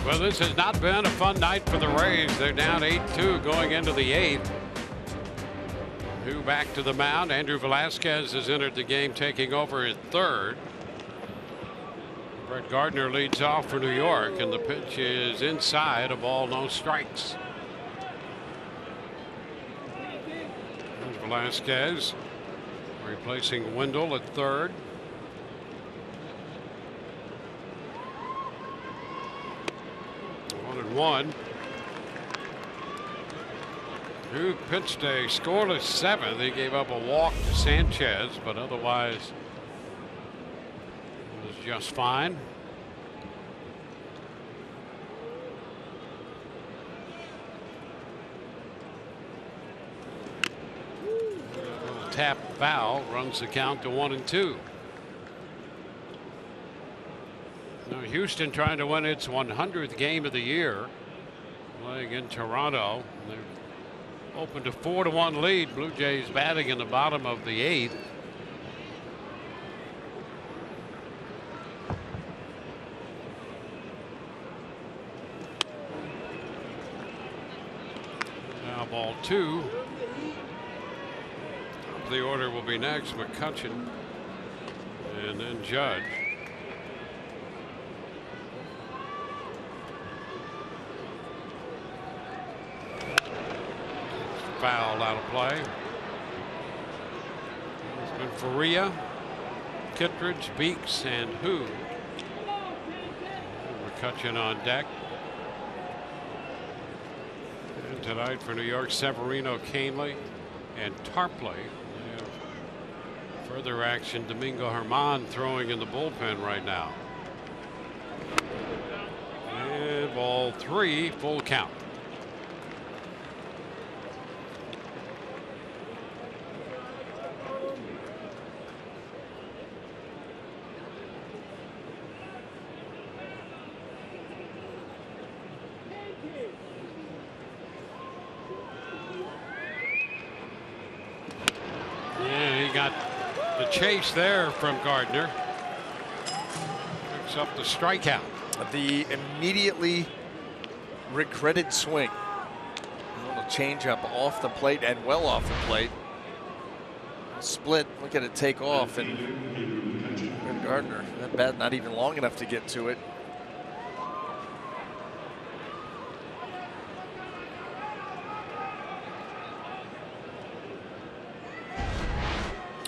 Well, this has not been a fun night for the Rays. They're down 8-2 going into the 8th. Who back to the mound? Andrew Velasquez has entered the game, taking over at third. Brett Gardner leads off for New York, and the pitch is inside, a ball, no strikes. There's Velasquez replacing Wendell at third. One. Who pitched a scoreless 7th. He gave up a walk to Sanchez, but otherwise was just fine. tap foul runs the count to 1-2. Now Houston trying to win its 100th game of the year, playing in Toronto. They've opened a 4-1 lead. Blue Jays batting in the bottom of the 8th. Now ball 2. The order will be next, McCutchen and then Judge. Foul out of play. It's been Faria, Kittredge, Beeks, and Hu. McCutchen on deck. And tonight for New York, Severino, Canely, and Tarpley. Further action, Domingo Germán throwing in the bullpen right now. And ball 3, full count. And he got the chase there from Gardner. Picks up the strikeout. The immediately regretted swing. A little changeup off the plate and well off the plate. Split. Look at it take off, and Gardner, that bat not even long enough to get to it.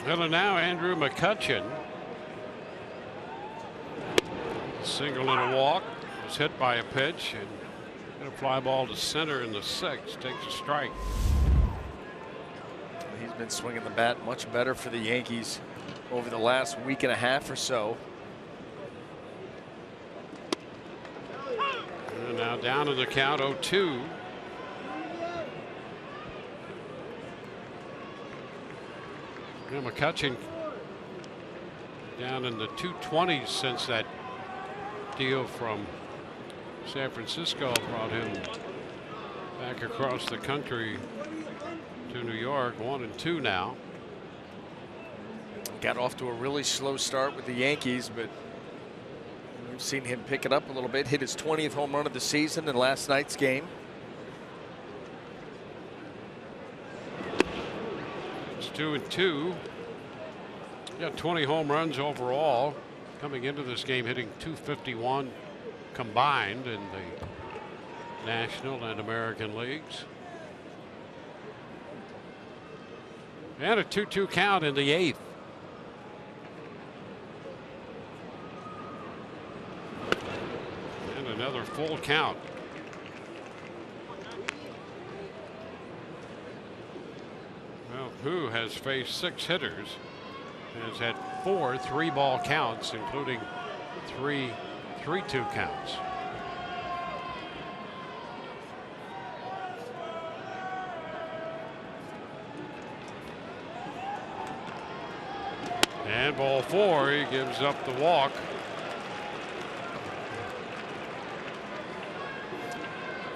Well, and now Andrew McCutchen. Single and a walk. Was hit by a pitch and a fly ball to center in the 6th. Takes a strike. He's been swinging the bat much better for the Yankees over the last week and a half or so. And now down in the count, 0-2. And McCutchen down in the 220s since that deal from San Francisco brought him back across the country to New York. 1-2 now. Got off to a really slow start with the Yankees, but we've seen him pick it up a little bit. Hit his 20th home run of the season in last night's game. It's 2-2. Got 20 home runs overall. Coming into this game hitting .251 combined in the National and American leagues. And a 2-2 count in the 8th. And another full count. Well, Hu has faced 6 hitters. Has had 4 3-ball counts, including 3 3-2 counts. And ball 4, he gives up the walk.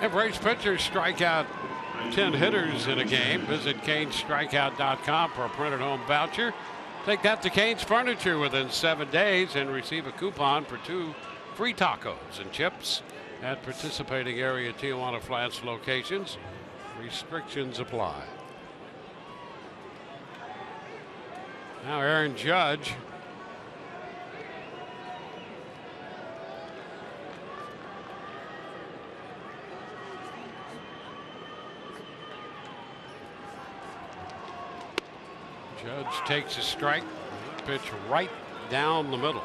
Average pitchers strike out 10 hitters in a game. Visit CanesStrikeout.com for a printed home voucher. Take that to Canes Furniture within 7 days and receive a coupon for 2 free tacos and chips at participating area Tijuana Flats locations. Restrictions apply. Now Aaron Judge. Judge takes a strike. Pitch right down the middle.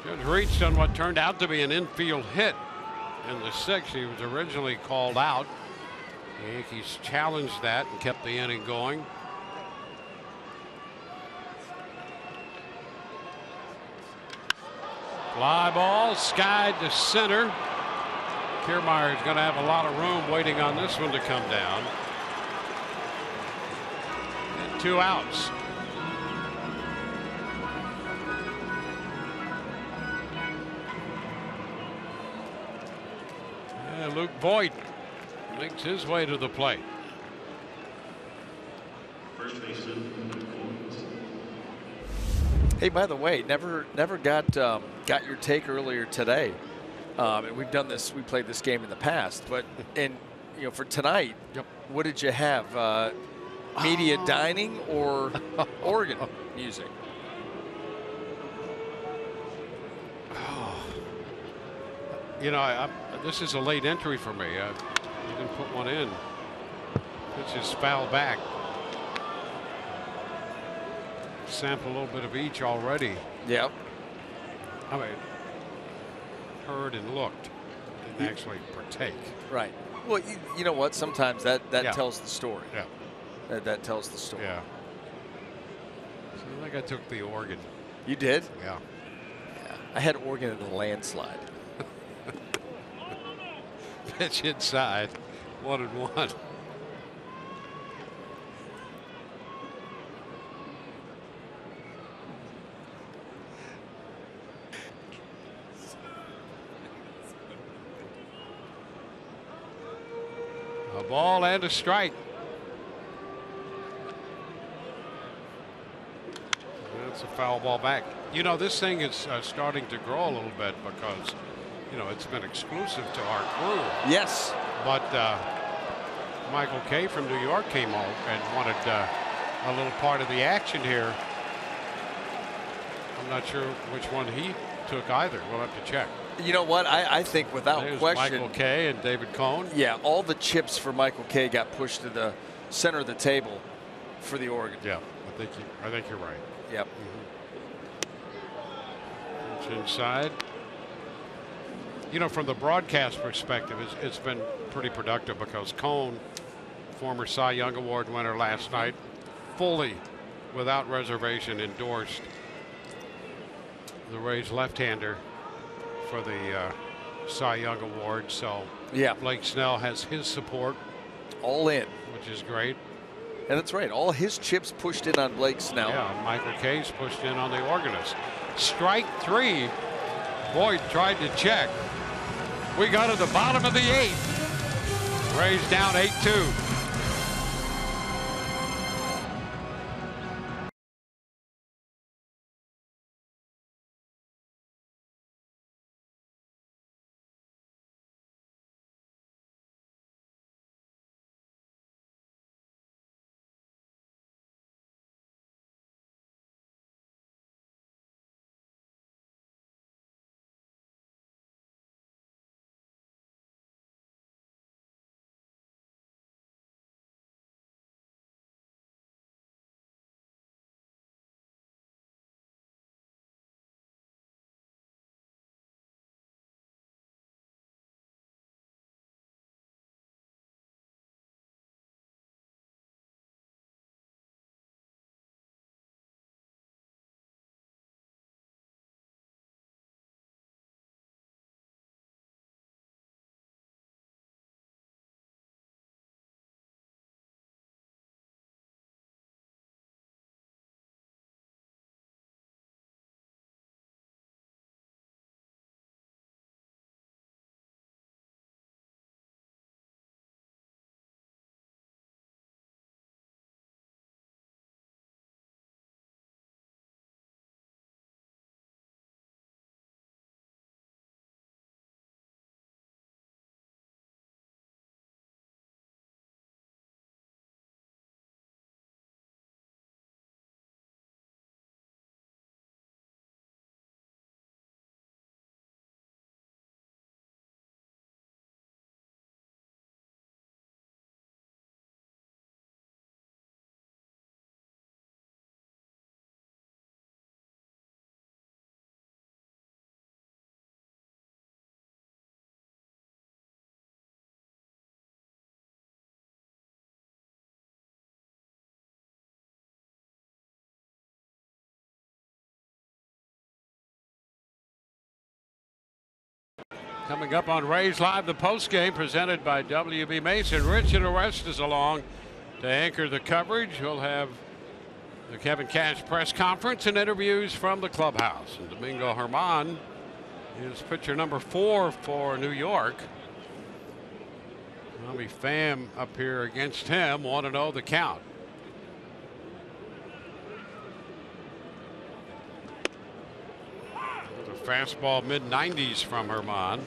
Judge reached on what turned out to be an infield hit in the 6th. He was originally called out. The Yankees challenged that and kept the inning going. Fly ball skied to center. Kiermaier's going to have a lot of room waiting on this one to come down. 2 outs. And Luke Voigt makes his way to the plate. Hey, by the way, never got your take earlier today. And we've done this. We played this game in the past, but for tonight, yep. What did you have? Media dining or organ music? This is a late entry for me. I didn't put one in. Pitch is foul back. Sample a little bit of each already. Yep. I mean, heard and looked. Didn't actually partake. Right. Well, you know what? Sometimes that yeah. tells the story. Yeah. That tells the story. Yeah. So I think I took the organ. You did? Yeah. I had organ in a landslide. Pitch inside. 1-1. A ball and a strike. That's a foul ball back. This thing is starting to grow a little bit because, it's been exclusive to our crew. Yes. But Michael Kay from New York came out and wanted a little part of the action here. I'm not sure which one he took either. We'll have to check. You know what? I think without There's question. Michael Kay and David Cohn. Yeah, all the chips for Michael Kay got pushed to the center of the table for the organ. Yeah, I think you're right. Yep. It's inside. From the broadcast perspective, it's been pretty productive because Cohn, former Cy Young Award winner last night, fully, without reservation, endorsed the Rays left-hander for the Cy Young Award. So yeah, Blake Snell has his support. All in. Which is great. And that's right. All his chips pushed in on Blake Snell. Yeah, Michael Kay's pushed in on the organist. Strike 3. Boyd tried to check. We got to the bottom of the 8th. Rays down 8-2. Coming up on Rays Live, the postgame presented by WB Mason. Rich and Orestes along to anchor the coverage. We'll have The Kevin Cash press conference and interviews from the clubhouse. And Domingo Germán is pitcher number 4 for New York. Tommy Pham up here against him. 1-0 the count. The fastball mid-90s from Germán.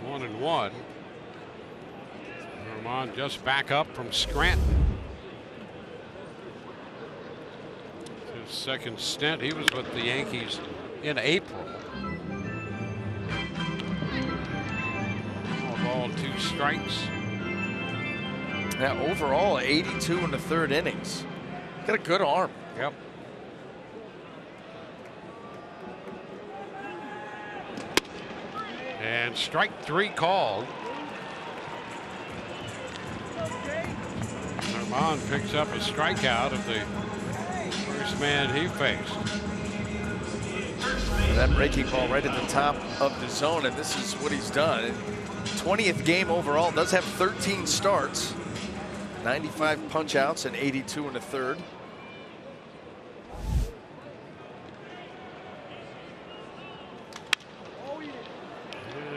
1-1. Germán just back up from Scranton. His second stint, he was with the Yankees in April. 2 strikes. Yeah, overall 82 in the 3rd innings. Got a good arm. Yep. And strike 3 called. Germán picks up a strikeout of the first man he faced. That breaking ball right at the top of the zone, and this is what he's done. 20th game overall, does have 13 starts, 95 punch outs and 82 in the 3rd.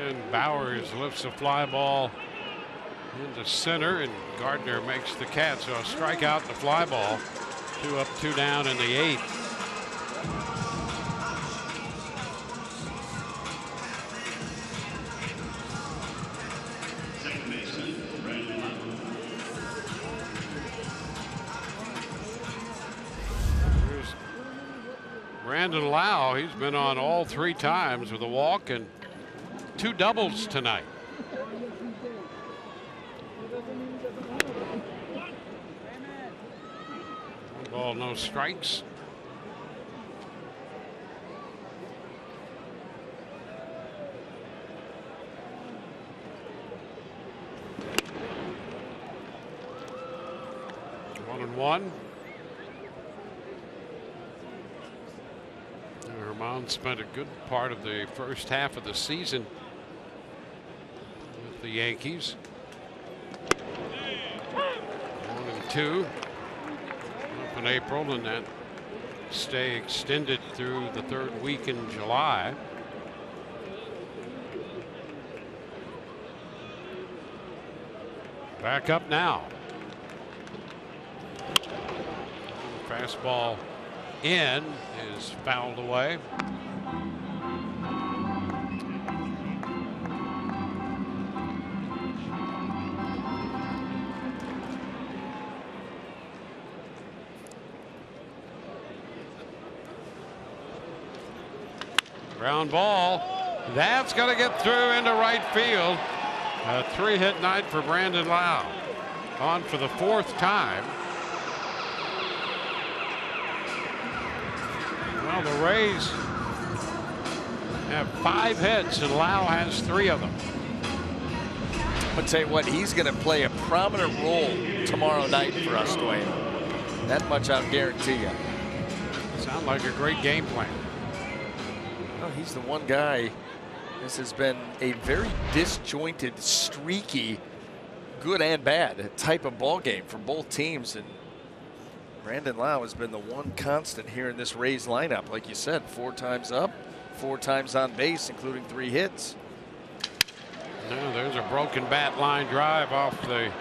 And Bowers lifts a fly ball into center, and Gardner makes the catch. So a strikeout and a fly ball. 2 up, 2 down in the 8th. Brandon Lau, he's been on all 3 times with a walk and 2 doubles tonight. One ball, no strikes. One and one. Germán spent a good part of the first half of the season with the Yankees. 1-2 up in April, and that stay extended through the 3rd week in July. Back up now. Fastball in is fouled away. Ground ball. That's going to get through into right field. A 3-hit night for Brandon Lau. On for the 4th time. Well, the Rays have 5 hits, and Lau has 3 of them. I'll tell you what, he's going to play a prominent role tomorrow night for us, Dwayne. That much I'll guarantee you. Sound like a great game plan. Oh, he's the one guy. This has been a very disjointed, streaky, good and bad type of ball game for both teams, and Brandon Lau has been the one constant here in this Rays lineup. Like you said, 4 times up, 4 times on base, including 3 hits. Now there's a broken bat line drive off the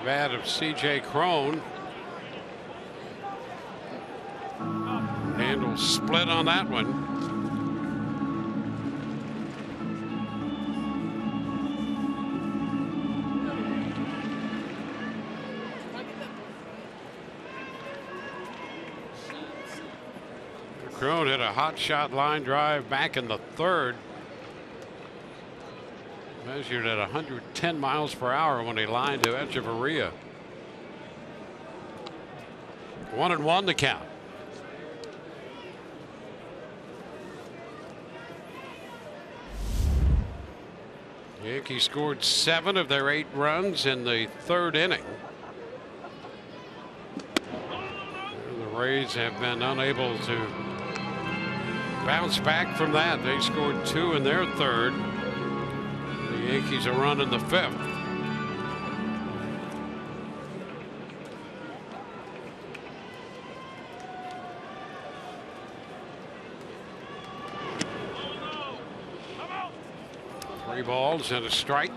bat of C.J. Cron. Handle split on that one. Cron hit a hot shot line drive back in the 3rd. Measured at 110 miles per hour when he lined to Echeverria. 1-1 the count. The Yankees scored 7 of their 8 runs in the 3rd inning. The Rays have been unable to bounce back from that. They scored 2 in their 3rd. The Yankees a run in the 5th. balls and a strike.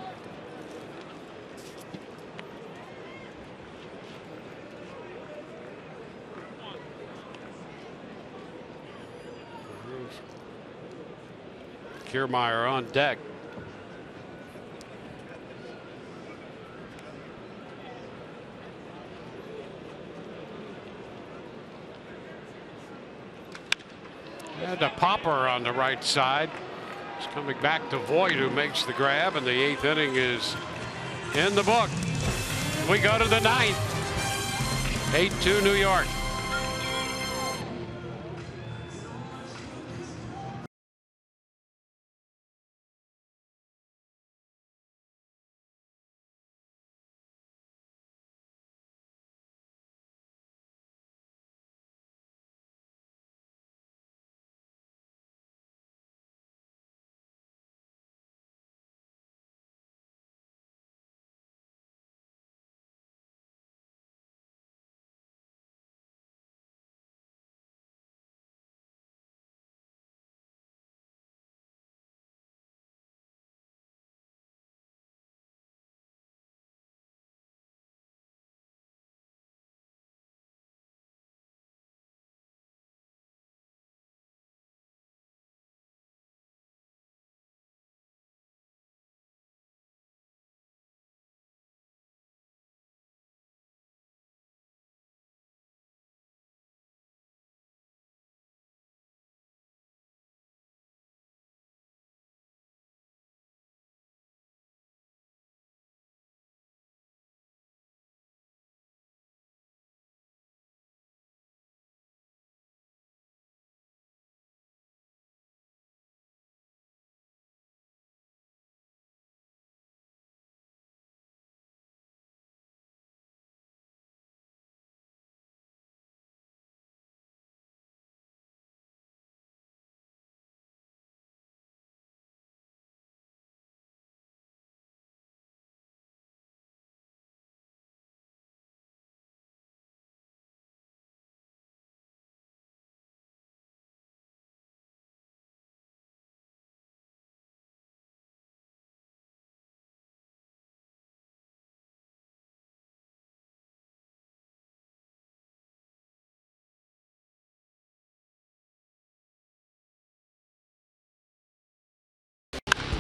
Kiermaier on deck. And a popper on the right side. It's coming back to Voigt, who makes the grab, and the 8th inning is in the book. We go to the 9th. 8-2 New York.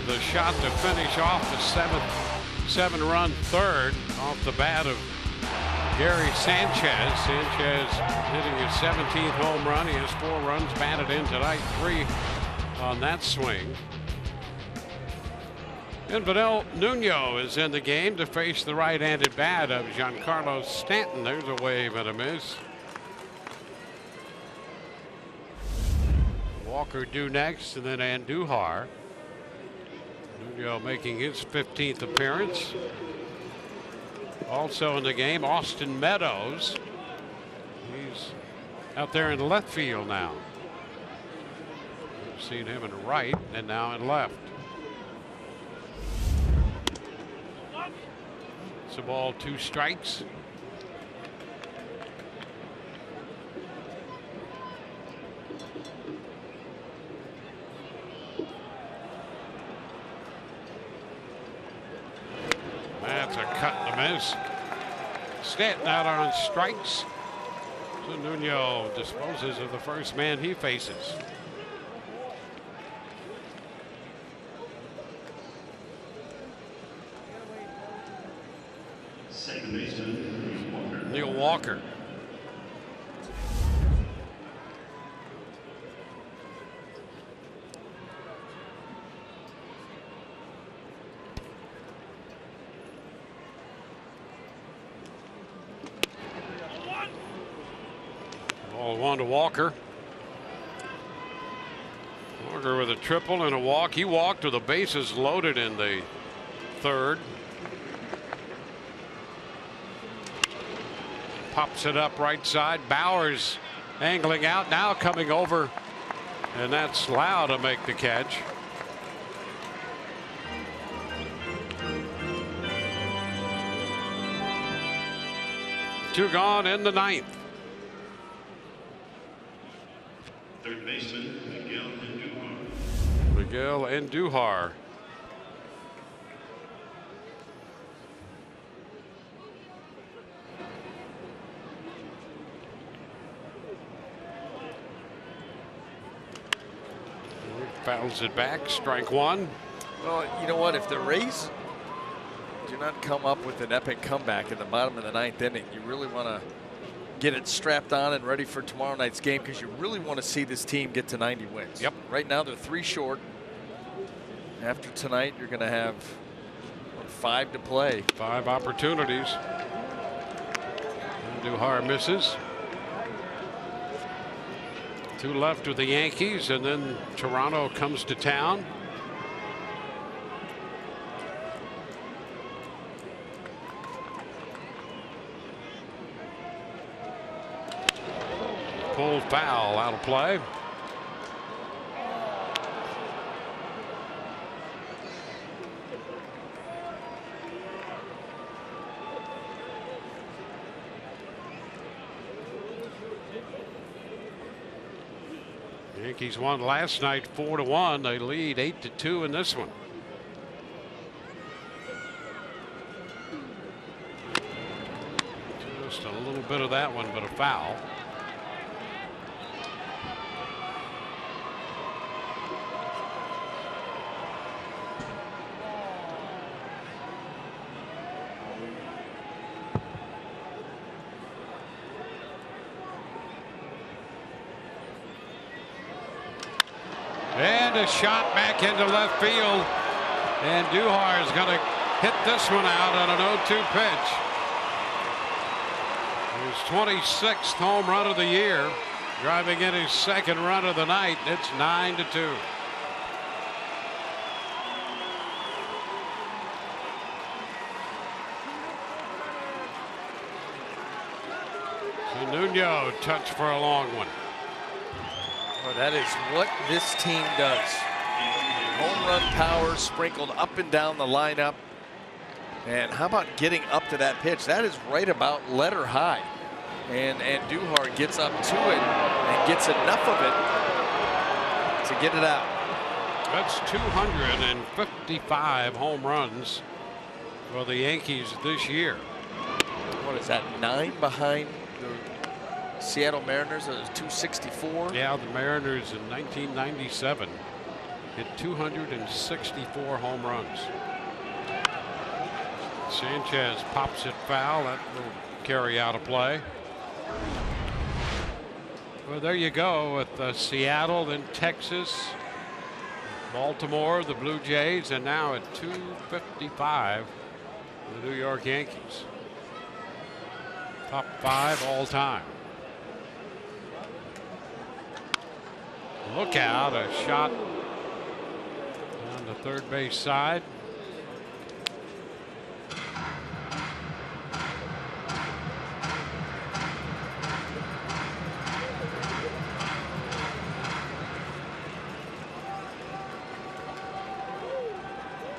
The shot to finish off the 7-run third off the bat of Gary Sanchez. Sanchez hitting his 17th home run. He has 4 runs batted in tonight, 3 on that swing. And Vidal Nuno is in the game to face the right-handed bat of Giancarlo Stanton. There's a wave and a miss. Walker due next, and then Andujar. Nuno making his 15th appearance. Also in the game, Austin Meadows. He's out there in left field now. We've seen him in right and now in left. It's a ball, 2 strikes. That's a cut and a miss. Stanton out on strikes. So Nuno disposes of the first man he faces. Second baseman, Neil Walker. Ball 1 to Walker. Walker with a triple and a walk. He walked with the bases loaded in the third. Pops it up right side. Bowers angling out, now coming over, and that's Lau to make the catch. Two gone in the 9th. third baseman, Miguel Andujar. Miguel Andujar fouls it back. Strike one. Well, you know what? If the Rays do not come up with an epic comeback in the bottom of the 9th inning, you really want to get it strapped on and ready for tomorrow night's game, because you really want to see this team get to 90 wins. Yep. Right now they're 3 short. After tonight, you're going to have 5 to play. 5 opportunities. Duhar misses. 2 left with the Yankees, and then Toronto comes to town. Pulled foul, out of play. Yankees won last night 4-1. They lead 8-2 in this one. Just a little bit of that one, but a foul. And a shot back into left field. And Duhar is going to hit this one out on an 0-2 pitch. His 26th home run of the year, driving in his 2nd run of the night. It's 9-2. So Nuno touch for a long one. Well, that is what this team does. Home run power sprinkled up and down the lineup. And how about getting up to that pitch? That is right about letter high. And Duhar gets up to it and gets enough of it to get it out. That's 255 home runs for the Yankees this year. What is that, 9 behind the Seattle Mariners? It was 264. Yeah, the Mariners in 1997 hit 264 home runs. Sanchez pops it foul. That will carry out a play. Well, there you go with Seattle, then Texas, Baltimore, the Blue Jays, and now at 255, the New York Yankees. Top 5 all time. Look out, a shot on the third base side.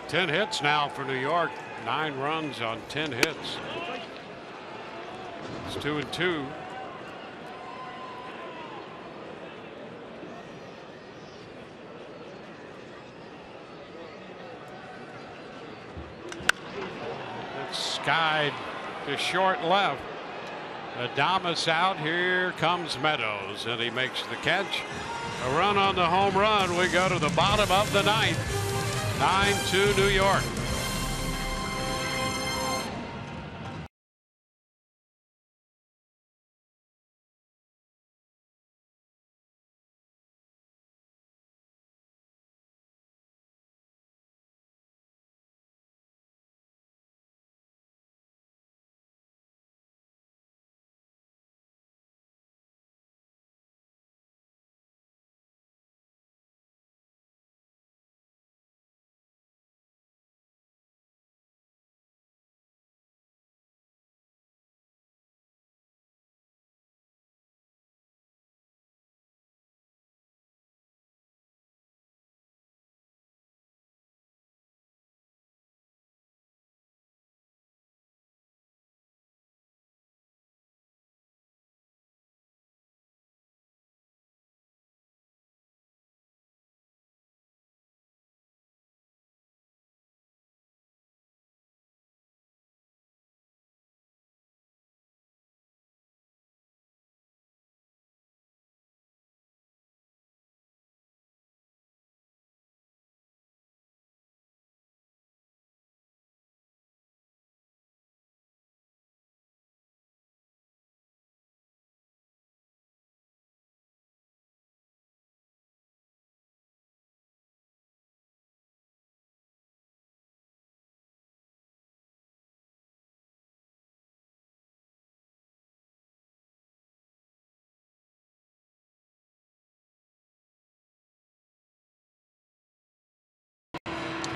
Ten hits now for New York. 9 runs on 10 hits. It's 2-2. It's skied to short left. Adames out. Here comes Meadows, and he makes the catch. A run on the home run. We go to the bottom of the 9th. 9-2 New York.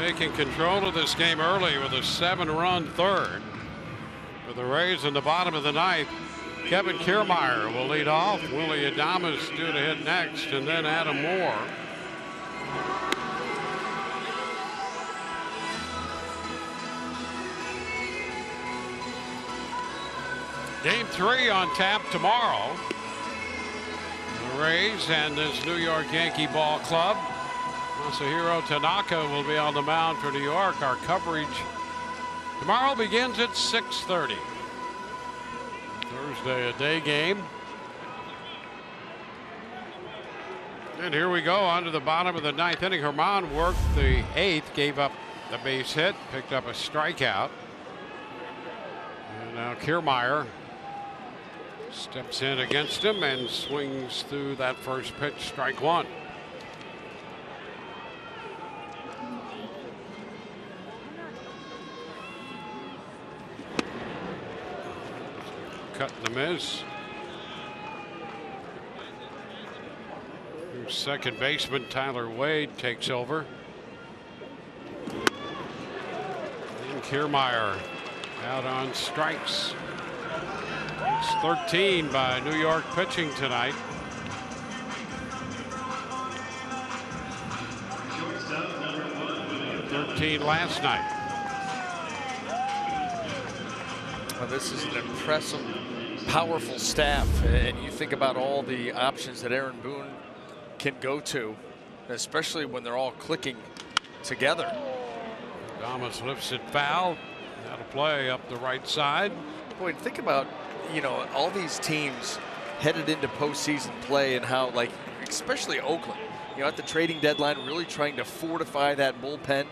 taking control of this game early with a 7-run third. For the Rays in the bottom of the ninth, Kevin Kiermaier will lead off. Willie Adames due to hit next, and then Adam Moore. Game 3 on tap tomorrow. The Rays and this New York Yankee ball club. Masahiro Tanaka will be on the mound for New York. Our coverage tomorrow begins at 6:30. Thursday, a day game. And here we go on to the bottom of the ninth inning. Herman worked the eighth, gave up the base hit, picked up a strikeout. And now Kiermaier steps in against him and swings through that first pitch, strike one. Cut and a miss. Second baseman Tyler Wade takes over. And Kiermaier out on strikes. It's 13 by New York pitching tonight. 13 last night. Well, this is an impressive, powerful staff, and you think about all the options that Aaron Boone can go to, especially when they're all clicking together. Thomas lifts it foul. Out of play up the right side. Boy, think about, you know, all these teams headed into postseason play and how, like, especially Oakland, you know, at the trading deadline, really trying to fortify that bullpen,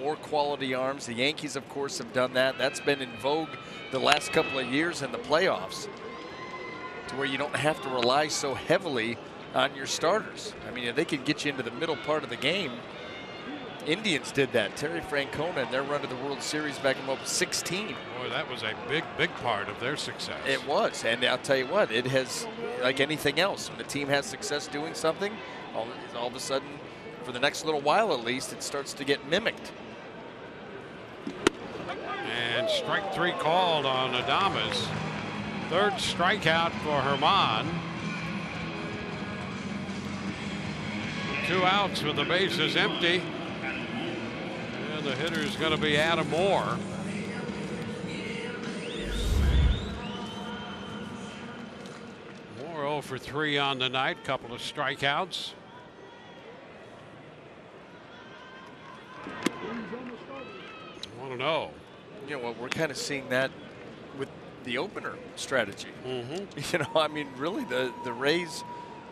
more quality arms. The Yankees, of course, have done that. That's been in vogue the last couple of years in the playoffs, to where you don't have to rely so heavily on your starters. I mean, if they can get you into the middle part of the game. Indians did that. Terry Francona and their run to the World Series back in 16. Boy, that was a big part of their success. It was, and I'll tell you what, it has, like anything else, when the team has success doing something, all of a sudden, for the next little while at least, it starts to get mimicked. And strike three called on Adames. Third strikeout for Herman. 2 outs with the bases empty. And the hitter is going to be Adam Moore. Moore 0 for 3 on the night. Couple of strikeouts. I want to know. You know what, we're kind of seeing that with the opener strategy. You know, I mean, really, the Rays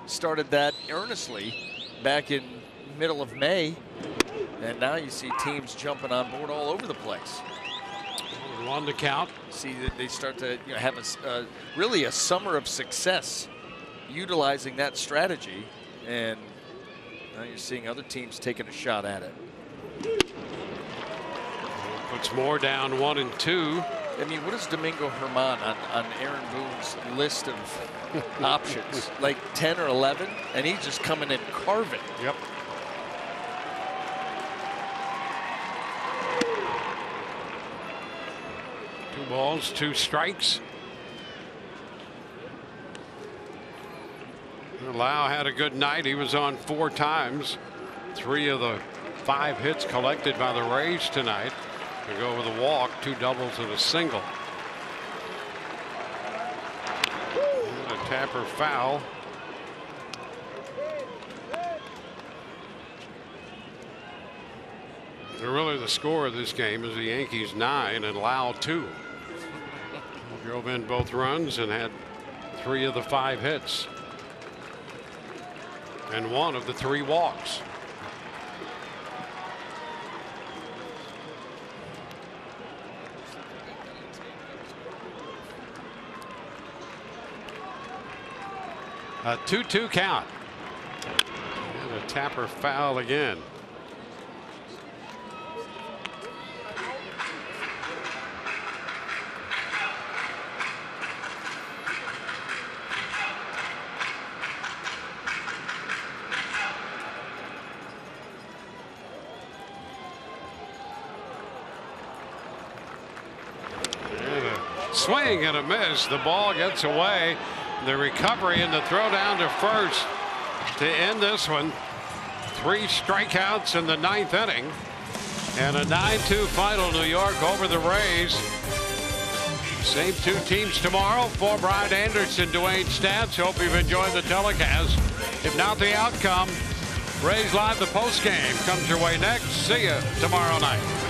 started that earnestly back in middle of May, and now you see teams jumping on board all over the place. 1 to count. See that they start to, you know, have really a summer of success utilizing that strategy, and now you're seeing other teams taking a shot at it. Puts Moore down 1 and 2. I mean, what is Domingo Herman on Aaron Boone's list of options? Like 10 or 11, and he's just coming in carving. Yep. Two balls, 2 strikes. Lau had a good night. He was on 4 times. 3 of the 5 hits collected by the Rays tonight. To go with a walk, 2 doubles and a single. And a tapper foul. Really, the score of this game is the Yankees 9 and Lau 2. Drove in both runs and had 3 of the 5 hits. And 1 of the 3 walks. A 2-2 count. And a tapper foul again. Swing and a miss. The ball gets away. The recovery and the throw down to first to end this one. 3 strikeouts in the 9th inning. And a 9-2 final. New York over the Rays. Same 2 teams tomorrow. For Brian Anderson, Dwayne Stats. Hope you've enjoyed the telecast. If not the outcome, Rays Live, the post game comes your way next. See you tomorrow night.